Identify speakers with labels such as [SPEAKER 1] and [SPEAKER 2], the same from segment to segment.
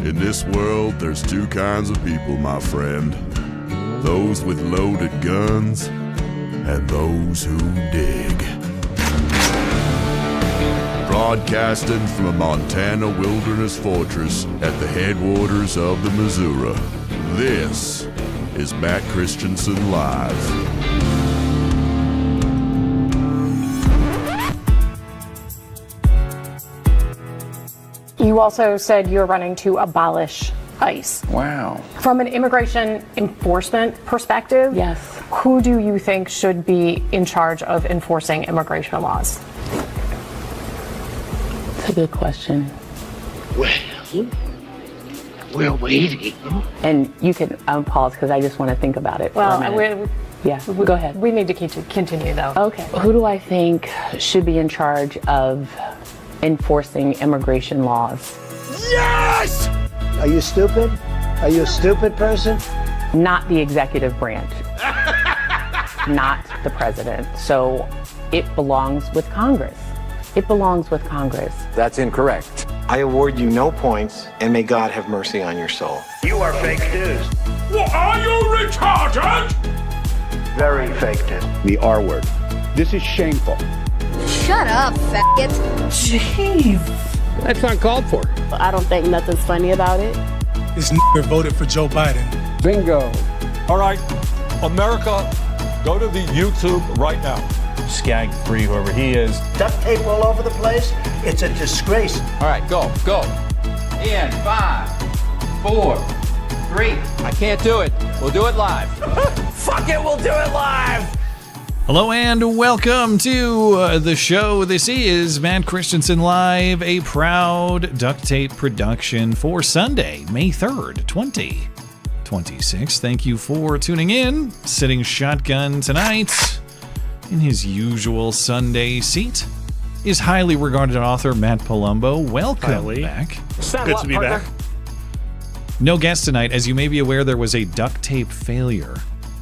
[SPEAKER 1] In this world, there's two kinds of people, my friend. Those with loaded guns and those who dig. Broadcasting from a Montana wilderness fortress at the headwaters of the Missouri, this is Matt Christiansen Live.
[SPEAKER 2] You also said you're running to abolish ICE.
[SPEAKER 3] Wow.
[SPEAKER 2] From an immigration enforcement perspective,
[SPEAKER 3] Yes.
[SPEAKER 2] Who do you think should be in charge of enforcing immigration laws?
[SPEAKER 3] That's a good question.
[SPEAKER 4] Well, we're waiting.
[SPEAKER 3] And you can pause because I just want to think about it for a minute. Go ahead.
[SPEAKER 2] We need to continue, though.
[SPEAKER 3] Okay. Who do I think should be in charge of enforcing immigration laws?
[SPEAKER 1] Yes!
[SPEAKER 5] Are you stupid? Are you a stupid person?
[SPEAKER 3] Not the executive branch. Not the president. So it belongs with Congress. It belongs with Congress.
[SPEAKER 6] That's incorrect.
[SPEAKER 7] I award you no points, and may God have mercy on your soul.
[SPEAKER 4] You are fake news.
[SPEAKER 8] What, are you retarded?
[SPEAKER 4] Very fake news.
[SPEAKER 9] The R word. This is shameful.
[SPEAKER 10] Shut up, faggot.
[SPEAKER 8] Jeez.
[SPEAKER 6] That's uncalled for.
[SPEAKER 10] I don't think nothing's funny about it.
[SPEAKER 8] This nigger voted for Joe Biden.
[SPEAKER 9] Bingo.
[SPEAKER 11] All right, America, go to the YouTube right now.
[SPEAKER 12] Skag free, whoever he is.
[SPEAKER 5] Duct tape all over the place. It's a disgrace.
[SPEAKER 6] All right, go. In 5, 4, 3. I can't do it. We'll do it live.
[SPEAKER 12] Fuck it, we'll do it live!
[SPEAKER 13] Hello and welcome to the show. This is Matt Christiansen Live, a proud duct tape production for Sunday, May 3rd, 2026. Thank you for tuning in. Sitting shotgun tonight in his usual Sunday seat is highly regarded author Matt Palumbo. Welcome back.
[SPEAKER 8] Good to be back.
[SPEAKER 13] No guest tonight. As you may be aware, there was a duct tape failure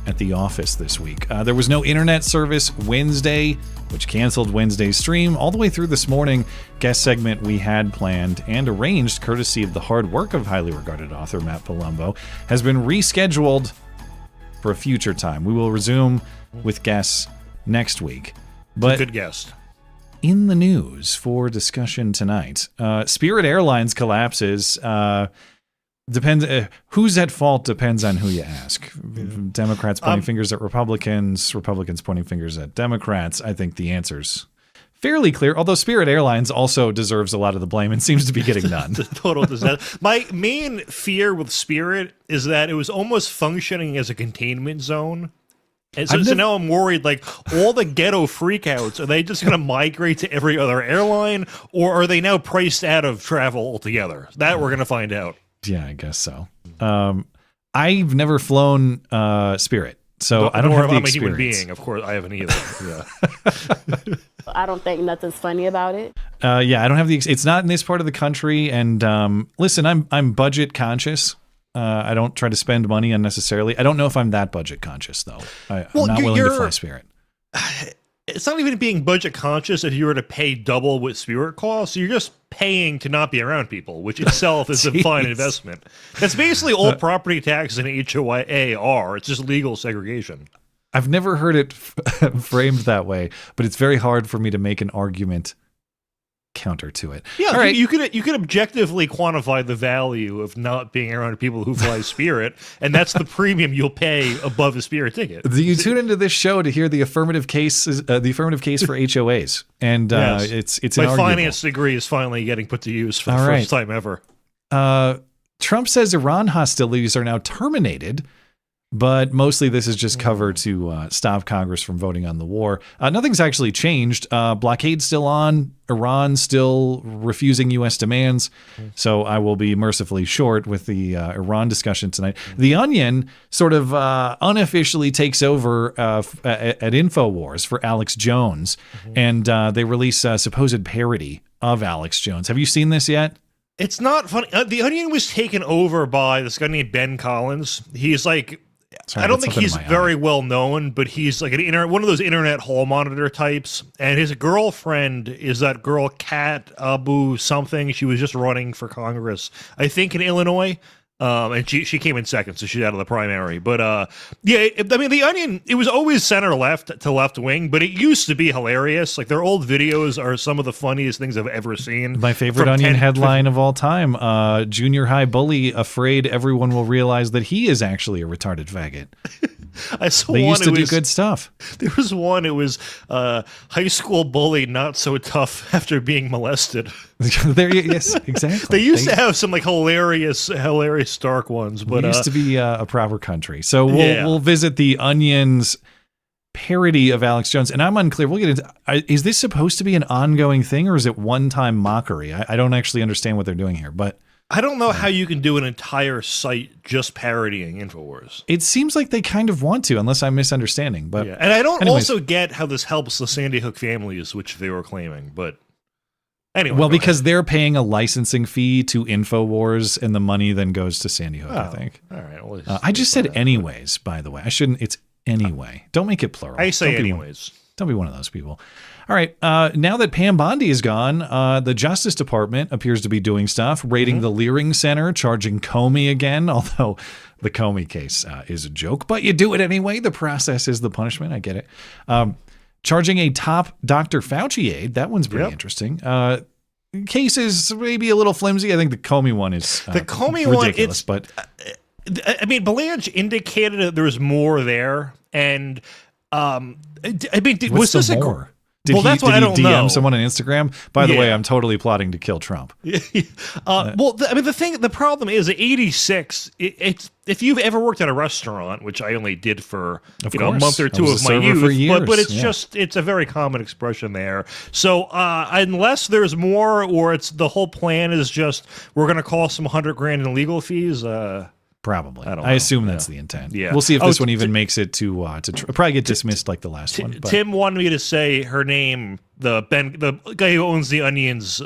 [SPEAKER 13] at the office this week. There was no internet service Wednesday, which canceled Wednesday's stream. All the way through this morning, guest segment we had planned and arranged, courtesy of the hard work of highly regarded author Matt Palumbo, has been rescheduled for a future time. We will resume with guests next week. But
[SPEAKER 8] good guest.
[SPEAKER 13] In the news for discussion tonight, Spirit Airlines collapses. Depends who's at fault depends on who you ask. Democrats pointing fingers at Republicans, Republicans pointing fingers at Democrats. I think the answer's fairly clear, although Spirit Airlines also deserves a lot of the blame and seems to be getting none.
[SPEAKER 8] Total disaster. My main fear with Spirit is that it was almost functioning as a containment zone. And so now I'm worried, like, all the ghetto freakouts, are they just going to migrate to every other airline, or are they now priced out of travel altogether? That we're going to find out.
[SPEAKER 13] Yeah, I guess so. I've never flown Spirit, so I don't have the experience.
[SPEAKER 8] I'm a human being, of course. I haven't either. Yeah.
[SPEAKER 10] I don't think nothing's funny about it.
[SPEAKER 13] Yeah, I don't have the. It's not in this part of the country, and listen, I'm budget conscious. I don't try to spend money unnecessarily. I don't know if I'm that budget conscious though. I'm not willing to fly Spirit.
[SPEAKER 8] It's not even being budget conscious if you were to pay double what Spirit costs. You're just paying to not be around people, which itself is a fine investment. That's basically all property taxes and HOA are. It's just legal segregation.
[SPEAKER 13] I've never heard it framed that way, but it's very hard for me to make an argument counter to it.
[SPEAKER 8] Yeah,
[SPEAKER 13] all right.
[SPEAKER 8] you could objectively quantify the value of not being around people who fly Spirit, and that's the premium you'll pay above a Spirit ticket.
[SPEAKER 13] You tune into this show to hear the affirmative case for HOAs, and yes. it's
[SPEAKER 8] my finance degree is finally getting put to use for the first time ever.
[SPEAKER 13] Trump says Iran hostilities are now terminated. But mostly this is just cover to stop Congress from voting on the war. Nothing's actually changed. Blockade's still on. Iran still refusing U.S. demands. So I will be mercifully short with the Iran discussion tonight. The Onion sort of unofficially takes over at InfoWars for Alex Jones. And they release a supposed parody of Alex Jones. Have you seen this yet?
[SPEAKER 8] It's not funny. The Onion was taken over by this guy named Ben Collins. He's like
[SPEAKER 13] Sorry,
[SPEAKER 8] I don't
[SPEAKER 13] that's
[SPEAKER 8] think he's
[SPEAKER 13] something in my
[SPEAKER 8] very
[SPEAKER 13] eye.
[SPEAKER 8] well known, but he's like one of those internet hall monitor types. And his girlfriend is that girl Kat Abu something. She was just running for Congress, I think, in Illinois. And she came in second, so she's out of the primary. But yeah, I mean, The Onion, it was always center left to left wing, but it used to be hilarious. Like their old videos are some of the funniest things I've ever seen.
[SPEAKER 13] My favorite Onion headline of all time, junior high bully afraid everyone will realize that he is actually a retarded faggot.
[SPEAKER 8] I saw
[SPEAKER 13] they
[SPEAKER 8] one,
[SPEAKER 13] used to do good stuff.
[SPEAKER 8] There was one, it was high school bully not so tough after being molested.
[SPEAKER 13] Yes, exactly.
[SPEAKER 8] They used to have some like hilarious dark ones, but
[SPEAKER 13] it used to be a proper country. So we'll visit the Onion's parody of Alex Jones, and I'm unclear. We'll get into. Is this supposed to be an ongoing thing, or is it one-time mockery? I don't actually understand what they're doing here, but
[SPEAKER 8] I don't know how you can do an entire site just parodying InfoWars.
[SPEAKER 13] It seems like they kind of want to, unless I'm misunderstanding. But
[SPEAKER 8] and I don't also get how this helps the Sandy Hook families, which they were claiming, but. Anyway,
[SPEAKER 13] well, because they're paying a licensing fee to InfoWars, and the money then goes to Sandy Hook, I think.
[SPEAKER 8] All right. Well,
[SPEAKER 13] I just said anyways, by the way. I shouldn't. It's anyway. Don't make it plural.
[SPEAKER 8] I say anyways.
[SPEAKER 13] Don't be one of those people. All right. Now that Pam Bondi is gone, the Justice Department appears to be doing stuff, raiding the Learing Center, charging Comey again, although the Comey case is a joke. But you do it anyway. The process is the punishment. I get it. Charging a top Dr. Fauci aide. That one's pretty interesting. Case is maybe a little flimsy. I think the Comey one is
[SPEAKER 8] the Comey
[SPEAKER 13] ridiculous,
[SPEAKER 8] one. I mean, Blanche indicated that there was more there, and I mean, was this
[SPEAKER 13] more? Did
[SPEAKER 8] well, that's what I don't
[SPEAKER 13] DM
[SPEAKER 8] know.
[SPEAKER 13] Someone on Instagram? By the way, I'm totally plotting to kill Trump.
[SPEAKER 8] Well, I mean, the problem is at 86, it's if you've ever worked at a restaurant, which I only did for a month or two of my youth, but it's a very common expression there. So unless there's more, or it's the whole plan is just we're going to cost some $100,000 in legal fees.
[SPEAKER 13] Probably.
[SPEAKER 8] I
[SPEAKER 13] assume that's the intent.
[SPEAKER 8] Yeah.
[SPEAKER 13] We'll see if this one even makes it to probably get dismissed like the last one. But.
[SPEAKER 8] Tim wanted me to say her name. The guy who owns the Onion's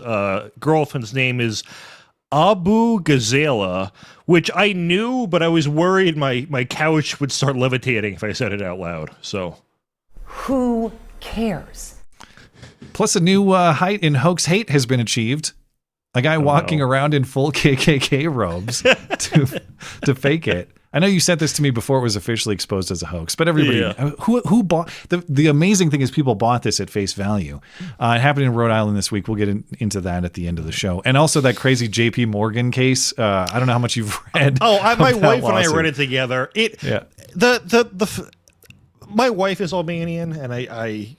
[SPEAKER 8] girlfriend's name is Abu Ghazala, which I knew, but I was worried my couch would start levitating if I said it out loud. So,
[SPEAKER 14] who cares?
[SPEAKER 13] Plus, a new height in hoax hate has been achieved. A guy walking around in full KKK robes to fake it. I know you sent this to me before it was officially exposed as a hoax, but everybody who bought the amazing thing is people bought this at face value. It happened in Rhode Island this week. We'll get into that at the end of the show, and also that crazy JP Morgan case. I don't know how much you've read.
[SPEAKER 8] My wife and I read it together. My wife is Albanian, and I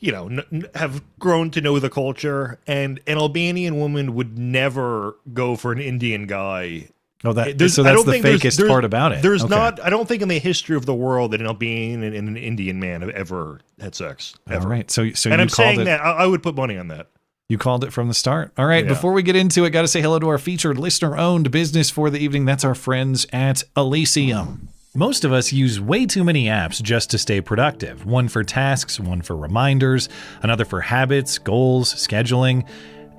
[SPEAKER 8] have grown to know the culture. And an Albanian woman would never go for an Indian guy.
[SPEAKER 13] Oh, so that's the fakest part about it.
[SPEAKER 8] There's not. I don't think in the history of the world that an Albanian and an Indian man have ever had sex. Ever.
[SPEAKER 13] All right. So
[SPEAKER 8] and I'm saying that I would put money on that.
[SPEAKER 13] You called it from the start. All right. Before we get into it, got to say hello to our featured listener-owned business for the evening. That's our friends at Elysium. Most of us use way too many apps just to stay productive. One for tasks, one for reminders, another for habits, goals, scheduling,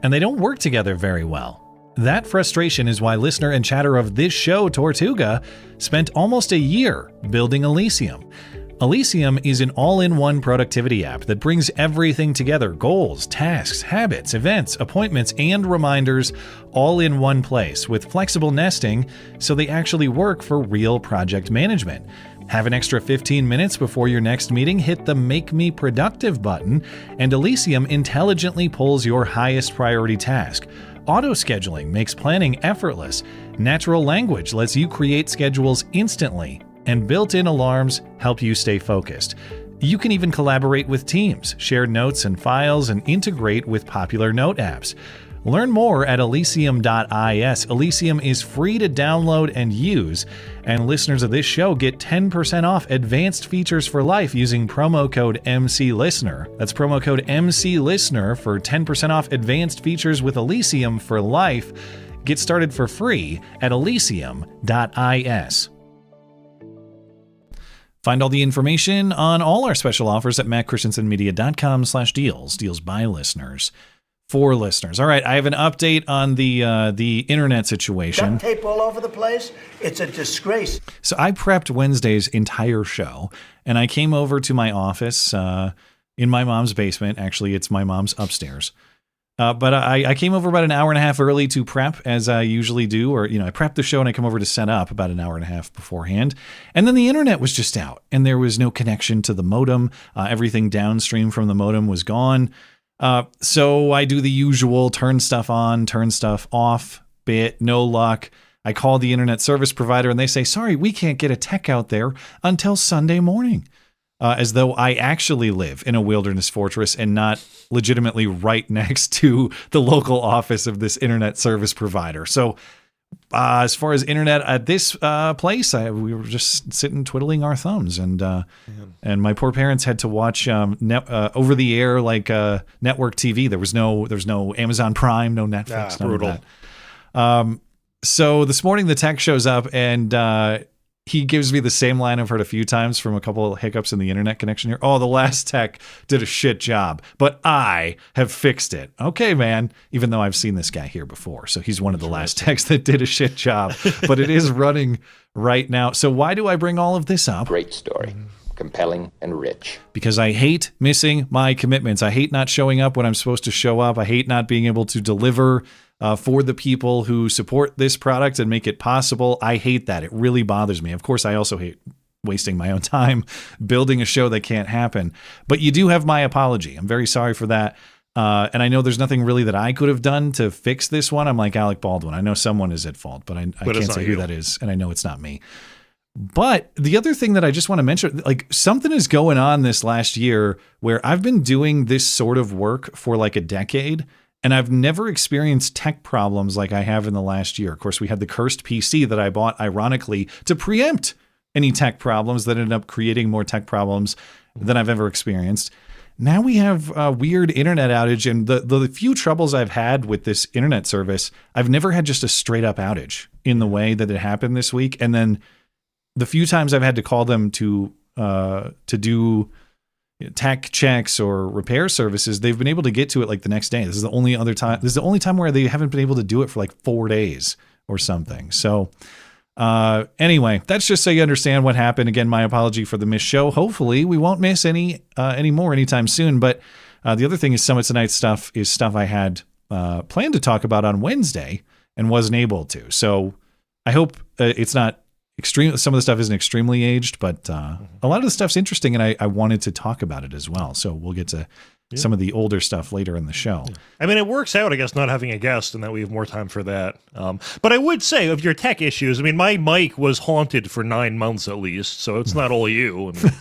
[SPEAKER 13] and they don't work together very well. That frustration is why listener and chatter of this show, Tortuga, spent almost a year building Elysium. Elysium is an all-in-one productivity app that brings everything together: goals, tasks, habits, events, appointments, and reminders all in one place with flexible nesting so they actually work for real project management. Have an extra 15 minutes before your next meeting? Hit the Make Me Productive button, and Elysium intelligently pulls your highest priority task. Auto-scheduling makes planning effortless. Natural language lets you create schedules instantly. And built-in alarms help you stay focused. You can even collaborate with teams, share notes and files, and integrate with popular note apps. Learn more at elysium.is. Elysium is free to download and use, and listeners of this show get 10% off advanced features for life using promo code MCListener. That's promo code MCListener for 10% off advanced features with Elysium for life. Get started for free at elysium.is. Find all the information on all our special offers at mattchristiansenmedia.com/deals. Deals by listeners. 4 listeners. All right, I have an update on the internet situation.
[SPEAKER 5] Duct tape all over the place. It's a disgrace.
[SPEAKER 13] So I prepped Wednesday's entire show, and I came over to my office in my mom's basement. Actually, it's my mom's upstairs. But I came over about an hour and a half early to prep, as I usually do, or, I prep the show and I come over to set up about an hour and a half beforehand. And then the internet was just out and there was no connection to the modem. Everything downstream from the modem was gone. So I do the usual turn stuff on, turn stuff off bit, no luck. I call the internet service provider and they say, sorry, we can't get a tech out there until Sunday morning. As though I actually live in a wilderness fortress and not legitimately right next to the local office of this internet service provider. So as far as internet at this place, we were just sitting twiddling our thumbs, and my poor parents had to watch over the air network TV. There's no Amazon Prime, no Netflix, none
[SPEAKER 8] brutal.
[SPEAKER 13] of that. So this morning the tech shows up and he gives me the same line I've heard a few times from a couple of hiccups in the internet connection here. Oh, the last tech did a shit job, but I have fixed it. Okay, man. Even though I've seen this guy here before. So he's one of the last techs that did a shit job, but it is running right now. So why do I bring all of this up?
[SPEAKER 15] Great story. Compelling and rich.
[SPEAKER 13] Because I hate missing my commitments. I hate not showing up when I'm supposed to show up. I hate not being able to deliver for the people who support this product and make it possible. I hate that. It really bothers me. Of course, I also hate wasting my own time building a show that can't happen. But you do have my apology. I'm very sorry for that. And I know there's nothing really that I could have done to fix this one. I'm like Alec Baldwin. I know someone is at fault, but I can't say who that is. And I know it's not me. But the other thing that I just want to mention, something is going on this last year where I've been doing this sort of work for like a decade, and I've never experienced tech problems like I have in the last year. Of course, we had the cursed PC that I bought, ironically, to preempt any tech problems that ended up creating more tech problems than I've ever experienced. Now we have a weird internet outage, and the few troubles I've had with this internet service, I've never had just a straight up outage in the way that it happened this week. And then the few times I've had to call them to do tech checks or repair services, they've been able to get to it like the next day. This is the only time where they haven't been able to do it for like 4 days or something. So anyway, that's just so you understand what happened. Again, my apology for the missed show. Hopefully we won't miss any more anytime soon. But the other thing is some of tonight's stuff is stuff I had planned to talk about on Wednesday and wasn't able to. So I hope it's not extreme. Some of the stuff isn't extremely aged, but a lot of the stuff's interesting, and I wanted to talk about it as well. So we'll get to some of the older stuff later in the show.
[SPEAKER 8] I mean, it works out, I guess, not having a guest, and that we have more time for that. But I would say, of your tech issues, I mean, my mic was haunted for 9 months at least, so it's not all you. I mean,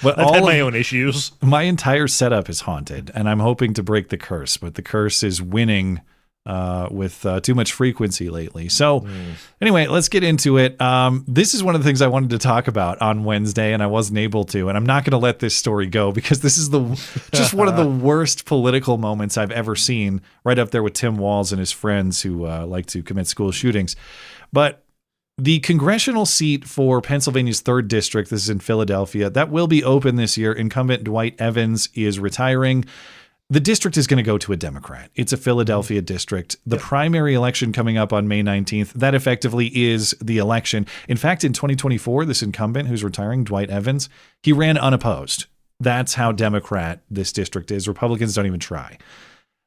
[SPEAKER 13] but
[SPEAKER 8] I've had my own issues.
[SPEAKER 13] My entire setup is haunted, and I'm hoping to break the curse, but the curse is winning with too much frequency lately. So anyway, let's get into it. This is one of the things I wanted to talk about on Wednesday, and I wasn't able to, and I'm not going to let this story go because this is just one of the worst political moments I've ever seen, right up there with Tim Walz and his friends who like to commit school shootings. But the congressional seat for Pennsylvania's 3rd district, this is in Philadelphia, that will be open this year. Incumbent Dwight Evans is retiring. The district is going to go to a Democrat. It's a Philadelphia district. The primary election coming up on May 19th, that effectively is the election. In fact, in 2024, this incumbent who's retiring, Dwight Evans, he ran unopposed. That's how Democrat this district is. Republicans don't even try.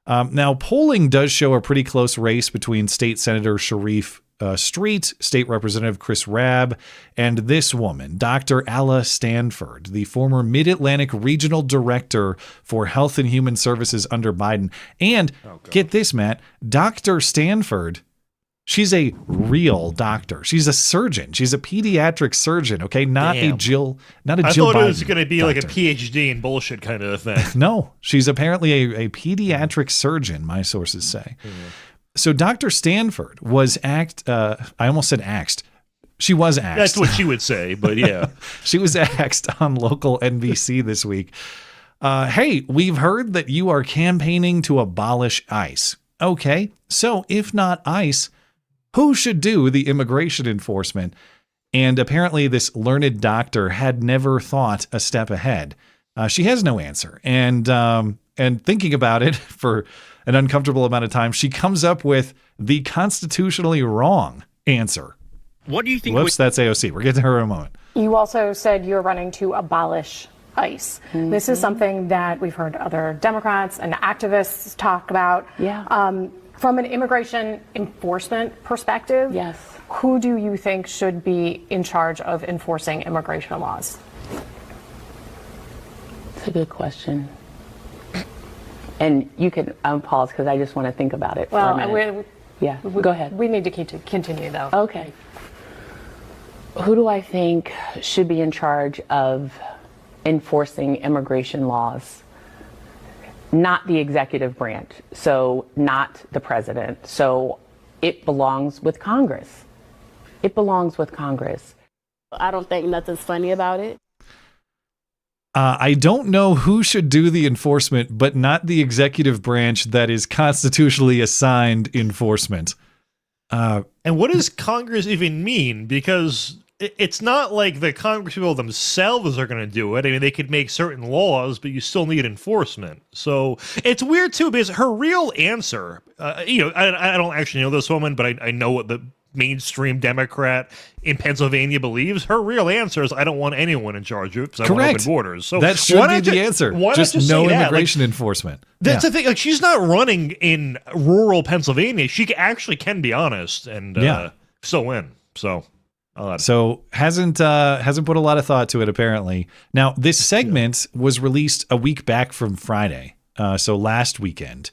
[SPEAKER 13] Now, polling does show a pretty close race between State Senator Sharif Street, State Representative Chris Rabb, and this woman, Dr. Alla Stanford, the former Mid-Atlantic Regional Director for Health and Human Services under Biden. And get this, Matt, Dr. Stanford, she's a real doctor. She's a surgeon. She's a pediatric surgeon, okay? Not a Jill Biden.
[SPEAKER 8] I thought it was going to be doctor. Like a PhD in bullshit kind of a thing.
[SPEAKER 13] No, she's apparently a pediatric surgeon, my sources say. So Dr. Stanford was I almost said axed. She was axed.
[SPEAKER 8] That's what she would say, but yeah.
[SPEAKER 13] She was axed on local NBC this week. Hey, we've heard that you are campaigning to abolish ICE. Okay, so if not ICE, who should do the immigration enforcement? And apparently this learned doctor had never thought a step ahead. She has no answer. And thinking about it for an uncomfortable amount of time, she comes up with the constitutionally wrong answer.
[SPEAKER 16] What do you think?
[SPEAKER 13] Whoops, that's AOC. We'll get to her in a moment.
[SPEAKER 2] You also said you're running to abolish ICE. This is something that we've heard other Democrats and activists talk about. From an immigration enforcement perspective, who do you think should be in charge of enforcing immigration laws?
[SPEAKER 3] It's a good question. And you can pause because I just want to think about it for a minute. Go ahead.
[SPEAKER 2] We need to continue, though.
[SPEAKER 3] Okay. Who do I think should be in charge of enforcing immigration laws? Not the executive branch, so not the president. So it belongs with Congress. It belongs with Congress.
[SPEAKER 10] I don't think nothing's funny about it.
[SPEAKER 13] I don't know who should do the enforcement, but not the executive branch that is constitutionally assigned enforcement.
[SPEAKER 8] And what does Congress even mean? Because it's not like the congresspeople themselves are going to do it. I mean, they could make certain laws, but you still need enforcement. So it's weird, too, because her real answer, I don't actually know this woman, but I know what the mainstream Democrat in Pennsylvania believes. Her real answer is, I don't want anyone in charge of it because I want open borders. So
[SPEAKER 13] that should be the answer. Just no immigration enforcement.
[SPEAKER 8] That's the thing. Like, she's not running in rural Pennsylvania. She actually can be honest and still win. So
[SPEAKER 13] hasn't put a lot of thought to it, apparently. Now, this segment was released a week back from Friday, so last weekend.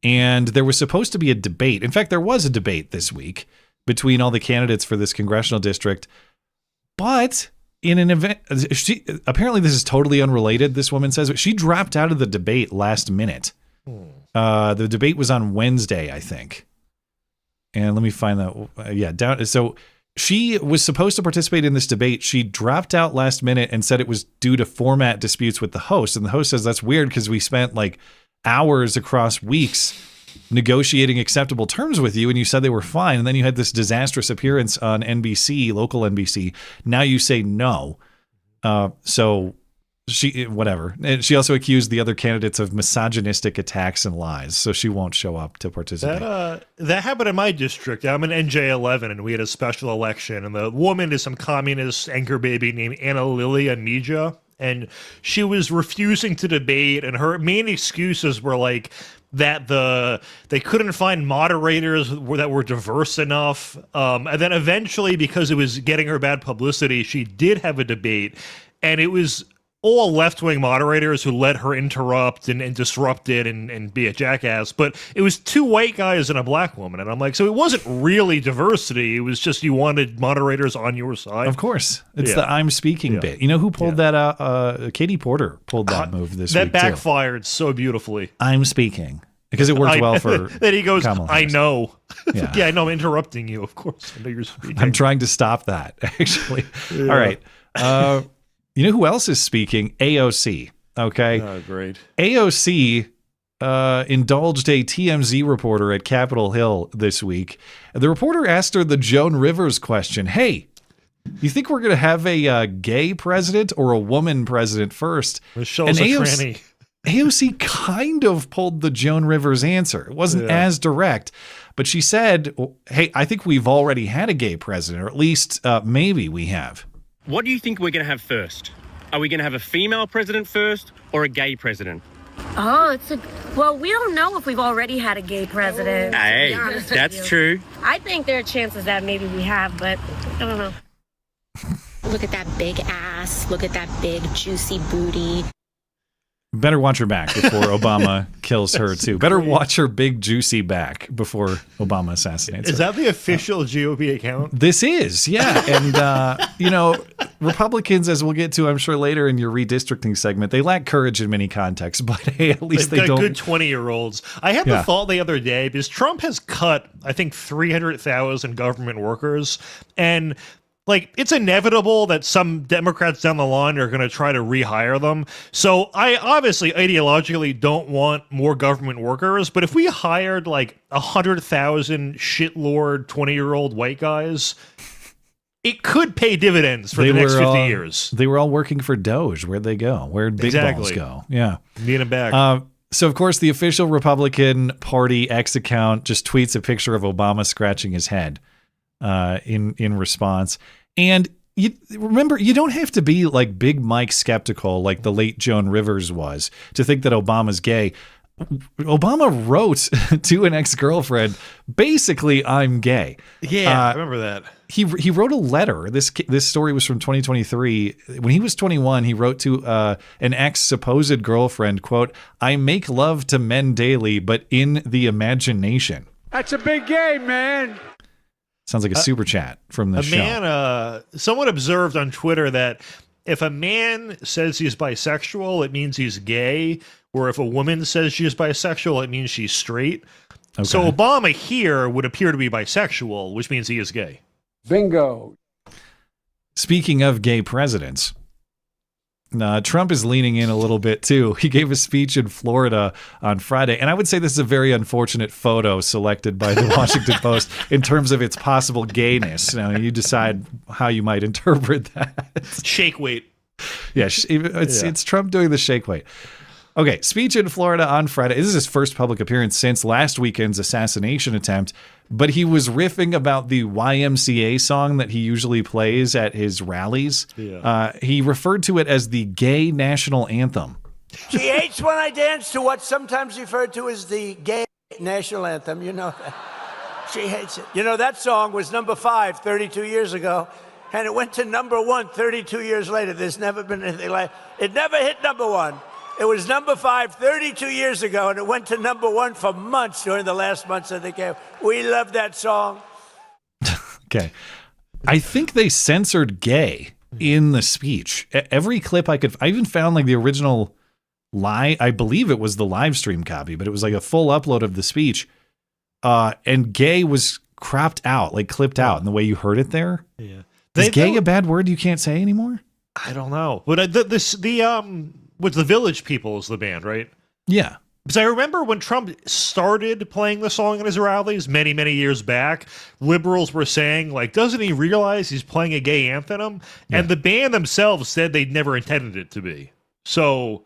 [SPEAKER 13] And there was supposed to be a debate. In fact, there was a debate this week between all the candidates for this congressional district. But in an event, apparently this is totally unrelated, this woman says, but she dropped out of the debate last minute. The debate was on Wednesday, I think. And let me find that. So she was supposed to participate in this debate. She dropped out last minute and said it was due to format disputes with the host. And the host says, that's weird because we spent like hours across weeks negotiating acceptable terms with you, and you said they were fine, and then you had this disastrous appearance on NBC, local NBC. Now you say no. So whatever. And she also accused the other candidates of misogynistic attacks and lies, so she won't show up to participate.
[SPEAKER 8] That happened in my district. I'm in NJ11, and we had a special election, and the woman is some communist anchor baby named Anna Lilia Mija, and she was refusing to debate, and her main excuses were like that they couldn't find moderators that were diverse enough. And then eventually, because it was getting her bad publicity, she did have a debate, and it was all left-wing moderators who let her interrupt and disrupt it and be a jackass. But it was two white guys and a black woman. And I'm like, so it wasn't really diversity. It was just you wanted moderators on your side.
[SPEAKER 13] Of course. It's the I'm speaking bit. You know who pulled that out? Katie Porter pulled that move this week,
[SPEAKER 8] that backfired so beautifully.
[SPEAKER 13] I'm speaking. Because it worked well for
[SPEAKER 8] then he goes,
[SPEAKER 13] Kamala
[SPEAKER 8] I
[SPEAKER 13] Harris.
[SPEAKER 8] know. Yeah, I know I'm interrupting you, of course. I know you're speaking.
[SPEAKER 13] I'm trying to stop that, actually. All right. You know who else is speaking? AOC. Okay.
[SPEAKER 8] Oh, great.
[SPEAKER 13] AOC indulged a TMZ reporter at Capitol Hill this week. The reporter asked her the Joan Rivers question. Hey, you think we're going to have a gay president or a woman president first?
[SPEAKER 8] Michelle's a tranny.
[SPEAKER 13] AOC kind of pulled the Joan Rivers answer. It wasn't as direct, but she said, hey, I think we've already had a gay president, or at least maybe we have.
[SPEAKER 16] What do you think we're going to have first? Are we going to have a female president first or a gay president?
[SPEAKER 17] Oh, well, we don't know if we've already had a gay president.
[SPEAKER 16] Hey, that's true.
[SPEAKER 17] I think there are chances that maybe we have, but I don't know.
[SPEAKER 18] Look at that big ass. Look at that big juicy booty.
[SPEAKER 13] Better watch her back before Obama kills her, too. Better watch her big, juicy back before Obama assassinates her.
[SPEAKER 8] Is that the official GOP account?
[SPEAKER 13] This is, yeah. And, you know, Republicans, as we'll get to, I'm sure, later in your redistricting segment, they lack courage in many contexts, but hey, at least
[SPEAKER 8] They've
[SPEAKER 13] they
[SPEAKER 8] got
[SPEAKER 13] don't.
[SPEAKER 8] good 20-year-olds. I had the thought the other day, because Trump has cut, I think, 300,000 government workers, and like, it's inevitable that some Democrats down the line are going to try to rehire them. So I obviously ideologically don't want more government workers, but if we hired like 100,000 shitlord 20-year-old white guys, it could pay dividends for the next 50 years.
[SPEAKER 13] They were all working for Doge. Where'd they go? Where'd big balls go? Yeah.
[SPEAKER 8] Need them back.
[SPEAKER 13] So, of course, the official Republican Party X account just tweets a picture of Obama scratching his head in response. And remember, you don't have to be like Big Mike skeptical like the late Joan Rivers was to think that Obama's gay. Obama wrote to an ex-girlfriend, basically, I'm gay.
[SPEAKER 8] Yeah, I remember that.
[SPEAKER 13] He wrote a letter. This story was from 2023. When he was 21, he wrote to an ex-supposed girlfriend, quote, I make love to men daily, but in the imagination.
[SPEAKER 9] That's a big game, man.
[SPEAKER 13] Sounds like a super chat from the show.
[SPEAKER 8] Someone observed on Twitter that if a man says he's bisexual, it means he's gay. Or if a woman says she's bisexual, it means she's straight. Okay. So Obama here would appear to be bisexual, which means he is gay.
[SPEAKER 9] Bingo.
[SPEAKER 13] Speaking of gay presidents, Trump is leaning in a little bit too. He gave a speech in Florida on Friday, and I would say this is a very unfortunate photo selected by the Washington Post in terms of its possible gayness. Now, you decide how you might interpret that.
[SPEAKER 8] Shake weight.
[SPEAKER 13] Yeah, it's Trump doing the shake weight. Okay, speech in Florida on Friday. This is his first public appearance since last weekend's assassination attempt, but he was riffing about the YMCA song that he usually plays at his rallies. Yeah. He referred to it as the gay national anthem.
[SPEAKER 5] She hates when I dance to what's sometimes referred to as the gay national anthem. You know that. She hates it. You know, that song was number 5 32 years ago, and it went to number 1 32 years later. There's never been anything like it. It never hit number 1. It was number 5 32 years ago, and it went to number 1 for months during the last months of the game. We love that song.
[SPEAKER 13] Okay. I think they censored gay in the speech. Every clip I even found like the original I believe it was the live stream copy, but it was like a full upload of the speech. And gay was cropped out, like clipped out in the way you heard it there.
[SPEAKER 8] Yeah.
[SPEAKER 13] Is gay a bad word you can't say anymore?
[SPEAKER 8] I don't know. But with the Village People is the band, right?
[SPEAKER 13] Yeah.
[SPEAKER 8] Because I remember when Trump started playing the song in his rallies many, many years back, liberals were saying, like, doesn't he realize he's playing a gay anthem? Yeah. And the band themselves said they'd never intended it to be. So...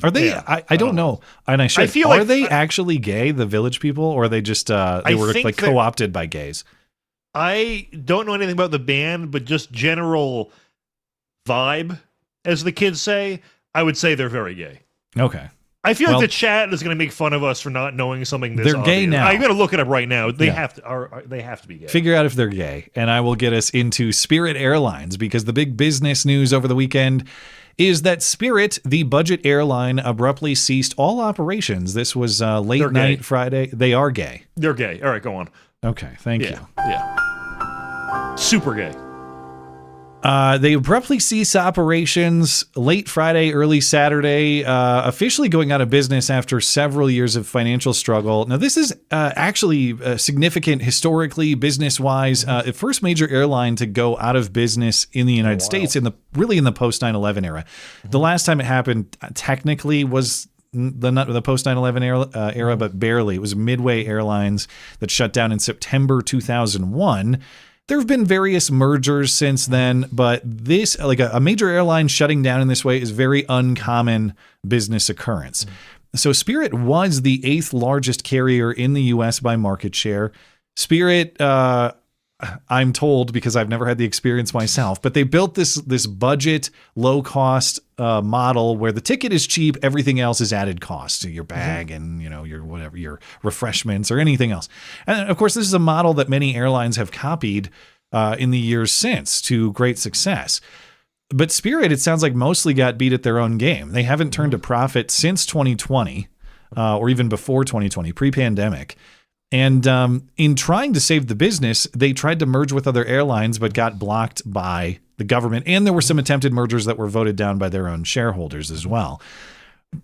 [SPEAKER 13] Are they? Yeah, I don't know. And I feel are they actually gay, the Village People, or are they just they were like co-opted by gays?
[SPEAKER 8] I don't know anything about the band, but just general vibe, as the kids say, I would say they're very gay.
[SPEAKER 13] Okay.
[SPEAKER 8] I feel like the chat is going to make fun of us for not knowing something this
[SPEAKER 13] They're
[SPEAKER 8] obvious.
[SPEAKER 13] Gay now.
[SPEAKER 8] I'm going to look it up right now. They have to. They have to be gay.
[SPEAKER 13] Figure out if they're gay, and I will get us into Spirit Airlines, because the big business news over the weekend is that Spirit, the budget airline, abruptly ceased all operations. This was late night Friday. They are gay.
[SPEAKER 8] They're gay. All right, go on.
[SPEAKER 13] Okay, thank you.
[SPEAKER 8] Yeah. Super gay.
[SPEAKER 13] They abruptly ceased operations late Friday, early Saturday, officially going out of business after several years of financial struggle. Now, this is actually significant historically, business-wise. The first major airline to go out of business in the United States in the post 9/11 era. The last time it happened technically was the post 9/11 era, but barely. It was Midway Airlines that shut down in September 2001. There have been various mergers since then, but this, like a major airline shutting down in this way, is very uncommon business occurrence. So Spirit was the 8th largest carrier in the U.S. by market share. Spirit, I'm told, because I've never had the experience myself, but they built this budget, low-cost model where the ticket is cheap, everything else is added cost to your bag and your refreshments or anything else. And of course, this is a model that many airlines have copied in the years since to great success. But Spirit, it sounds like, mostly got beat at their own game. They haven't turned a profit since 2020 or even before 2020, pre-pandemic. And in trying to save the business, they tried to merge with other airlines, but got blocked by the government. And there were some attempted mergers that were voted down by their own shareholders as well.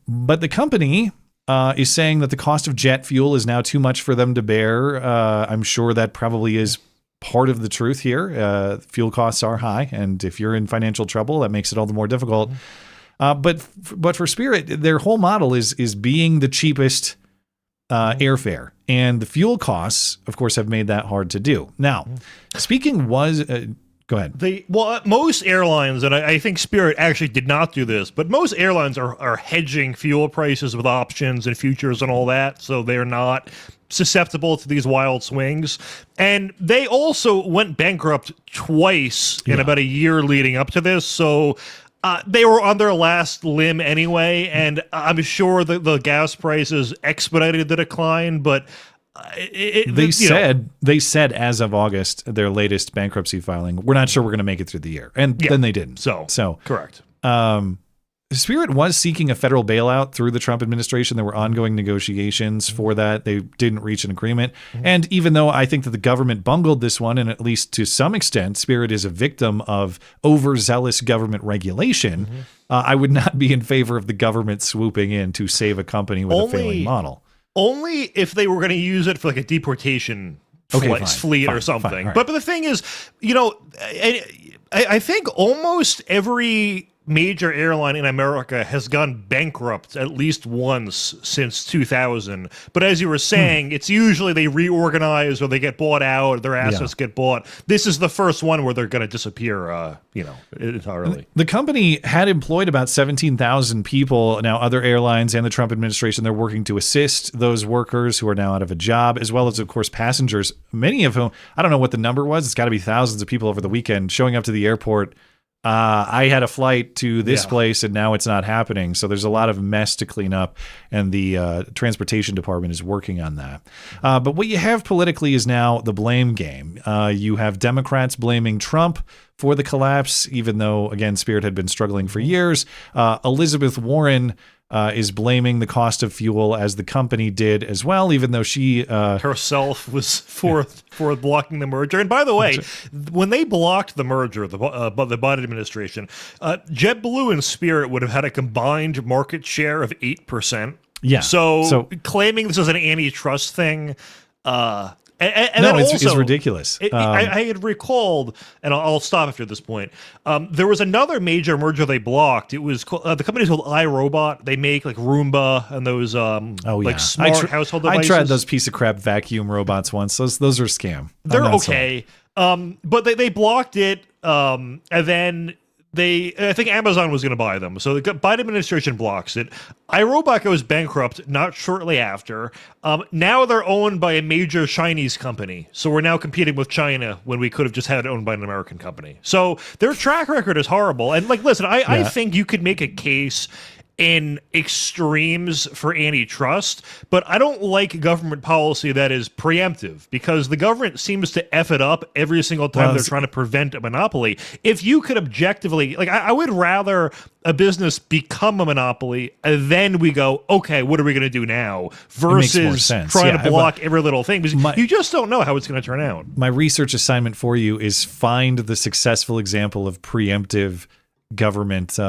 [SPEAKER 13] But the company is saying that the cost of jet fuel is now too much for them to bear. I'm sure that probably is part of the truth here. Fuel costs are high, and if you're in financial trouble, that makes it all the more difficult. But for Spirit, their whole model is being the cheapest airfare, and the fuel costs, of course, have made that hard to do. Now, speaking Go ahead.
[SPEAKER 8] Most airlines, and I think Spirit actually did not do this, but most airlines are hedging fuel prices with options and futures and all that, so they're not susceptible to these wild swings. And they also went bankrupt twice in about a year leading up to this, so they were on their last limb anyway, and I'm sure that the gas prices expedited the decline, but they
[SPEAKER 13] said as of August, their latest bankruptcy filing, we're not sure we're going to make it through the year, and then they didn't. So
[SPEAKER 8] correct.
[SPEAKER 13] Spirit was seeking a federal bailout through the Trump administration. There were ongoing negotiations for that. They didn't reach an agreement. And even though I think that the government bungled this one, and at least to some extent, Spirit is a victim of overzealous government regulation, I would not be in favor of the government swooping in to save a company with a failing model.
[SPEAKER 8] Only if they were going to use it for like a deportation fleet or something.
[SPEAKER 13] Right.
[SPEAKER 8] But the thing is, I think almost every major airline in America has gone bankrupt at least once since 2000. But as you were saying, it's usually they reorganize or they get bought out or their assets get bought. This is the first one where they're going to disappear, entirely.
[SPEAKER 13] The company had employed about 17,000 people. Now, other airlines and the Trump administration, they're working to assist those workers who are now out of a job, as well as, of course, passengers, many of whom, I don't know what the number was. It's got to be thousands of people over the weekend showing up to the airport. I had a flight to this place and now it's not happening. So there's a lot of mess to clean up, and the transportation department is working on that. But what you have politically is now the blame game. You have Democrats blaming Trump for the collapse, even though, again, Spirit had been struggling for years. Elizabeth Warren is blaming the cost of fuel, as the company did as well, even though she
[SPEAKER 8] herself was for blocking the merger. And by the way, when they blocked the merger, the Biden administration, JetBlue and Spirit would have had a combined market share of 8%.
[SPEAKER 13] Yeah.
[SPEAKER 8] So claiming this is an antitrust thing. And
[SPEAKER 13] no,
[SPEAKER 8] then
[SPEAKER 13] it's
[SPEAKER 8] also,
[SPEAKER 13] ridiculous.
[SPEAKER 8] I had recalled, and I'll stop after this point. There was another major merger they blocked. It was called, the company's called iRobot. They make like Roomba and those like smart household devices.
[SPEAKER 13] I tried those piece of crap vacuum robots once. Those are a scam.
[SPEAKER 8] They're okay, but they blocked it, and then I think Amazon was going to buy them. So the Biden administration blocks it. iRobot goes bankrupt not shortly after. Now they're owned by a major Chinese company. So we're now competing with China when we could have just had it owned by an American company. So their track record is horrible. And listen, I think you could make a case in extremes for antitrust, but I don't like government policy that is preemptive, because the government seems to F it up every single time they're trying to prevent a monopoly. If you could objectively, I would rather a business become a monopoly and then we go, okay, what are we going to do now? Versus trying to block every little thing, because you just don't know how it's going to turn out.
[SPEAKER 13] My research assignment for you is find the successful example of preemptive government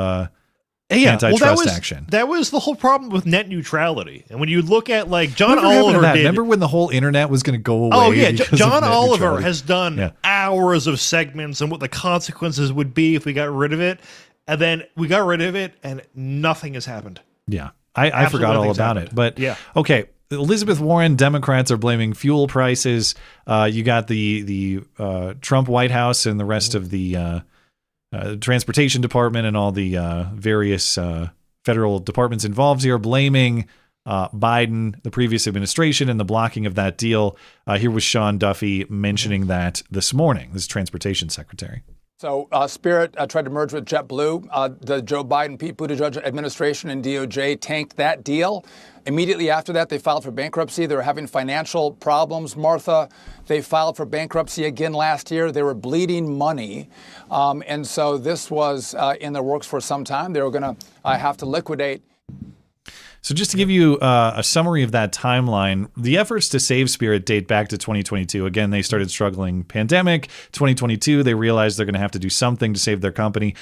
[SPEAKER 13] antitrust action.
[SPEAKER 8] That was the whole problem with net neutrality. And when you look at John Oliver did,
[SPEAKER 13] remember when the whole internet was going to go away?
[SPEAKER 8] Oh yeah, John Oliver has done hours of segments on what the consequences would be if we got rid of it, and then we got rid of it, and nothing has happened.
[SPEAKER 13] Yeah, I forgot all about it. But okay. Elizabeth Warren, Democrats are blaming fuel prices. You got the Trump White House and the rest of the transportation department and all the various federal departments involved here blaming Biden, the previous administration, and the blocking of that deal. Here was Sean Duffy mentioning that this morning, this transportation secretary.
[SPEAKER 19] So Spirit tried to merge with JetBlue. The Joe Biden, Pete Buttigieg administration and DOJ tanked that deal. Immediately after that, they filed for bankruptcy. They were having financial problems. Martha, they filed for bankruptcy again last year. They were bleeding money. And so this was in the works for some time. They were going to have to liquidate.
[SPEAKER 13] So just to give you a summary of that timeline, the efforts to save Spirit date back to 2022. Again, they started struggling pandemic. 2022, they realized they're going to have to do something to save their company.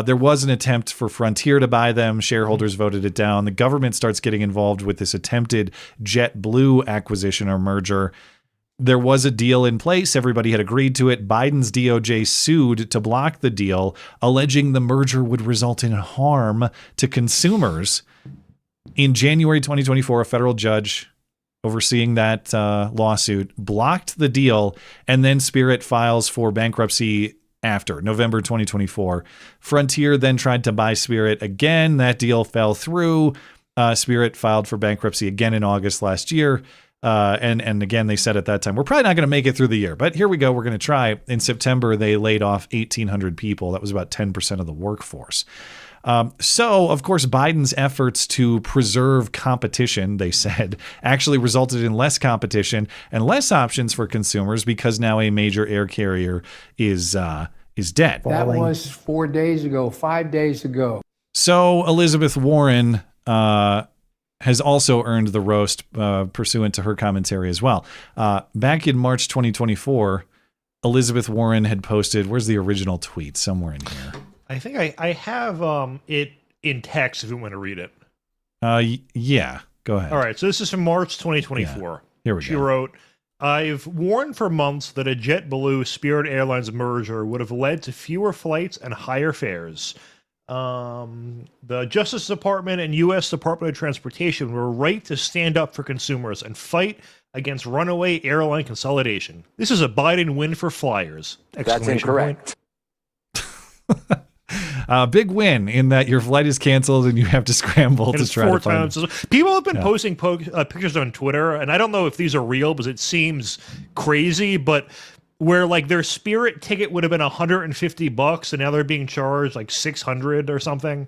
[SPEAKER 13] There was an attempt for Frontier to buy them. Shareholders voted it down. The government starts getting involved with this attempted JetBlue acquisition or merger. There was a deal in place. Everybody had agreed to it. Biden's DOJ sued to block the deal, alleging the merger would result in harm to consumers. In January 2024, a federal judge overseeing that lawsuit blocked the deal, and then Spirit files for bankruptcy after, November 2024. Frontier then tried to buy Spirit again. That deal fell through. Spirit filed for bankruptcy again in August last year. And again, they said at that time, we're probably not going to make it through the year, but here we go. We're going to try. In September, they laid off 1,800 people. That was about 10% of the workforce. So, of course, Biden's efforts to preserve competition, they said, actually resulted in less competition and less options for consumers because now a major air carrier is dead.
[SPEAKER 9] That was 4 days ago, 5 days ago.
[SPEAKER 13] So Elizabeth Warren has also earned the roast pursuant to her commentary as well. Back in March 2024, Elizabeth Warren had posted, where's the original tweet? Somewhere in here.
[SPEAKER 8] I think I have it in text if you want to read it.
[SPEAKER 13] Yeah, go ahead.
[SPEAKER 8] All right, so this is from March 2024.
[SPEAKER 13] Yeah. Here we go.
[SPEAKER 8] She wrote, I've warned for months that a JetBlue Spirit Airlines merger would have led to fewer flights and higher fares. The Justice Department and U.S. Department of Transportation were right to stand up for consumers and fight against runaway airline consolidation. This is a Biden win for flyers!
[SPEAKER 15] That's incorrect.
[SPEAKER 13] Big win in that your flight is canceled and you have to scramble to try to find
[SPEAKER 8] it. People have been posting pictures on Twitter, and I don't know if these are real because it seems crazy, but where like their Spirit ticket would have been $150 and now they're being charged like $600 or something.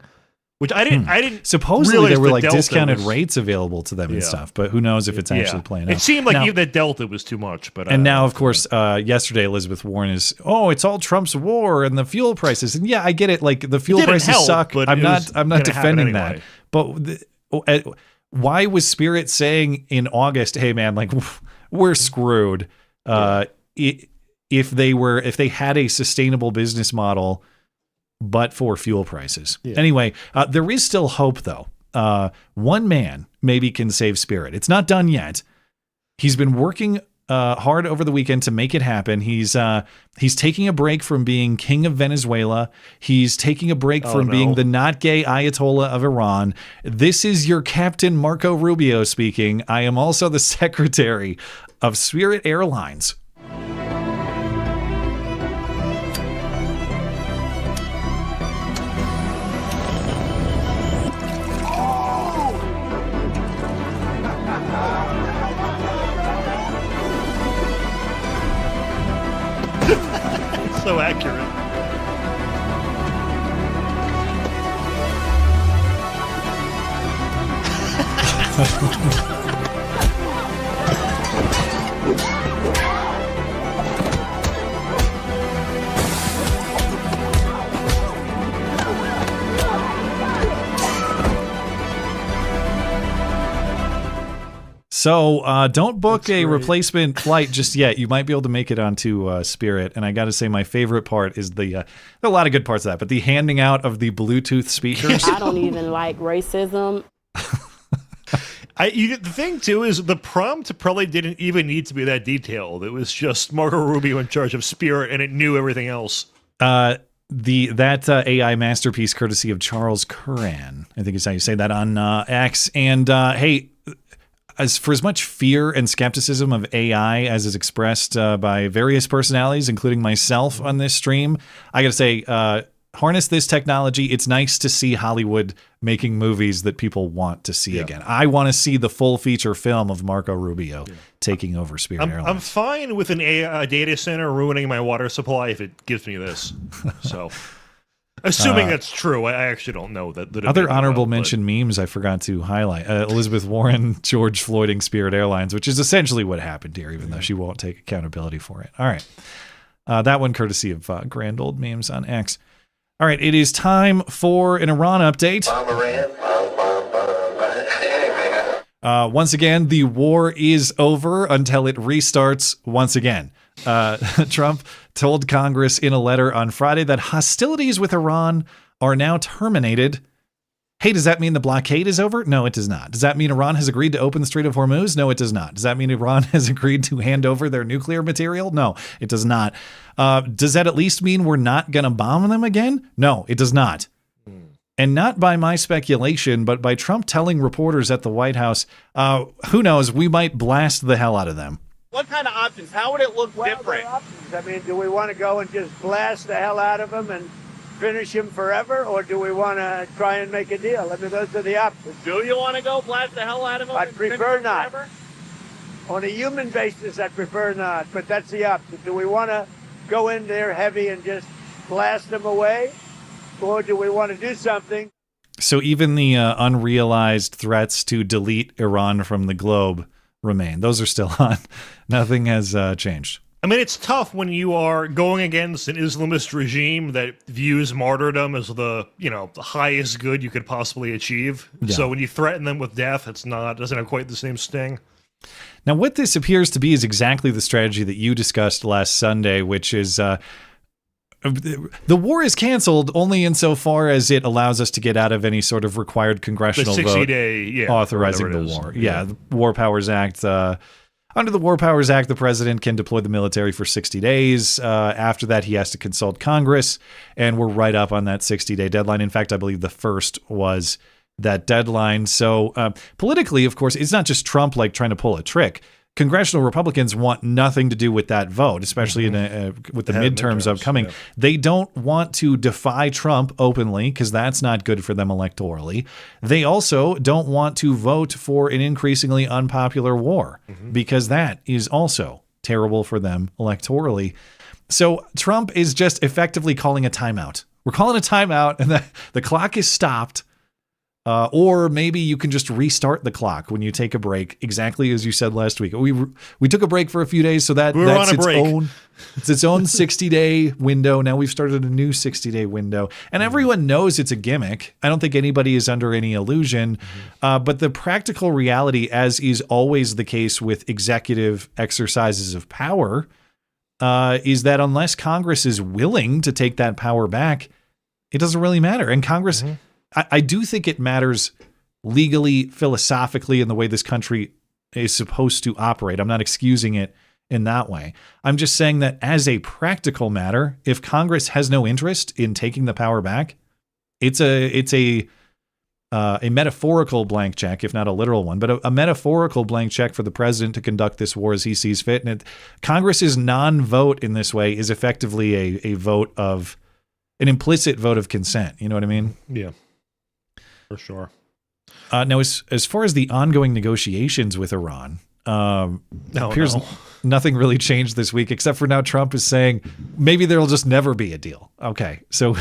[SPEAKER 8] Which I didn't.
[SPEAKER 13] Supposedly there were like discounted rates available to them and stuff, but who knows if it's actually playing out.
[SPEAKER 8] It seemed like even the Delta was too much, but
[SPEAKER 13] and now of course yesterday Elizabeth Warren is it's all Trump's war and the fuel prices, and yeah, I get it. Like the fuel prices suck. But I'm not defending that. But why was Spirit saying in August, "Hey man, like we're screwed"? If they had a sustainable business model. But for fuel prices. Yeah. Anyway, there is still hope, though. One man maybe can save Spirit. It's not done yet. He's been working hard over the weekend to make it happen. He's taking a break from being king of Venezuela. He's taking a break from being the not gay Ayatollah of Iran. This is your Captain Marco Rubio speaking. I am also the secretary of Spirit Airlines.
[SPEAKER 8] So accurate.
[SPEAKER 13] So don't book a replacement flight just yet. You might be able to make it onto Spirit. And I got to say, my favorite part is there are a lot of good parts of that, but the handing out of the Bluetooth speakers.
[SPEAKER 10] I don't even like racism.
[SPEAKER 8] The thing, too, is the prompt probably didn't even need to be that detailed. It was just Marco Rubio in charge of Spirit, and it knew everything else. That
[SPEAKER 13] AI masterpiece, courtesy of Charles Curran, I think is how you say that on X. And hey, as much fear and skepticism of AI as is expressed by various personalities, including myself on this stream, I got to say, harness this technology. It's nice to see Hollywood making movies that people want to see again. I want to see the full feature film of Marco Rubio taking over Spirit Airlines.
[SPEAKER 8] I'm fine with an AI data center ruining my water supply if it gives me this. So, assuming that's true, I actually don't know that.
[SPEAKER 13] Other honorable mention memes I forgot to highlight: Elizabeth Warren, George Floyding Spirit Airlines, which is essentially what happened here, even though she won't take accountability for it. All right, that one courtesy of Grand Old Memes on X. All right, it is time for an Iran update. Once again, the war is over until it restarts once again. Trump told Congress in a letter on Friday that hostilities with Iran are now terminated. Hey, does that mean the blockade is over? No, it does not. Does that mean Iran has agreed to open the Strait of Hormuz? No, it does not. Does that mean Iran has agreed to hand over their nuclear material? No, it does not. Does that at least mean we're not going to bomb them again? No, it does not. And not by my speculation, but by Trump telling reporters at the White House, who knows, we might blast the hell out of them.
[SPEAKER 12] What kind of options? How would it look different?
[SPEAKER 4] I mean, do we want to go and just blast the hell out of him and finish him forever, or do we want to try and make a deal? I mean, those are the options.
[SPEAKER 12] Do you want to go blast the hell out of him?
[SPEAKER 4] I'd prefer not. On a human basis, I'd prefer not, but that's the option. Do we want to go in there heavy and just blast them away, or do we want to do something?
[SPEAKER 13] So even the unrealized threats to delete Iran from the globe remain. Those are still on. Nothing has changed.
[SPEAKER 8] I mean, it's tough when you are going against an Islamist regime that views martyrdom as the highest good you could possibly achieve.
[SPEAKER 13] Yeah.
[SPEAKER 8] So when you threaten them with death, doesn't have quite the same sting.
[SPEAKER 13] Now, what this appears to be is exactly the strategy that you discussed last Sunday, which is the war is canceled only insofar as it allows us to get out of any sort of required congressional
[SPEAKER 8] the 60
[SPEAKER 13] vote
[SPEAKER 8] day,
[SPEAKER 13] authorizing the war. Yeah, the War Powers Act. Under the War Powers Act, the president can deploy the military for 60 days. After that, he has to consult Congress, and we're right up on that 60-day deadline. In fact, I believe the first was that deadline. So politically, of course, it's not just Trump trying to pull a trick. Congressional Republicans want nothing to do with that vote, especially with the midterms upcoming. Yeah. They don't want to defy Trump openly because that's not good for them electorally. They also don't want to vote for an increasingly unpopular war because that is also terrible for them electorally. So Trump is just effectively calling a timeout. We're calling a timeout, and the clock is stopped. Or maybe you can just restart the clock when you take a break, exactly as you said last week. We took a break for a few days, so that's its own 60-day window. Now we've started a new 60-day window, and everyone knows it's a gimmick. I don't think anybody is under any illusion, but the practical reality, as is always the case with executive exercises of power, is that unless Congress is willing to take that power back, it doesn't really matter. And Congress... I do think it matters legally, philosophically, in the way this country is supposed to operate. I'm not excusing it in that way. I'm just saying that as a practical matter, if Congress has no interest in taking the power back, it's a metaphorical blank check, if not a literal one, but a metaphorical blank check for the president to conduct this war as he sees fit. And Congress's non-vote in this way is effectively a vote of an implicit vote of consent. You know what I mean?
[SPEAKER 8] Yeah. For sure.
[SPEAKER 13] Now, as far as the ongoing negotiations with Iran, appears nothing really changed this week, except for now Trump is saying maybe there'll just never be a deal. Okay, so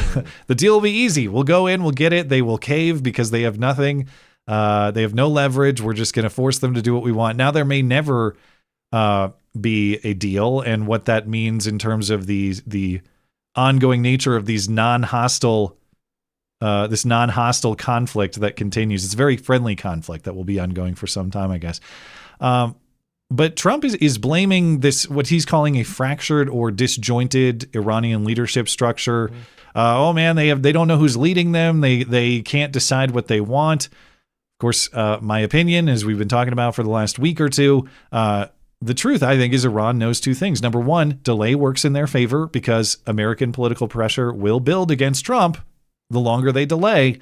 [SPEAKER 13] the deal will be easy. We'll go in, we'll get it. They will cave because they have nothing. They have no leverage. We're just going to force them to do what we want. Now there may never be a deal, and what that means in terms of the ongoing nature of these non-hostile conflict that continues. It's a very friendly conflict that will be ongoing for some time, I guess. But Trump is blaming this, what he's calling a fractured or disjointed Iranian leadership structure. Oh man, they don't know who's leading them. They can't decide what they want. Of course, my opinion, as we've been talking about for the last week or two, the truth, I think, is Iran knows two things. Number one, delay works in their favor because American political pressure will build against Trump the longer they delay.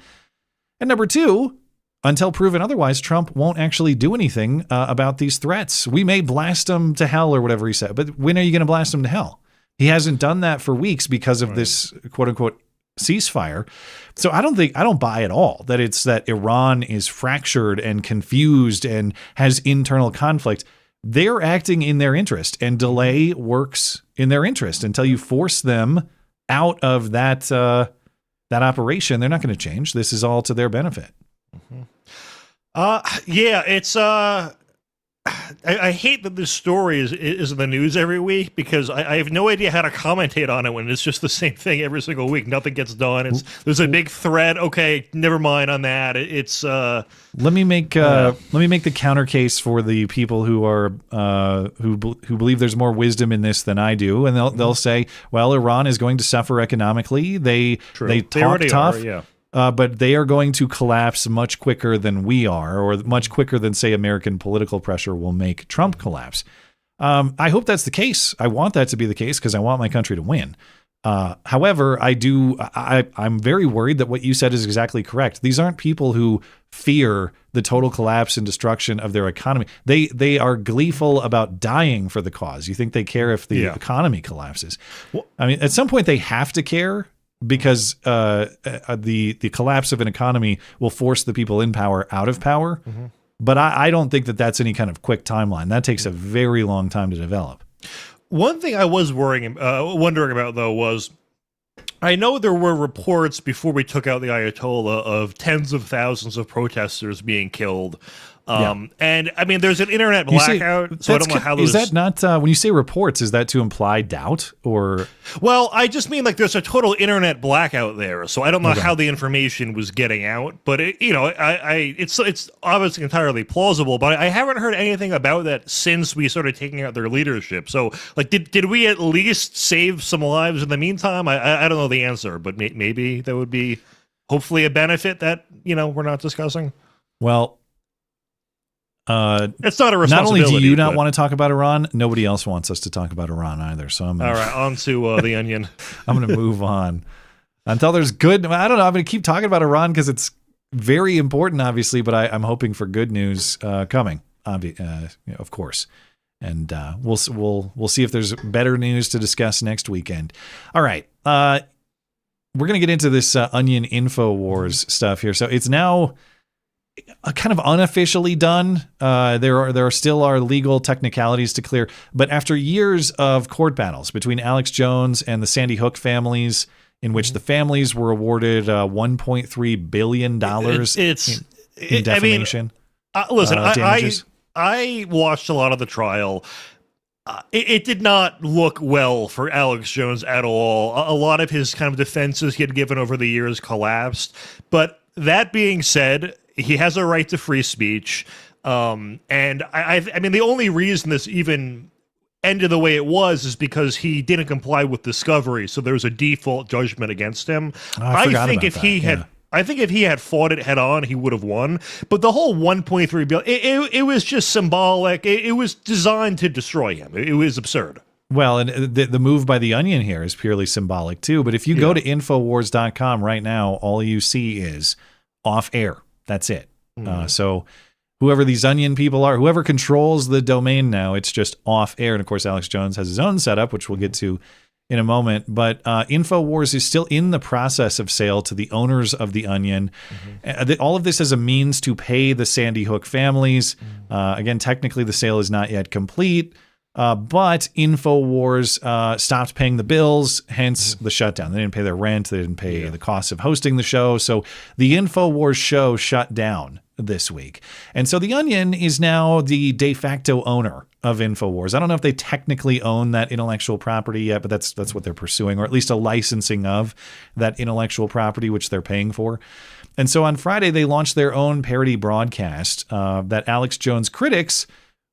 [SPEAKER 13] And number two, until proven otherwise, Trump won't actually do anything about these threats. We may blast them to hell or whatever he said, but when are you going to blast them to hell? He hasn't done that for weeks because of this quote unquote ceasefire. So I don't buy at all that it's that Iran is fractured and confused and has internal conflict. They're acting in their interest, and delay works in their interest. Until you force them out of that operation, they're not going to change. This is all to their benefit.
[SPEAKER 8] Yeah, it's I hate that this story is in the news every week because I have no idea how to commentate on it when it's just the same thing every single week. Nothing gets done. There's a big thread. Okay, never mind on that.
[SPEAKER 13] Let me make the counter case for the people who are who believe there's more wisdom in this than I do, and they'll say, well, Iran is going to suffer economically. They talk tough. But they are going to collapse much quicker than we are, or much quicker than, say, American political pressure will make Trump collapse. I hope that's the case. I want that to be the case because I want my country to win. However, I'm very worried that what you said is exactly correct. These aren't people who fear the total collapse and destruction of their economy. They are gleeful about dying for the cause. You think they care if the economy collapses? Well, I mean, at some point they have to care because the collapse of an economy will force the people in power out of power. Mm-hmm. But I don't think that that's any kind of quick timeline. That takes a very long time to develop.
[SPEAKER 8] One thing I was wondering about, though, was I know there were reports before we took out the Ayatollah of tens of thousands of protesters being killed. And I mean, there's an internet blackout, so I don't know how those...
[SPEAKER 13] Is that not, when you say reports, is that to imply doubt or?
[SPEAKER 8] Well, I just mean like there's a total internet blackout there, so I don't know how the information was getting out, but it's obviously entirely plausible, but I haven't heard anything about that since we started taking out their leadership. So like, did we at least save some lives in the meantime? I don't know the answer, but maybe that would be hopefully a benefit that, we're not discussing.
[SPEAKER 13] Well,
[SPEAKER 8] it's not a responsibility.
[SPEAKER 13] Not only do you not want to talk about Iran, nobody else wants us to talk about Iran either. So I'm
[SPEAKER 8] all right, on to the Onion.
[SPEAKER 13] I'm going to move on until there's good. I don't know. I'm going to keep talking about Iran because it's very important, obviously. But I'm hoping for good news coming, of course. And we'll see if there's better news to discuss next weekend. All right, we're going to get into this Onion InfoWars stuff here. So it's now kind of unofficially done. There still are legal technicalities to clear, but after years of court battles between Alex Jones and the Sandy Hook families, in which the families were awarded $1.3 billion in defamation.
[SPEAKER 8] Listen,
[SPEAKER 13] damages.
[SPEAKER 8] I watched a lot of the trial. It did not look well for Alex Jones at all. A lot of his kind of defenses he had given over the years collapsed. But that being said, he has a right to free speech. And I mean, the only reason this even ended the way it was is because he didn't comply with discovery. So there was a default judgment against him. I think if he had fought it head on, he would have won. But the whole $1.3 billion, it was just symbolic. It was designed to destroy him. It was absurd.
[SPEAKER 13] Well, and the move by the Onion here is purely symbolic too. But if you go to InfoWars.com right now, all you see is off air. That's it. So whoever these Onion people are, whoever controls the domain now, it's just off air. And of course, Alex Jones has his own setup, which we'll get to in a moment. But InfoWars is still in the process of sale to the owners of the Onion. All of this as a means to pay the Sandy Hook families. Again, technically the sale is not yet complete. But InfoWars stopped paying the bills, hence the shutdown. They didn't pay their rent. They didn't pay the cost of hosting the show. So the InfoWars show shut down this week. And so the Onion is now the de facto owner of InfoWars. I don't know if they technically own that intellectual property yet, but that's what they're pursuing, or at least a licensing of that intellectual property, which they're paying for. And so on Friday, they launched their own parody broadcast that Alex Jones critics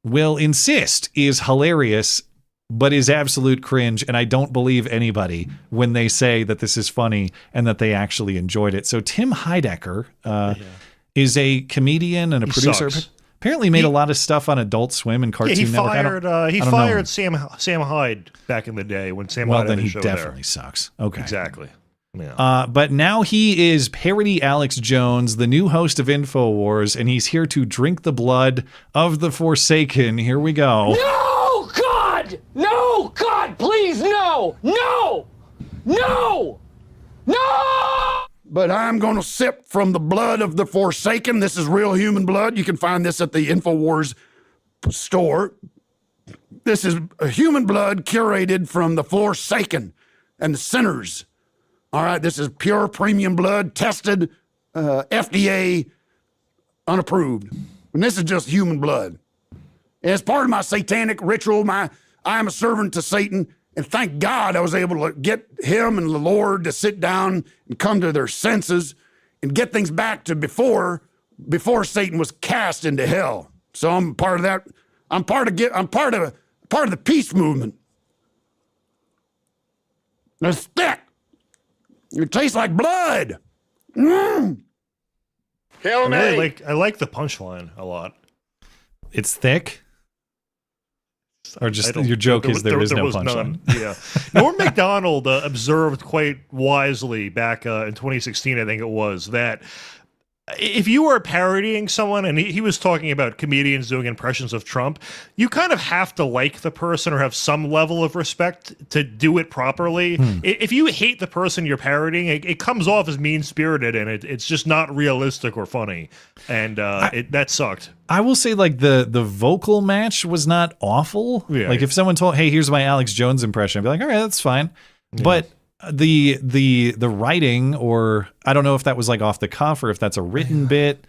[SPEAKER 13] will insist is hilarious, but is absolute cringe. And I don't believe anybody when they say that this is funny and that they actually enjoyed it. So Tim Heidecker is a comedian and a producer.
[SPEAKER 8] Sucks.
[SPEAKER 13] Apparently made a lot of stuff on Adult Swim and Cartoon Network.
[SPEAKER 8] He fired Sam Hyde back in the day when Sam Hyde had a show there.
[SPEAKER 13] Well, then he definitely sucks. Okay.
[SPEAKER 8] Exactly. Yeah.
[SPEAKER 13] But now he is parody Alex Jones, the new host of InfoWars, and he's here to drink the blood of the Forsaken. Here we go.
[SPEAKER 20] No, God! No, God, please, no! No! No! No!
[SPEAKER 21] But I'm going to sip from the blood of the Forsaken. This is real human blood. You can find this at the InfoWars store. This is a human blood curated from the Forsaken and the sinners. All right, this is pure premium blood, tested, FDA unapproved. And this is just human blood. As part of my satanic ritual, I am a servant to Satan, and thank God I was able to get him and the Lord to sit down and come to their senses and get things back to before Satan was cast into hell. So I'm part of that. I'm part of the peace movement. It's thick. It tastes like blood.
[SPEAKER 12] Kill me.
[SPEAKER 8] I like the punchline a lot.
[SPEAKER 13] It's thick. Or just your joke is there is no punchline.
[SPEAKER 8] Yeah. Norm Macdonald observed quite wisely back in 2016, I think it was, that if you were parodying someone, and he was talking about comedians doing impressions of Trump, you kind of have to like the person or have some level of respect to do it properly. If you hate the person you're parodying, it comes off as mean-spirited, and it's just not realistic or funny. And that sucked.
[SPEAKER 13] I will say, like, the vocal match was not awful.
[SPEAKER 8] Yeah.
[SPEAKER 13] Like, if someone told, hey, here's my Alex Jones impression, I'd be like, all right, that's fine. Yeah. But the writing, or I don't know if that was like off the cuff or if that's a written bit,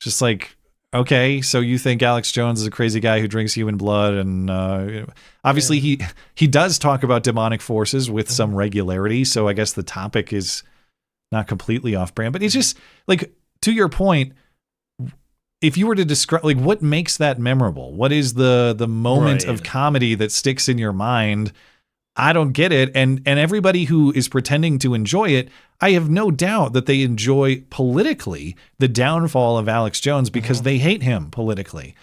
[SPEAKER 13] just like, okay, so you think Alex Jones is a crazy guy who drinks human blood, and obviously he does talk about demonic forces with some regularity, so I guess the topic is not completely off brand, but it's just like, to your point, if you were to describe, like, what makes that memorable? What is the moment of comedy that sticks in your mind? I don't get it. And everybody who is pretending to enjoy it, I have no doubt that they enjoy politically the downfall of Alex Jones because they hate him politically.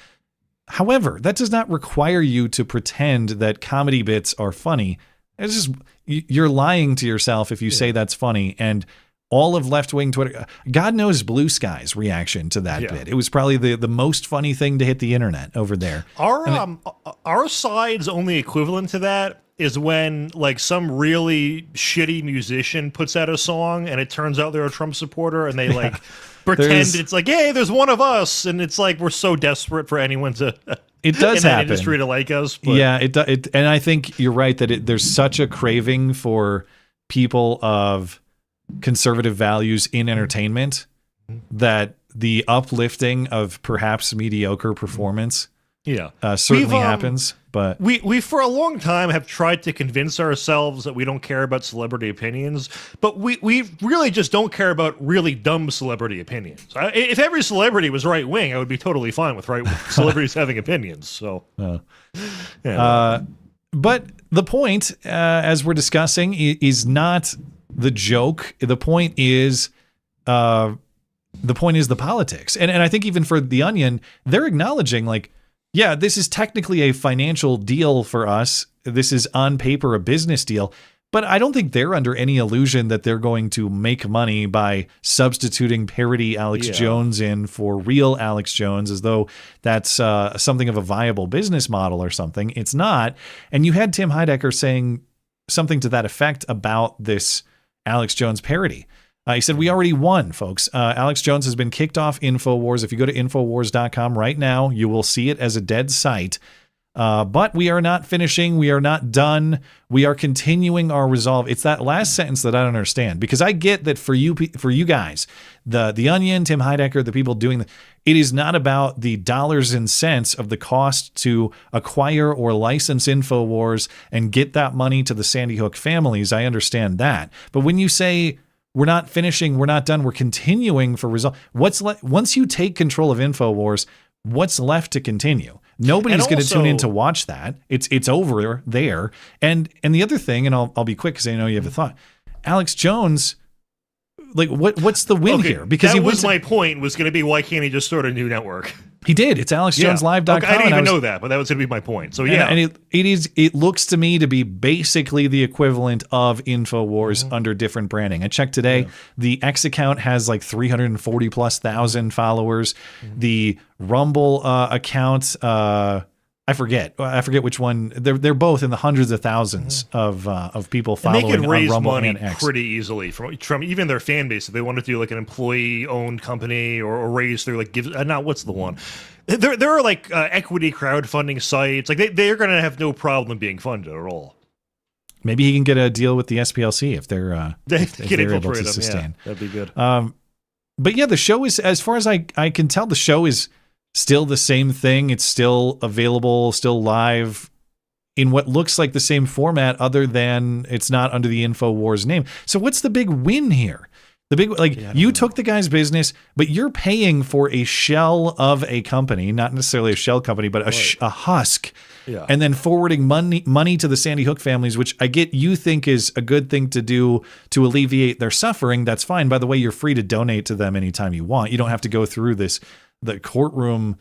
[SPEAKER 13] However, that does not require you to pretend that comedy bits are funny. It's just, you're lying to yourself if you say that's funny. And all of left-wing Twitter, God knows Blue Sky's reaction to that bit. It was probably the most funny thing to hit the internet over there.
[SPEAKER 8] Our side's only equivalent to that is when, like, some really shitty musician puts out a song and it turns out they're a Trump supporter, and they like pretend it's like, hey, there's one of us, and it's like we're so desperate for anyone to
[SPEAKER 13] it does
[SPEAKER 8] in
[SPEAKER 13] happen.
[SPEAKER 8] that industry to like us. But.
[SPEAKER 13] Yeah, it and I think you're right that there's such a craving for people of conservative values in entertainment that the uplifting of perhaps mediocre performance certainly happens. But
[SPEAKER 8] we for a long time have tried to convince ourselves that we don't care about celebrity opinions, but we really just don't care about really dumb celebrity opinions. If every celebrity was right wing, I would be totally fine with celebrities having opinions. So,
[SPEAKER 13] but the point, as we're discussing, is not the joke. The point is the politics, and I think even for The Onion, they're acknowledging, like, yeah, this is technically a financial deal for us. This is on paper a business deal, but I don't think they're under any illusion that they're going to make money by substituting parody Alex Jones in for real Alex Jones, as though that's something of a viable business model or something. It's not. And you had Tim Heidecker saying something to that effect about this Alex Jones parody. He said, we already won, folks. Alex Jones has been kicked off InfoWars. If you go to InfoWars.com right now, you will see it as a dead site. But we are not finishing. We are not done. We are continuing our resolve. It's that last sentence that I don't understand, because I get that for you guys, the Onion, Tim Heidecker, the people doing it is not about the dollars and cents of the cost to acquire or license InfoWars and get that money to the Sandy Hook families. I understand that. But when you say, we're not finishing, we're not done, we're continuing for result. Once you take control of InfoWars, what's left to continue? Nobody's going to tune in to watch that. It's over there. And the other thing, and I'll be quick because I know you have a thought. Alex Jones, like, what's the win here? Because
[SPEAKER 8] that was my point, was going to be, why can't he just start a new network?
[SPEAKER 13] He did. It's AlexJonesLive.com.
[SPEAKER 8] Okay, I didn't even know that, but that was going to be my point. So
[SPEAKER 13] and it looks to me to be basically the equivalent of InfoWars under different branding. I checked today. The X account has like 340,000+ followers. The Rumble account, I forget which one. They're both in the hundreds of thousands of people following
[SPEAKER 8] on Rumble. They could raise money
[SPEAKER 13] and X
[SPEAKER 8] pretty easily from Trump, even their fan base, if they wanted to do like an employee-owned company or raise through like what's the one? There are like equity crowdfunding sites. Like they're going to have no problem being funded at all.
[SPEAKER 13] Maybe he can get a deal with the SPLC if they're able to sustain.
[SPEAKER 8] Yeah, that'd be good.
[SPEAKER 13] But yeah, the show is, as far as I can tell, the show is still the same thing. It's still available, still live in what looks like the same format, other than it's not under the InfoWars name. So what's the big win here? The big, you took the guy's business, but you're paying for a shell of a company, not necessarily a shell company, but a husk, and then forwarding money to the Sandy Hook families, which I get you think is a good thing to do to alleviate their suffering. That's fine. By the way, you're free to donate to them anytime you want. You don't have to go through the courtroom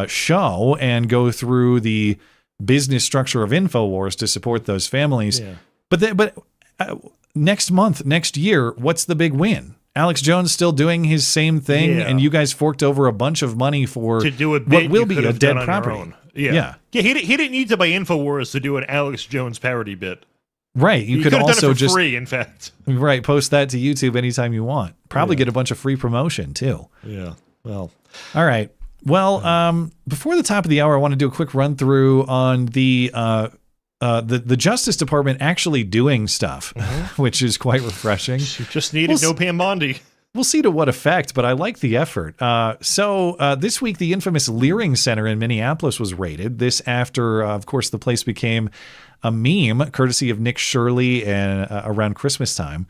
[SPEAKER 13] show and go through the business structure of InfoWars to support those families.
[SPEAKER 8] Yeah.
[SPEAKER 13] But next month, next year, what's the big win? Alex Jones still doing his same thing, and you guys forked over a bunch of money to
[SPEAKER 8] do a bit
[SPEAKER 13] what will
[SPEAKER 8] you
[SPEAKER 13] be
[SPEAKER 8] could
[SPEAKER 13] a
[SPEAKER 8] have
[SPEAKER 13] dead
[SPEAKER 8] done on your
[SPEAKER 13] property.
[SPEAKER 8] own. Yeah. He didn't need to buy InfoWars to do an Alex Jones parody bit.
[SPEAKER 13] Right. You could
[SPEAKER 8] have
[SPEAKER 13] also
[SPEAKER 8] done it for
[SPEAKER 13] just
[SPEAKER 8] free, in fact.
[SPEAKER 13] Right. Post that to YouTube anytime you want. Probably get a bunch of free promotion too.
[SPEAKER 8] Yeah. Well.
[SPEAKER 13] All right. Well, before the top of the hour, I want to do a quick run through on the Justice Department actually doing stuff, which is quite refreshing.
[SPEAKER 8] Just needed no Pam Bondi.
[SPEAKER 13] We'll see to what effect, but I like the effort. So this week, the infamous Learing Center in Minneapolis was raided. This after, of course, the place became a meme, courtesy of Nick Shirley, and around Christmas time.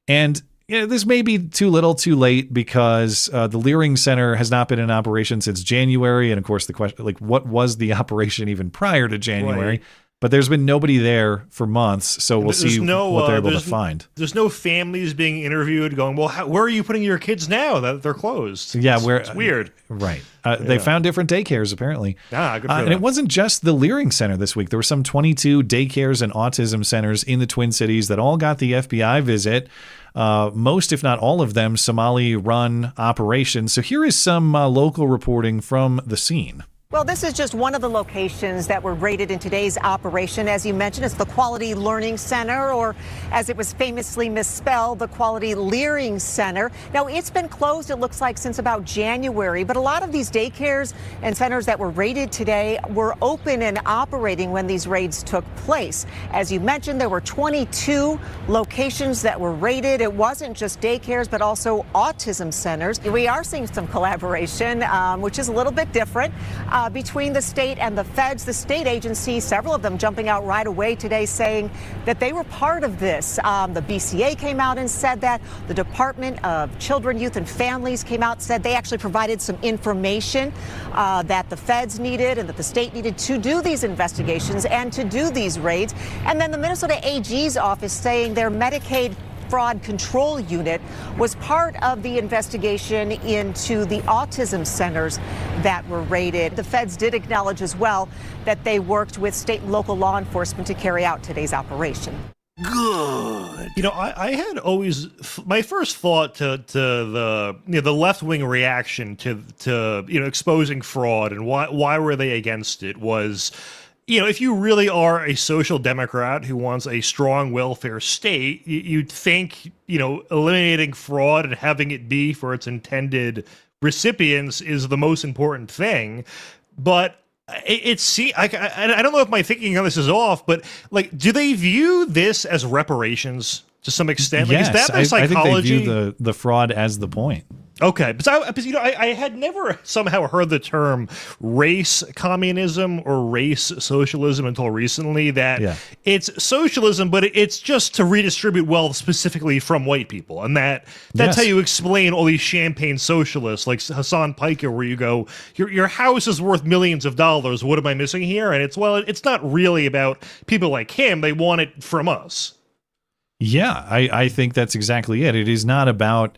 [SPEAKER 13] And this may be too little, too late, because the Learing Center has not been in operation since January. And of course, the question, like, what was the operation even prior to January?
[SPEAKER 8] Right.
[SPEAKER 13] But there's been nobody there for months, so we'll see what they're able to find.
[SPEAKER 8] There's no families being interviewed going, well, where are you putting your kids now that they're closed?
[SPEAKER 13] Yeah,
[SPEAKER 8] it's weird.
[SPEAKER 13] Right. They found different daycares, apparently.
[SPEAKER 8] Good for
[SPEAKER 13] and
[SPEAKER 8] them.
[SPEAKER 13] it wasn't just the Learing Center this week. There were some 22 daycares and autism centers in the Twin Cities that all got the FBI visit. Most, if not all of them, Somali-run operations. So here is some local reporting from the scene.
[SPEAKER 14] Well, this is just one of the locations that were raided in today's operation. As you mentioned, it's the Quality Learning Center, or as it was famously misspelled, the Quality Learing Center. Now, it's been closed, it looks like, since about January, but a lot of these daycares and centers that were raided today were open and operating when these raids took place. As you mentioned, there were 22 locations that were raided. It wasn't just daycares, but also autism centers. We are seeing some collaboration, which is a little bit different. Between the state and the feds, the state agencies, several of them jumping out right away today saying that they were part of this. The BCA came out and said that. The Department of Children, Youth and Families came out and said they actually provided some information that the feds needed and that the state needed to do these investigations and to do these raids. And then the Minnesota AG's office saying their Medicaid Fraud Control Unit was part of the investigation into the autism centers that were raided. The feds did acknowledge as well that they worked with state and local law enforcement to carry out today's operation.
[SPEAKER 8] Good. I had always my first thought to the left-wing reaction to exposing fraud and why were they against it was, if you really are a social democrat who wants a strong welfare state, you'd think, eliminating fraud and having it be for its intended recipients is the most important thing. But I don't know if my thinking on this is off, but do they view this as reparations to some extent?
[SPEAKER 13] Yes,
[SPEAKER 8] is that their psychology?
[SPEAKER 13] I think they view the fraud as the point.
[SPEAKER 8] Okay, because I had never somehow heard the term race communism or race socialism until recently, that it's socialism, but it's just to redistribute wealth specifically from white people. And that's how you explain all these champagne socialists like Hassan Piker, where you go, your house is worth millions of dollars. What am I missing here? And it's not really about people like him. They want it from us.
[SPEAKER 13] Yeah, I think that's exactly it. It is not about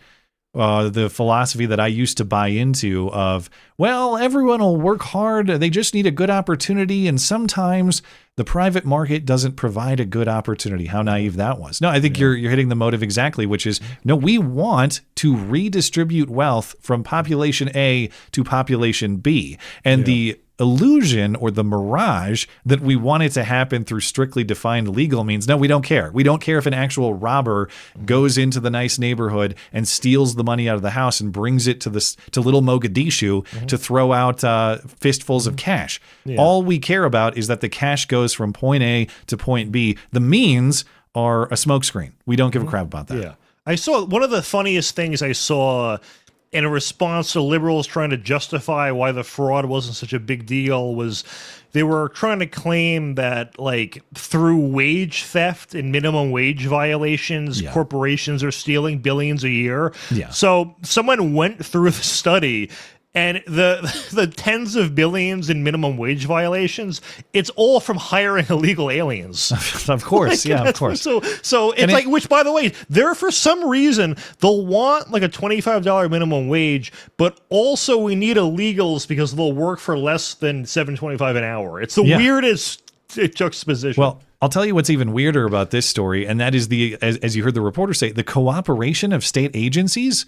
[SPEAKER 13] the philosophy that I used to buy into of, well, everyone will work hard. They just need a good opportunity. And sometimes the private market doesn't provide a good opportunity. How naive that was. No, I think you're hitting the motive exactly, which is, no, we want to redistribute wealth from population A to population B. And the illusion or the mirage that we want it to happen through strictly defined legal means. No, we don't care. We don't care if an actual robber goes into the nice neighborhood and steals the money out of the house and brings it to little Mogadishu to throw out fistfuls of cash. All we care about is that the cash goes from point A to point B. The means are a smokescreen. We don't give a crap about that.
[SPEAKER 8] Yeah. I saw one of the funniest things I saw in a response to liberals trying to justify why the fraud wasn't such a big deal was they were trying to claim that, through wage theft and minimum wage violations, corporations are stealing billions a year.
[SPEAKER 13] Yeah.
[SPEAKER 8] So someone went through the study And the tens of billions in minimum wage violations, it's all from hiring illegal aliens.
[SPEAKER 13] Of course,
[SPEAKER 8] Like,
[SPEAKER 13] of course.
[SPEAKER 8] So it's like, which, by the way, there for some reason they'll want like a $25 minimum wage, but also we need illegals because they'll work for less than $7.25 an hour. It's the weirdest juxtaposition.
[SPEAKER 13] Well, I'll tell you what's even weirder about this story, and that is as you heard the reporter say, the cooperation of state agencies.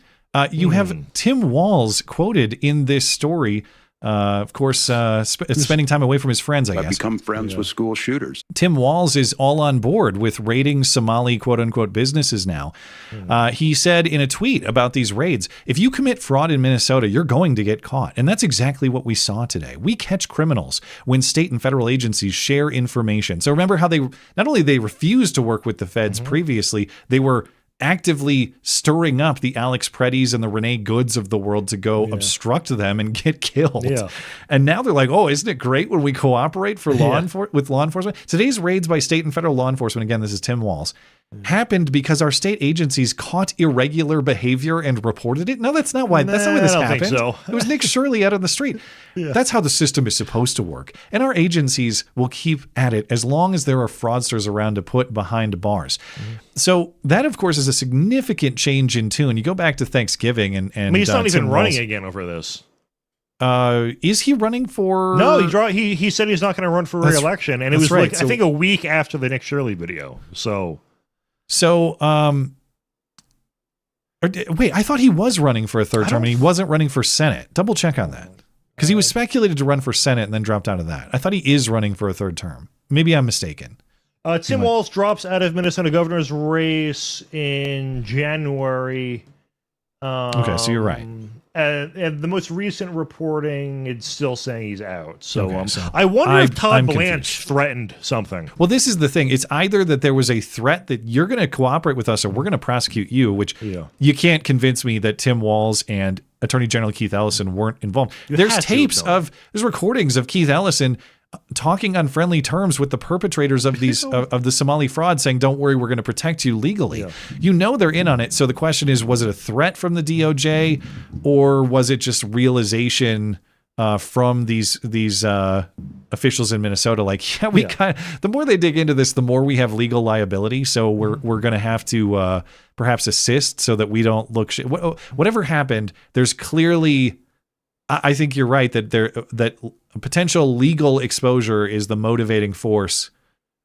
[SPEAKER 13] You have Tim Walz quoted in this story, of course, spending time away from his friends, I guess.
[SPEAKER 1] I've become friends with school shooters.
[SPEAKER 13] Tim Walz is all on board with raiding Somali quote-unquote businesses now. He said in a tweet about these raids, if you commit fraud in Minnesota, you're going to get caught. And that's exactly what we saw today. We catch criminals when state and federal agencies share information. So remember how they not only they refused to work with the feds previously, they were actively stirring up the Alex Preddies and the Renee Goods of the world to go obstruct them and get killed. And now they're like, oh, isn't it great when we cooperate for with law enforcement? Today's raids by state and federal law enforcement, again, this is Tim Walz, happened because our state agencies caught irregular behavior and reported it. No, that's not why. That's not why this happened. It was Nick Shirley out on the street. That's how the system is supposed to work. And our agencies will keep at it as long as there are fraudsters around to put behind bars. So that, of course, is a significant change in tune. You go back to Thanksgiving and
[SPEAKER 8] I mean, he's not even running again over this.
[SPEAKER 13] Is he running for?
[SPEAKER 8] No, he said he's not going to run for re-election, and it was like I think a week after the Nick Shirley video. So,
[SPEAKER 13] wait, I thought he was running for a third term, and he wasn't running for Senate. Double check on that, because he was speculated to run for Senate and then dropped out of that. I thought he is running for a third term. Maybe I'm mistaken.
[SPEAKER 8] Tim Walz drops out of Minnesota governor's race in January.
[SPEAKER 13] Okay, so you're right.
[SPEAKER 8] And the most recent reporting, it's still saying he's out. So,
[SPEAKER 13] so
[SPEAKER 8] I wonder if Todd Blanche threatened something.
[SPEAKER 13] Well, this is the thing. It's either that there was a threat that you're going to cooperate with us or we're going to prosecute you, which you can't convince me that Tim Walz and Attorney General Keith Ellison weren't involved. There's recordings of Keith Ellison talking on friendly terms with the perpetrators of these of the Somali fraud, saying, don't worry, we're going to protect you legally. You know they're in on it. So the question is, was it a threat from the DOJ, or was it just realization from these officials in Minnesota, like, the more they dig into this, the more we have legal liability. So we're going to have to perhaps assist so that we don't look whatever happened. There's clearly, I think you're right that potential legal exposure is the motivating force